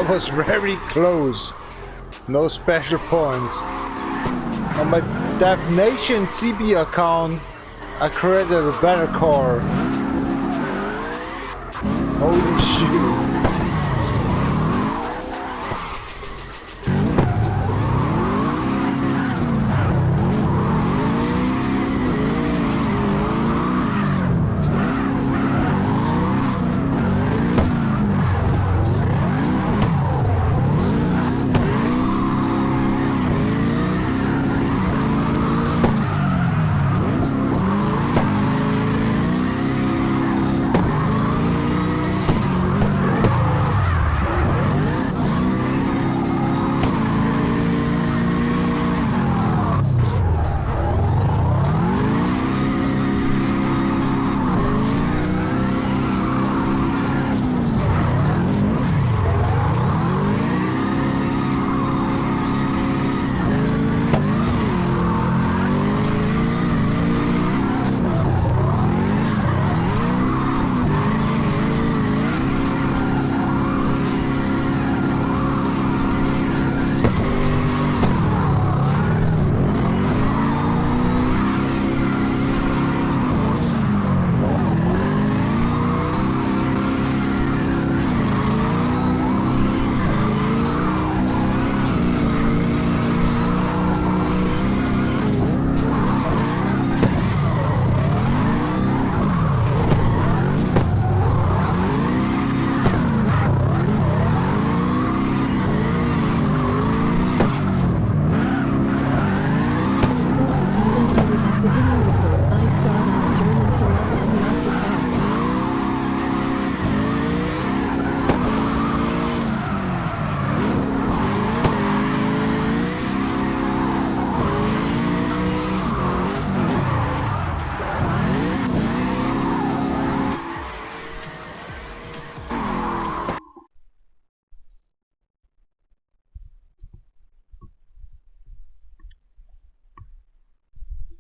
was very close. No special points. On my Defnation CB account, I created a better car. Holy shit.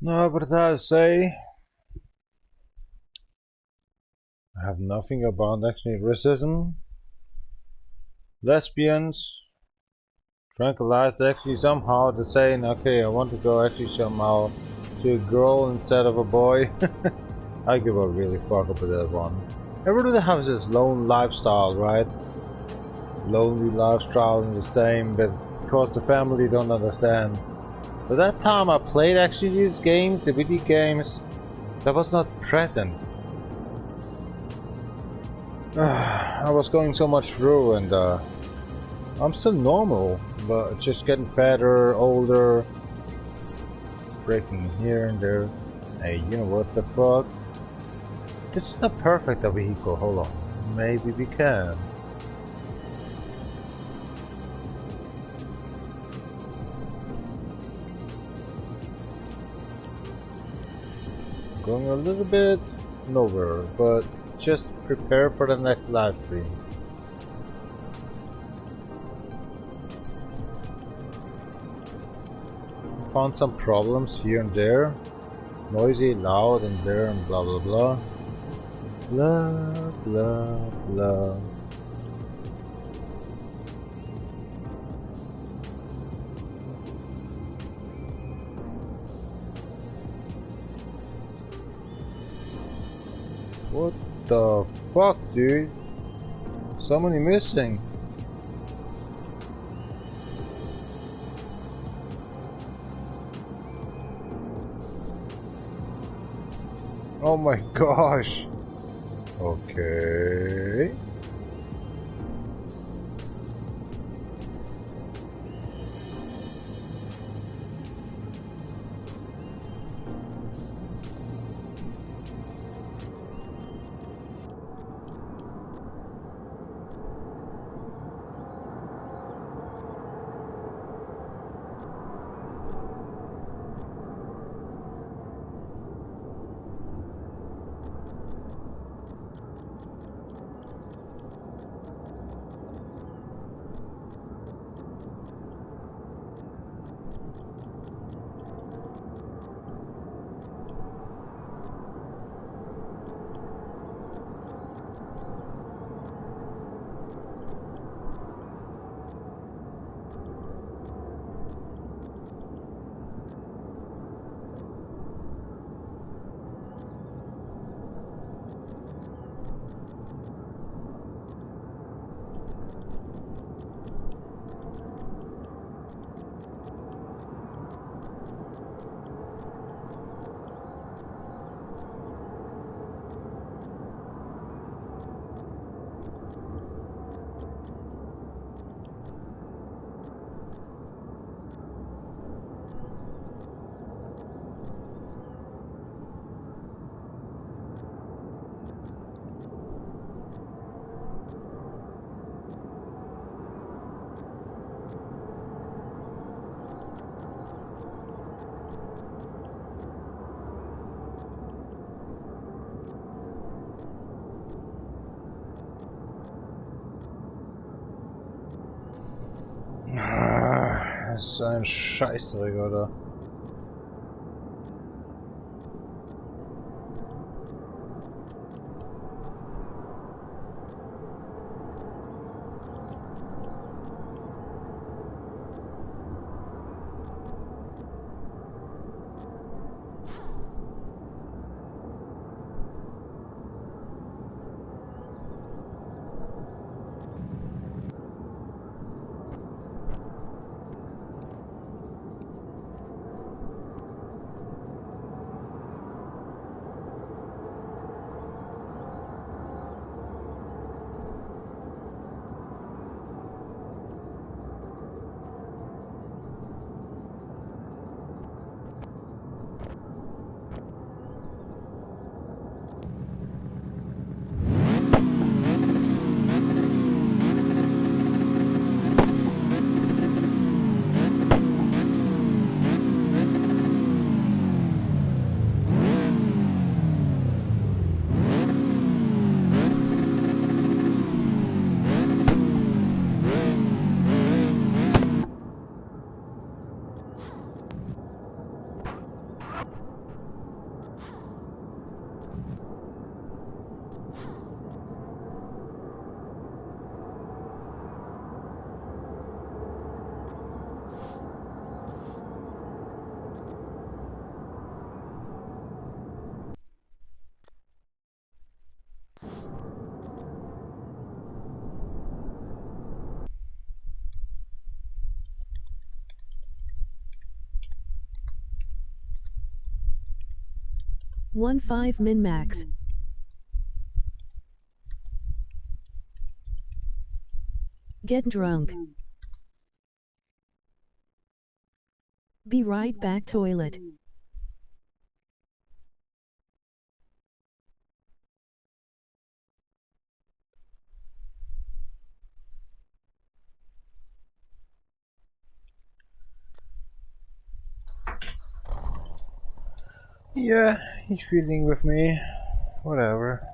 No, but I say I have nothing about actually racism, lesbians, tranquilized actually somehow to saying, okay, I want to go actually somehow to a girl instead of a boy. I give a really fuck up with that one. Everybody has this lone lifestyle, right? Lonely lifestyle and the same, but because the family don't understand. But that time I played actually these games, the video games, that was not present. I was going so much through and I'm still normal, but just getting fatter, older, breaking here and there. Hey, you know what the fuck? This is not perfect a vehicle, hold on. Maybe we can. Going a little bit nowhere, but just prepare for the next live stream. Found some problems here and there. Noisy, loud, and there, and blah blah blah. Blah blah blah. What the fuck, dude? So many missing. Oh my gosh. Okay. ist ein Scheißdreck, oder? One 5 min max. Get drunk. Be right back toilet. Yeah, he's feeling with me. Whatever.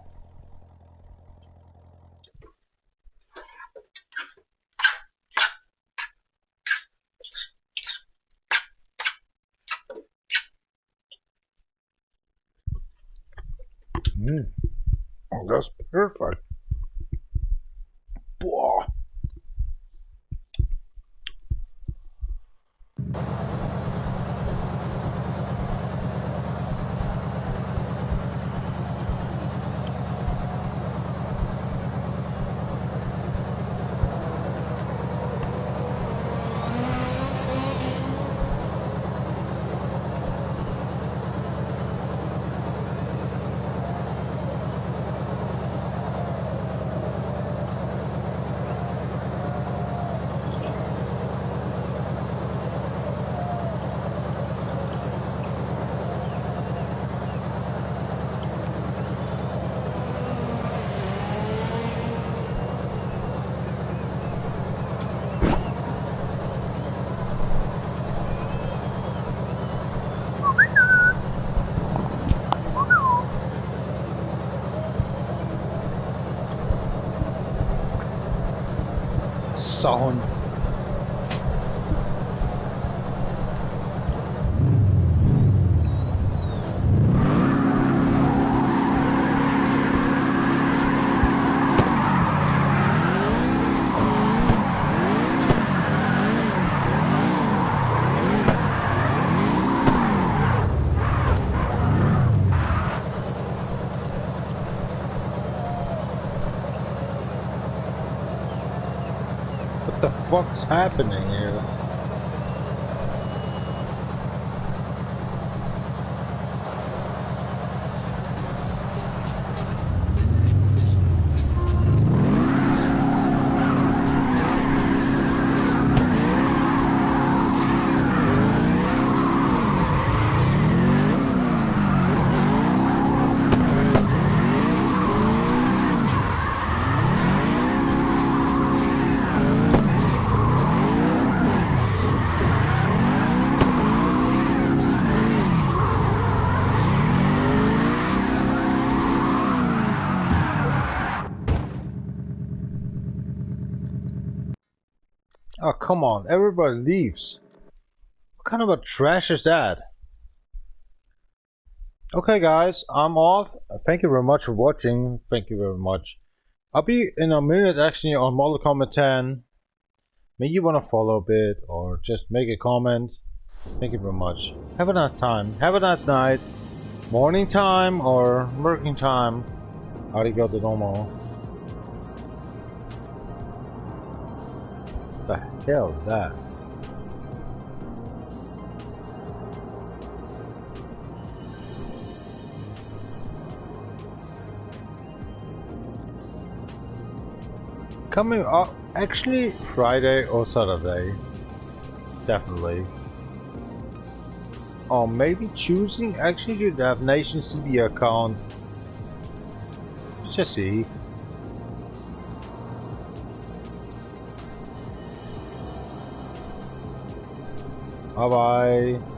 Oh, that's perfect. Boah. Sahun. What the fuck's happening here? Oh, come on, everybody leaves. kind of a trash is that? Okay guys, I'm off. Thank you very much for watching. Thank you very much. I'll be in a minute actually on Mortal Kombat 10. Maybe you want to follow a bit or just make a comment. Thank you very much. Have a nice time. Have a nice night. Morning time or working time. Arigato domo. The hell is that? Coming up, actually Friday or Saturday, definitely. Or maybe choosing actually to have Nation CB account. Just see. Bye bye.